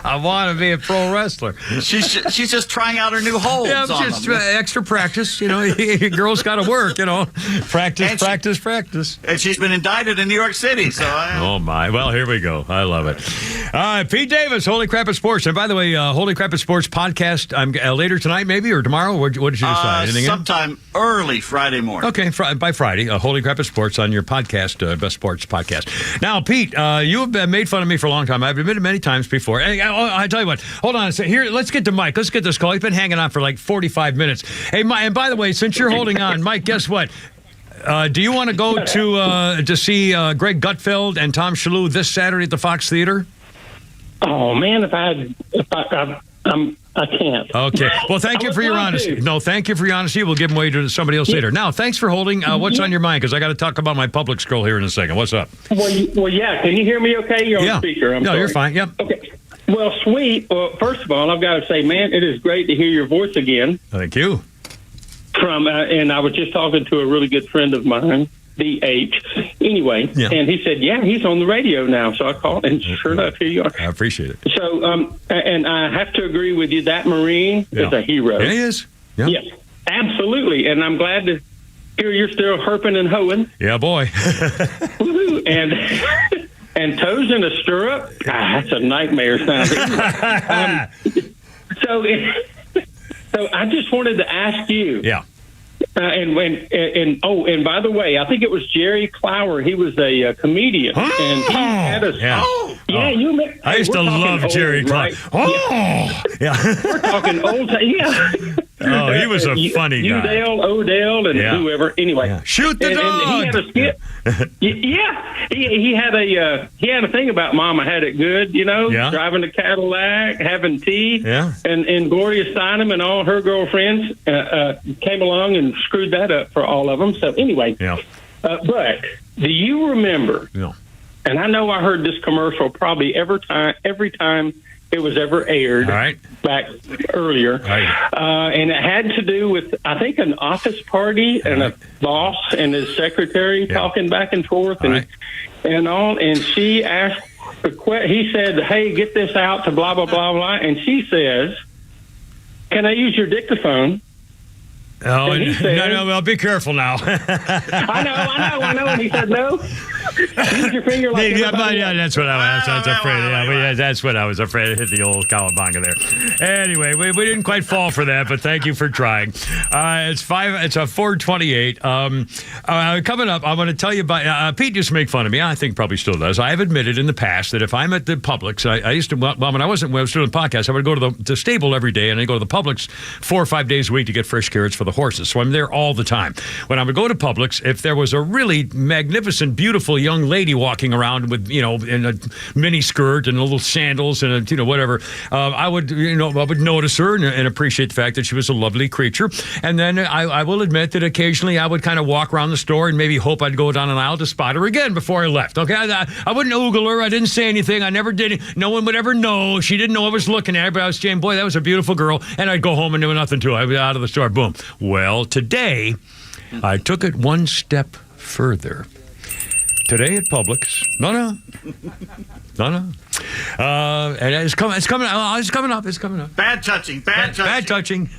I want to be a pro wrestler. She's just trying out her new holds. Yeah, just extra practice. Girls got to work. Practice. And she's been indicted in New York City. So. Oh my! Well, here we go. I love it. All right, Pete Davis, Holy Crap at Sports. And by the way, Holy Crap at Sports podcast. I'm later tonight, maybe, or tomorrow. What did you decide? Anything sometime early Friday morning. Okay, by Friday. Holy Crap at Sports on your podcast, Best Sports Podcast. Now, Pete, you have made fun of me for a long time. I've admitted many times before. I tell you what. Hold on a second. Here, let's get to Mike. Let's get this call. He's been hanging on for like 45 minutes. Hey, Mike, and by the way, since you're holding on, Mike, guess what? Do you want to go to see Greg Gutfeld and Tom Shalhoub this Saturday at the Fox Theater? Oh man, I can't. Okay. Well, thank you for your honesty. No, thank you for your honesty. We'll give them away to somebody else later. Now, thanks for holding. What's on your mind? Because I got to talk about my public scroll here in a second. What's up? Well, yeah. Can you hear me? Okay, you're on speaker. No, you're fine. Yep. Okay. Well, sweet. Well, first of all, I've got to say, man, it is great to hear your voice again. Thank you. And I was just talking to a really good friend of mine, DH. Anyway, and he said, yeah, he's on the radio now. So I called, and sure enough, here you are. I appreciate it. So, and I have to agree with you, that Marine is a hero. Yeah, he is. Yeah. Yes, absolutely. And I'm glad to hear you're still herping and hoeing. Yeah, boy. And toes in a stirrup, that's a nightmare sounding. So I just wanted to ask you. Yeah. And by the way, I think it was Jerry Clower. He was a comedian, and he had a I used to love Jerry Clower. We're talking old time. Yeah. Oh, he was a funny guy. Odell, and whoever. Anyway, shoot the dog. And he had a skit. He had a thing about Mama Had It Good. Driving a Cadillac, having tea. And Gloria Steinem and all her girlfriends came along and screwed that up for all of them. So anyway, but do you remember? No. And I know I heard this commercial probably every time it was ever aired back earlier. And it had to do with, I think, an office party and a boss and his secretary talking back and forth and all. And she asked, he said, "Hey, get this out to blah, blah, blah, blah." And she says, "Can I use your dictaphone?" Oh, no, well, be careful now. I know. And he said, "No. Use your finger like everybody else." That's what I was afraid. That's what I was afraid. I hit the old cowabunga there. Anyway, we didn't quite fall for that, but thank you for trying. It's 4:28. Coming up, I want to tell you about. Pete used to make fun of me. I think probably still does. I have admitted in the past that if I'm at the Publix, I used to. Well, when I was doing the podcast, I would go to the stable every day, and I go to the Publix 4 or 5 days a week to get fresh carrots for the horses. So I'm there all the time. When I would go to Publix, if there was a really magnificent, beautiful young lady walking around with, in a mini skirt and little sandals and whatever, I would notice her and appreciate the fact that she was a lovely creature. And then I will admit that occasionally I would kind of walk around the store and maybe hope I'd go down an aisle to spot her again before I left. Okay, I wouldn't oogle her. I didn't say anything. I never did. No one would ever know. She didn't know I was looking at her, but I was saying, boy, that was a beautiful girl. And I'd go home and do nothing to her. I'd be out of the store. Boom. Well, today I took it one step further. Today at Publix. No. And it's coming up. Bad touching.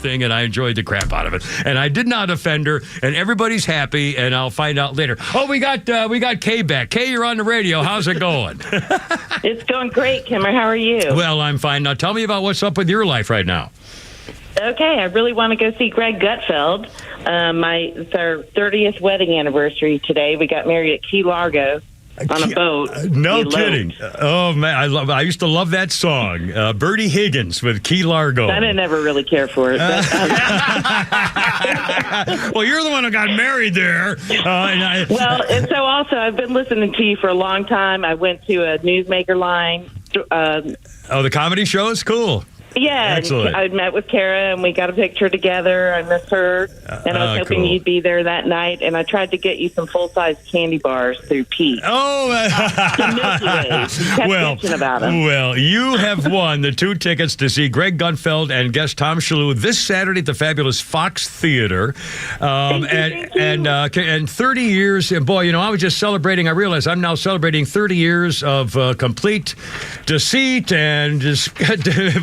thing, and I enjoyed the crap out of it. And I did not offend her, and everybody's happy, and I'll find out later. Oh, we got Kay back. Kay, you're on the radio. How's it going? It's going great, Kimmer. How are you? Well, I'm fine. Now, tell me about what's up with your life right now. Okay, I really want to go see Greg Gutfeld. It's our 30th wedding anniversary today. We got married at Key Largo on a boat. No kidding. Oh, man, I used to love that song. Bertie Higgins with Key Largo. I didn't ever really care for it. But, well, you're the one who got married there. And so also, I've been listening to you for a long time. I went to a Newsmaker line. The comedy shows? Cool. Yeah, excellent. I met with Kara, and we got a picture together. I miss her, and I was hoping cool. you'd be there that night. And I tried to get you some full-size candy bars through Pete. Oh, well, you have won the 2 tickets to see Greg Gutfeld and guest Tom Shalhoub this Saturday at the fabulous Fox Theater. And 30 years, and boy, I was just celebrating. I realized I'm now celebrating 30 years of complete deceit and just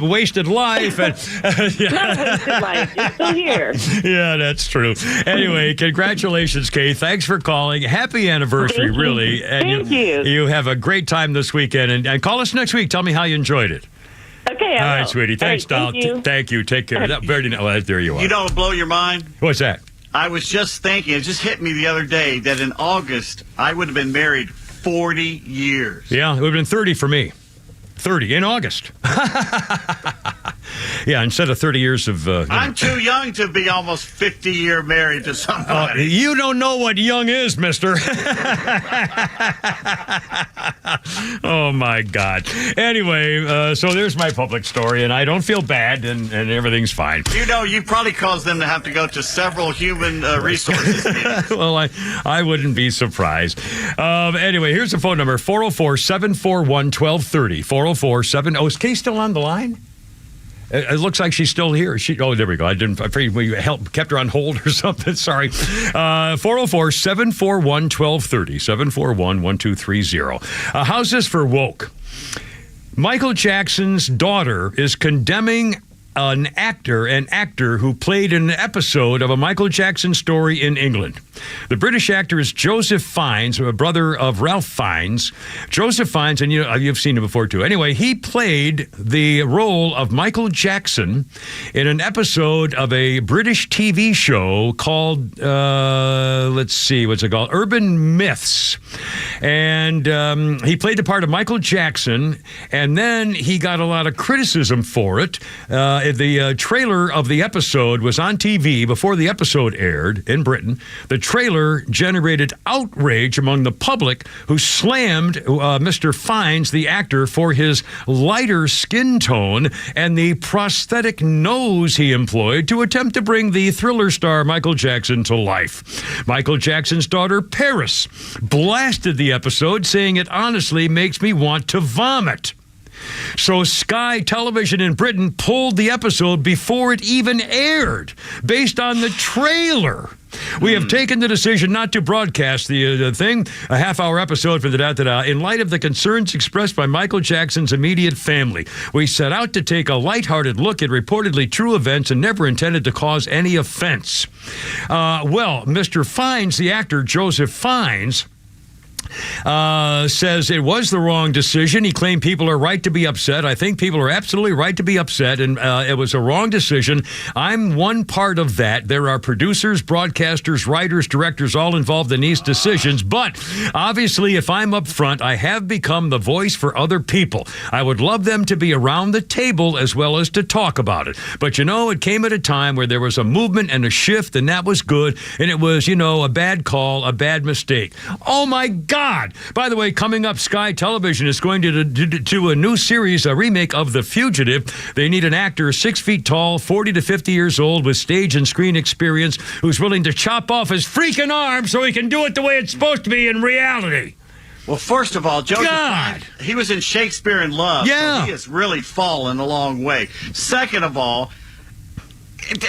wasted life. And, Not a wasted life. You're still here. Yeah, that's true. Anyway, congratulations, Kay. Thanks for calling. Happy anniversary, really. And Thank you. You have a great time this weekend. And call us next week. Tell me how you enjoyed it. Okay. All right, sweetie. Thanks, Doll. Thank you. Take care. There you are. You know what blow your mind? What's that? I was just thinking, it just hit me the other day that in August, I would have been married 40 years. Yeah, it would have been 30 for me. 30 in August. Yeah, instead of 30 years of... I'm too young to be almost 50-year married to somebody. You don't know what young is, mister. Oh, my God. Anyway, so there's my public story, and I don't feel bad, and everything's fine. You probably caused them to have to go to several human resources meetings. Well, I wouldn't be surprised. Anyway, here's the phone number, 404-741-1230. 404-7... Oh, is Kay still on the line? It looks like she's still here. There we go. I afraid we kept her on hold or something. Sorry. 404-741-1230. 741-1230. How's this for woke? Michael Jackson's daughter is condemning an actor who played in an episode of a Michael Jackson story in England. The British actor is Joseph Fiennes, a brother of Ralph Fiennes. Joseph Fiennes, and you've seen him before too. Anyway, he played the role of Michael Jackson in an episode of a British TV show called, let's see, what's it called? Urban Myths. And he played the part of Michael Jackson, and then he got a lot of criticism for it. The trailer of the episode was on TV before the episode aired in Britain. The trailer generated outrage among the public, who slammed Mr. Fiennes, the actor, for his lighter skin tone and the prosthetic nose he employed to attempt to bring the Thriller star Michael Jackson to life. Michael Jackson's daughter, Paris, blasted the episode, saying it honestly makes me want to vomit. So Sky Television in Britain pulled the episode before it even aired, based on the trailer. We have taken the decision not to broadcast the thing, a half-hour episode for the da-da-da, in light of the concerns expressed by Michael Jackson's immediate family. We set out to take a lighthearted look at reportedly true events and never intended to cause any offense. Mr. Fiennes, the actor Joseph Fiennes, says it was the wrong decision. He claimed people are right to be upset. I think people are absolutely right to be upset, and it was a wrong decision. I'm one part of that. There are producers, broadcasters, writers, directors all involved in these decisions, but obviously if I'm up front, I have become the voice for other people. I would love them to be around the table as well as to talk about it. But it came at a time where there was a movement and a shift, and that was good, and it was, a bad call, a bad mistake. Oh my God! By the way, coming up, Sky Television is going to do a new series, a remake of The Fugitive. They need an actor 6 feet tall, 40 to 50 years old, with stage and screen experience, who's willing to chop off his freaking arm so he can do it the way it's supposed to be in reality. Well, first of all, Joseph Fiennes, he was in Shakespeare in Love. Yeah. So he has really fallen a long way. Second of all, and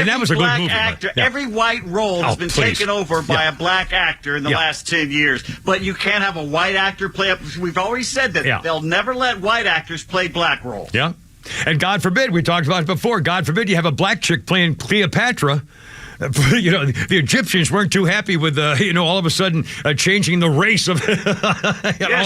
that was a good movie. Every white role has been taken over by a black actor in the last 10 years. But you can't have a white actor play up. We've already said that they'll never let white actors play black roles. Yeah. And God forbid, we talked about it before, God forbid you have a black chick playing Cleopatra. You know, the Egyptians weren't too happy with, all of a sudden changing the race of.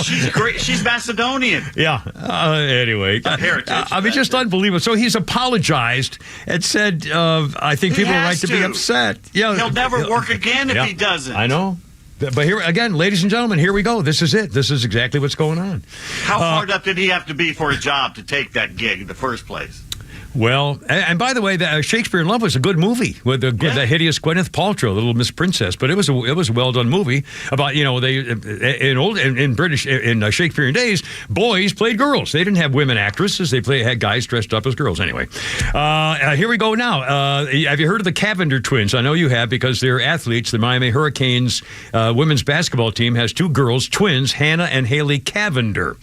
She's great. She's Macedonian. Yeah. Anyway, I mean, just unbelievable. So he's apologized and said, "I think people are right to be upset." Yeah, he'll never work again if he doesn't. I know. But here again, ladies and gentlemen, here we go. This is it. This is exactly what's going on. How hard up did he have to be for a job to take that gig in the first place? Well, and by the way, Shakespeare in Love was a good movie with the hideous Gwyneth Paltrow, Little Miss Princess. But it was a well done movie about in Shakespearean days, boys played girls. They didn't have women actresses. They had guys dressed up as girls. Anyway, here we go now. Have you heard of the Cavender twins? I know you have because they're athletes. The Miami Hurricanes women's basketball team has two girls, twins, Hannah and Haley Cavender.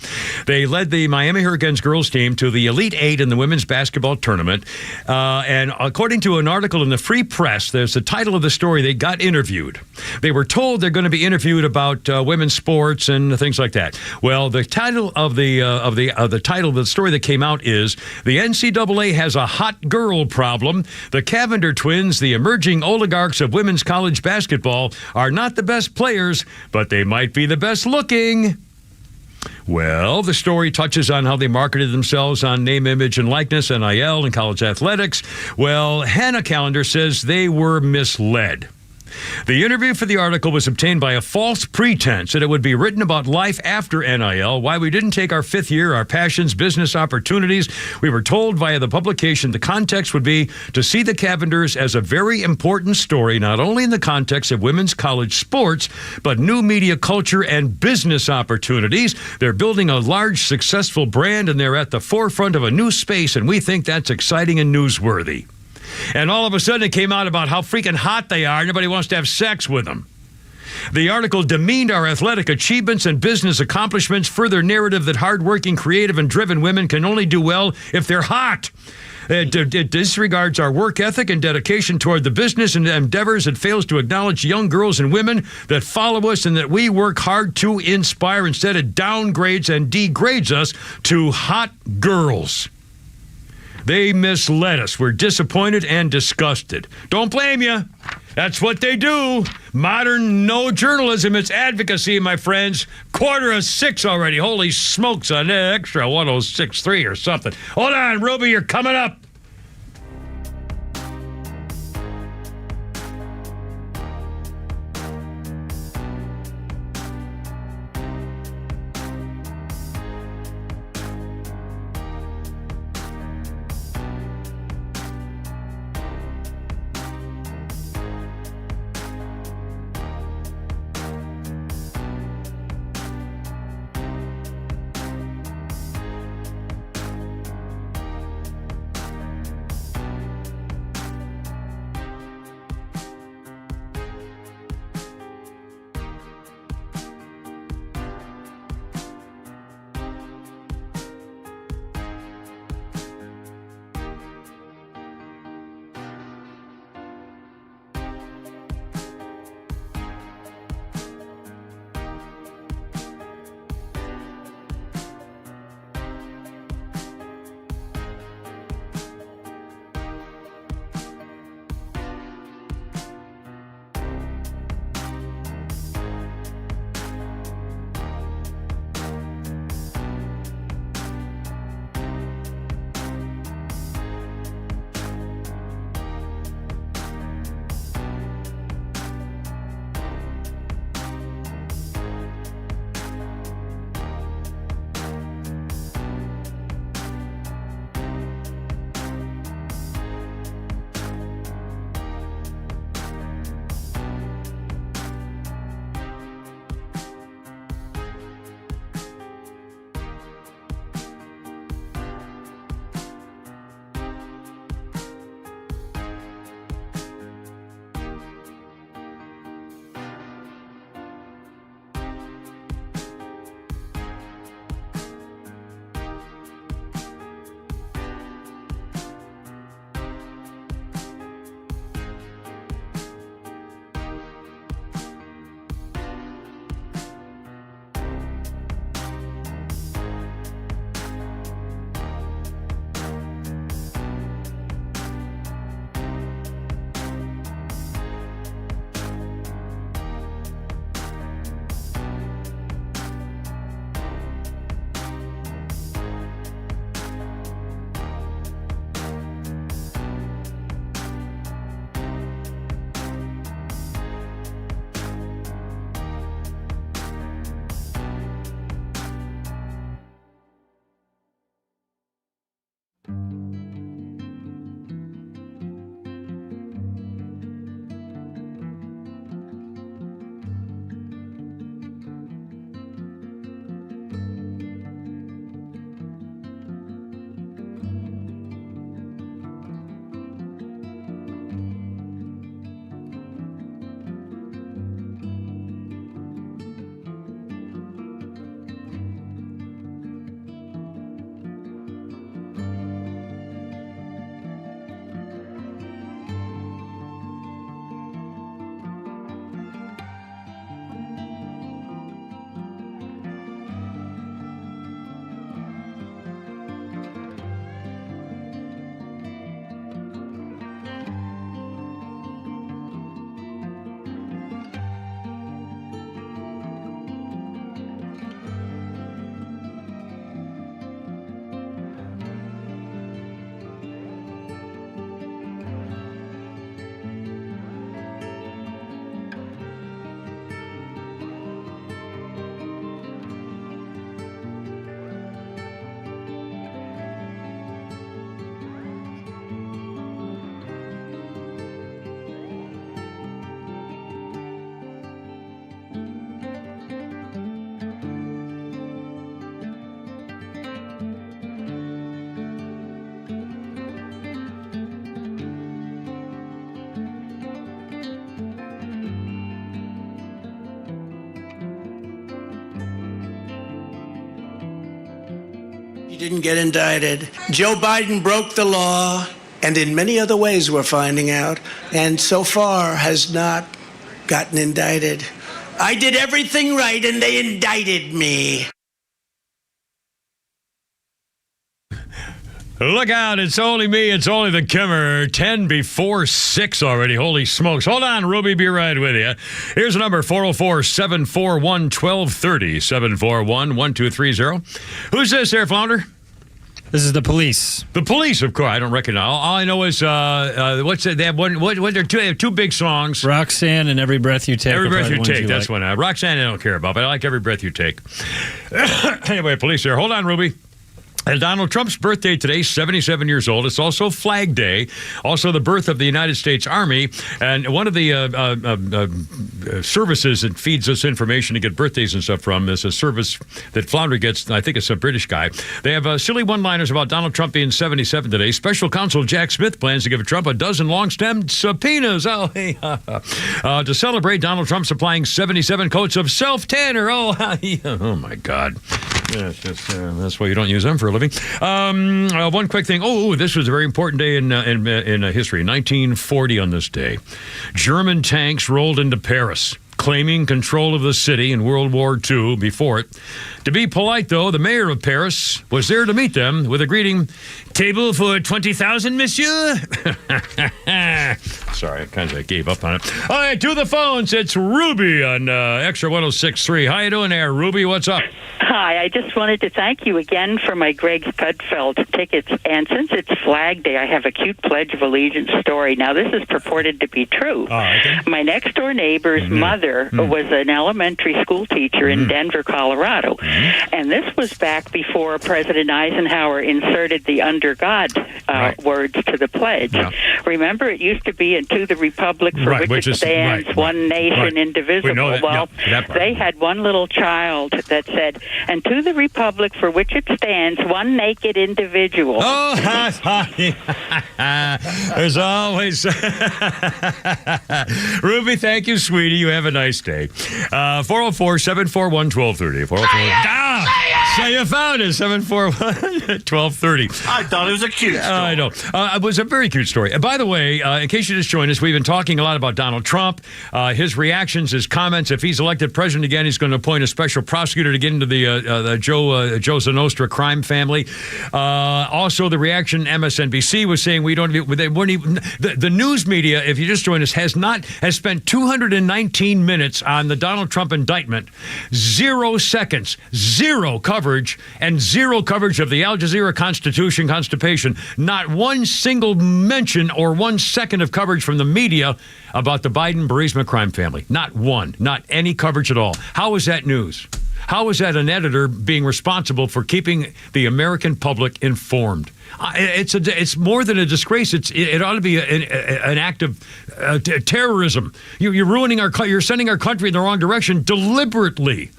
They led the Miami Hurricanes girls team to the Elite Eight in the women's basketball tournament. And according to an article in the Free Press, there's the title of the story. They got interviewed. They were told they're going to be interviewed about women's sports and things like that. Well, the title of the title of the story that came out is "The NCAA has a hot girl problem. The Cavender twins, the emerging oligarchs of women's college basketball, are not the best players, but they might be the best looking." Well, the story touches on how they marketed themselves on name, image, and likeness, NIL, and college athletics. Well, Hannah Callender says they were misled. The interview for the article was obtained by a false pretense that it would be written about life after NIL, why we didn't take our fifth year, our passions, business opportunities. We were told via the publication the context would be to see the Cavenders as a very important story, not only in the context of women's college sports, but new media culture and business opportunities. They're building a large, successful brand, and they're at the forefront of a new space, and we think that's exciting and newsworthy. And all of a sudden it came out about how freaking hot they are. Nobody wants to have sex with them. The article demeaned our athletic achievements and business accomplishments, further narrative that hardworking, creative, and driven women can only do well if they're hot. It disregards our work ethic and dedication toward the business and endeavors. It fails to acknowledge young girls and women that follow us and that we work hard to inspire. Instead, it downgrades and degrades us to hot girls. They misled us. We're disappointed and disgusted. Don't blame you. That's what they do. Modern no journalism. It's advocacy, my friends. 5:45 already. Holy smokes on extra 106.3 or something. Hold on, Ruby, you're coming up. He didn't get indicted. Joe Biden broke the law, and in many other ways we're finding out, and so far has not gotten indicted. I did everything right, and they indicted me. Look out, it's only me, it's only the Kimmer. 10 before 6 already. Holy smokes. Hold on, Ruby, be right with you. Here's the number, 404-741-1230, 741-1230. Who's this there, Flounder? This is the police. The police, of course. I don't recognize. All I know is, what's it? They have they have two big songs. Roxanne and Every Breath You Take. Every Breath You Take, that's one. Roxanne I don't care about, but I like Every Breath You Take. Anyway, police there. Hold on, Ruby. And Donald Trump's birthday today, 77 years old. It's also Flag Day, also the birth of the United States Army. And one of the services that feeds us information to get birthdays and stuff from is a service that Flounder gets. I think it's a British guy. They have silly one-liners about Donald Trump being 77 today. Special counsel Jack Smith plans to give Trump a dozen long-stemmed subpoenas. To celebrate, Donald Trump supplying 77 coats of self-tanner. Oh, my God. Yes, that's why you don't use them for a living. One quick thing. This was a very important day in history. 1940 on this day. German tanks rolled into Paris, claiming control of the city in World War II before it. To be polite, though, the mayor of Paris was there to meet them with a greeting, "Table for 20,000, monsieur?" Sorry, I kind of gave up on it. All right, to the phones. It's Ruby on Extra 106.3. How you doing there, Ruby? What's up? Hi, I just wanted to thank you again for my Greg Gutfeld tickets. And since it's Flag Day, I have a cute Pledge of Allegiance story. Now, this is purported to be true. Okay. My next-door neighbor's mother was an elementary school teacher in Denver, Colorado. And this was back before President Eisenhower inserted the "under God" words to the pledge. Yeah. Remember, it used to be "to the republic for which it stands, one nation, indivisible." They had one little child that said, "And to the republic for which it stands, one naked individual." There's always... Ruby, thank you, sweetie. You have a nice day. 404-741-1230. 404... So you found it, 741-1230. I thought it was a cute story. I know. It was a very cute story. By the way, in case you just joined us, we've been talking a lot about Donald Trump, his reactions, his comments. If he's elected president again, he's going to appoint a special prosecutor to get into the Joe Zanostra crime family. Also, the reaction MSNBC was saying the news media, if you just joined us, has spent 219 minutes on the Donald Trump indictment, 0 seconds, zero coverage, and zero coverage of the Al Jazeera constipation. Not one single mention or 1 second of coverage from the media about the Biden-Burisma crime family. Not one. Not any coverage at all. How is that news? How is that an editor being responsible for keeping the American public informed? It's more than a disgrace. It ought to be an act of terrorism. You're ruining you're sending our country in the wrong direction deliberately.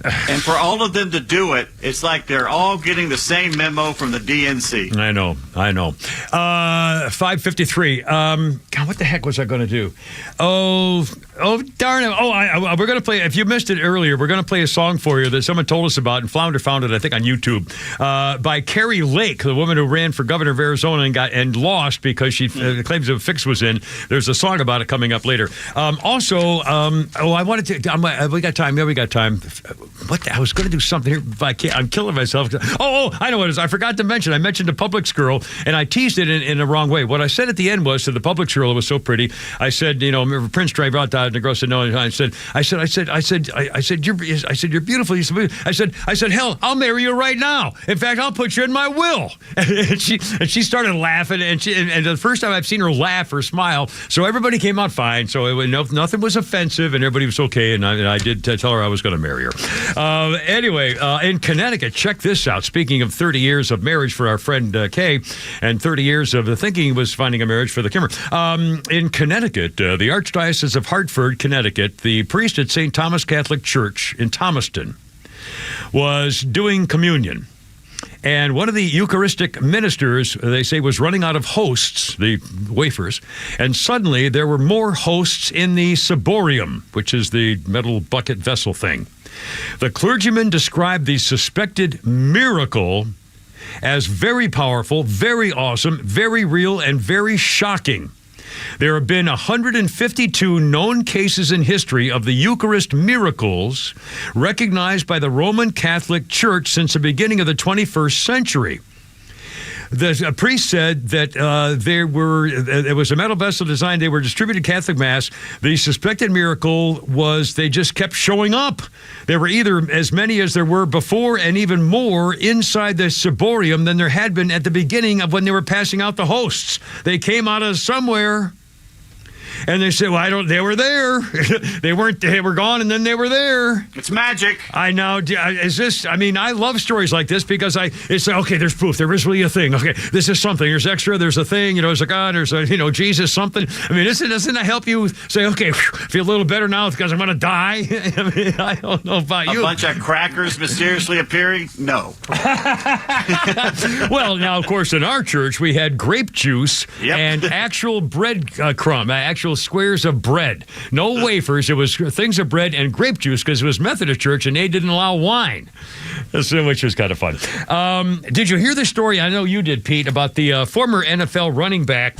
And for all of them to do it, it's like they're all getting the same memo from the DNC. I know. 5:53. God, what the heck was I going to do? Oh, darn it. We're going to play, if you missed it earlier, we're going to play a song for you that someone told us about, and Flounder found it, I think, on YouTube, by Carrie Lake, the woman who ran for governor of Arizona and lost because she claims a fix was in. There's a song about it coming up later. I wanted to, we got time. Yeah, we got time. I was going to do something here, but I'm killing myself. I know what it is. I forgot to mention. I mentioned a Publix girl, and I teased it in the wrong way. What I said at the end was to the Publix girl, it was so pretty. I said, Prince drive out that, and the girl said no. I said, you're beautiful. I said, hell, I'll marry you right now. In fact, I'll put you in my will. And she started laughing, and the first time I've seen her laugh or smile. So everybody came out fine. So nothing was offensive, and everybody was okay. And I did tell her I was going to marry her. Anyway, in Connecticut, check this out. Speaking of 30 years of marriage for our friend Kay, and 30 years of thinking he was finding a marriage for the Kimmer. In Connecticut, the Archdiocese of Hartford, Connecticut, the priest at St. Thomas Catholic Church in Thomaston was doing communion. And one of the Eucharistic ministers, they say, was running out of hosts, the wafers, and suddenly there were more hosts in the ciborium, which is the metal bucket vessel thing. The clergyman described the suspected miracle as very powerful, very awesome, very real, and very shocking. There have been 152 known cases in history of the Eucharist miracles recognized by the Roman Catholic Church since the beginning of the 21st century. The priest said that it was a metal vessel design. They were distributed Catholic Mass. The suspected miracle was they just kept showing up. There were either as many as there were before and even more inside the ciborium than there had been at the beginning of when they were passing out the hosts. They came out of somewhere. And they said, well, they were there. They were gone, and then they were there. It's magic. I know. I love stories like this because it's like, okay, there's proof. There is really a thing. Okay, this is something. There's extra. There's a thing. There's a God. There's a, Jesus something. I mean, doesn't that help you say, okay, feel a little better now because I'm going to die? I don't know about you. A bunch of crackers mysteriously appearing? No. Well, now, of course, in our church, we had grape juice and actual bread actual squares of bread. No wafers. It was things of bread and grape juice because it was Methodist church and they didn't allow wine, which was kind of fun. Did you hear the story? I know you did, Pete, about the former NFL running back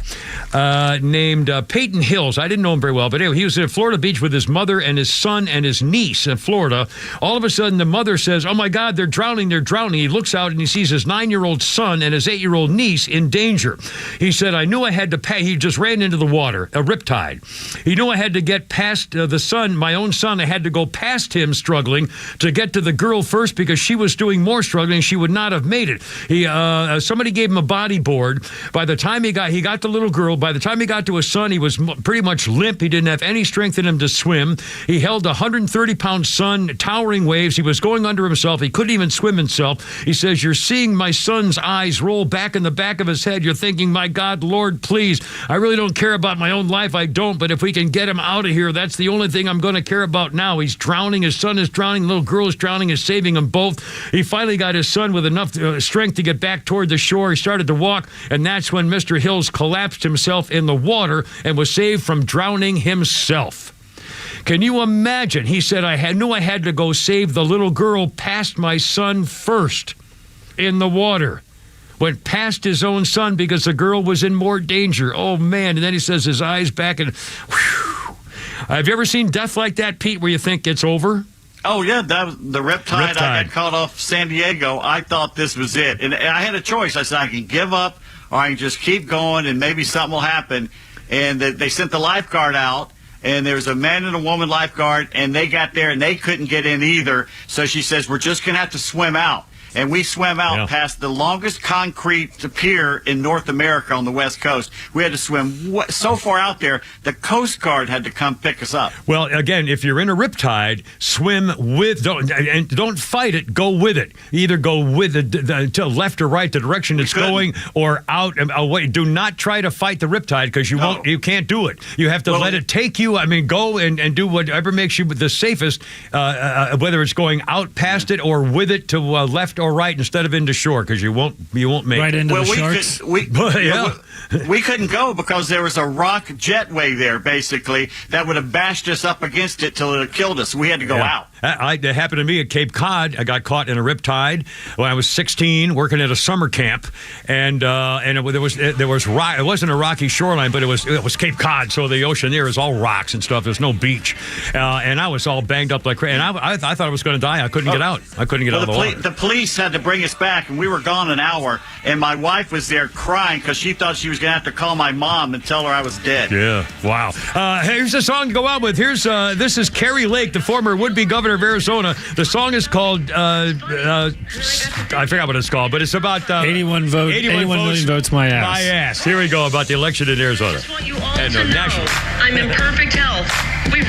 named Peyton Hills. I didn't know him very well, but anyway, he was at Florida Beach with his mother and his son and his niece in Florida. All of a sudden, the mother says, oh, my God, they're drowning, they're drowning. He looks out and he sees his 9-year-old son and his 8-year-old niece in danger. He said, I knew I had to pay. He just ran into the water, a riptide. He knew I had to get past the son, my own son. I had to go past him struggling to get to the girl first because she was doing more struggling. She would not have made it. Somebody gave him a bodyboard. By the time he got the little girl. By the time he got to his son, he was pretty much limp. He didn't have any strength in him to swim. He held a 130-pound son, towering waves. He was going under himself. He couldn't even swim himself. He says, you're seeing my son's eyes roll back in the back of his head. You're thinking, my God, Lord, please. I really don't care about my own life. I don't, but if we can get him out of here, that's the only thing I'm going to care about now. He's drowning. His son is drowning. The little girl is drowning. He's saving them both. He finally got his son with enough strength to get back toward the shore. He started to walk, and that's when Mr. Hills collapsed himself in the water and was saved from drowning himself. Can you imagine? He said, I knew I had to go save the little girl past my son first in the water. Went past his own son because the girl was in more danger. Oh, man. And then he says his eyes back and, whew. Have you ever seen death like that, Pete, where you think it's over? Oh, yeah. That was the riptide. I got caught off San Diego. I thought this was it. And I had a choice. I said, I can give up or I can just keep going and maybe something will happen. And they sent the lifeguard out. And there was a man and a woman lifeguard, and they got there, and they couldn't get in either. So she says, we're just going to have to swim out. And we swam out past the longest concrete pier in North America on the West Coast. We had to swim so far out there, the Coast Guard had to come pick us up. Well, again, if you're in a riptide, swim with, don't fight it, go with it. Either go with it to left or right, the direction it's going, or out and away. Do not try to fight the riptide because you can't do it. You have to let it take you. I mean, go and do whatever makes you the safest, whether it's going out past it or with it to left or right instead of into shore because you won't make right it. Into the sharks. We couldn't go because there was a rock jetway there basically that would have bashed us up against it till it killed us. We had to go out. It happened to me at Cape Cod. I got caught in a riptide when I was 16, working at a summer camp, and there was rock. It wasn't a rocky shoreline, but it was Cape Cod, so the ocean there is all rocks and stuff. There's no beach, and I was all banged up like crazy. And I thought I was going to die. I couldn't get out. I couldn't get out of the water. The police had to bring us back, and we were gone an hour. And my wife was there crying because she thought she was going to have to call my mom and tell her I was dead. Yeah, wow. Here's a song to go out with. This is Carrie Lake, the former would-be governor of Arizona. The song is called I forgot what it's called, but it's about 81 million votes my ass. My ass. Here we go about the election in Arizona. I just want you all to know I'm in perfect health. We've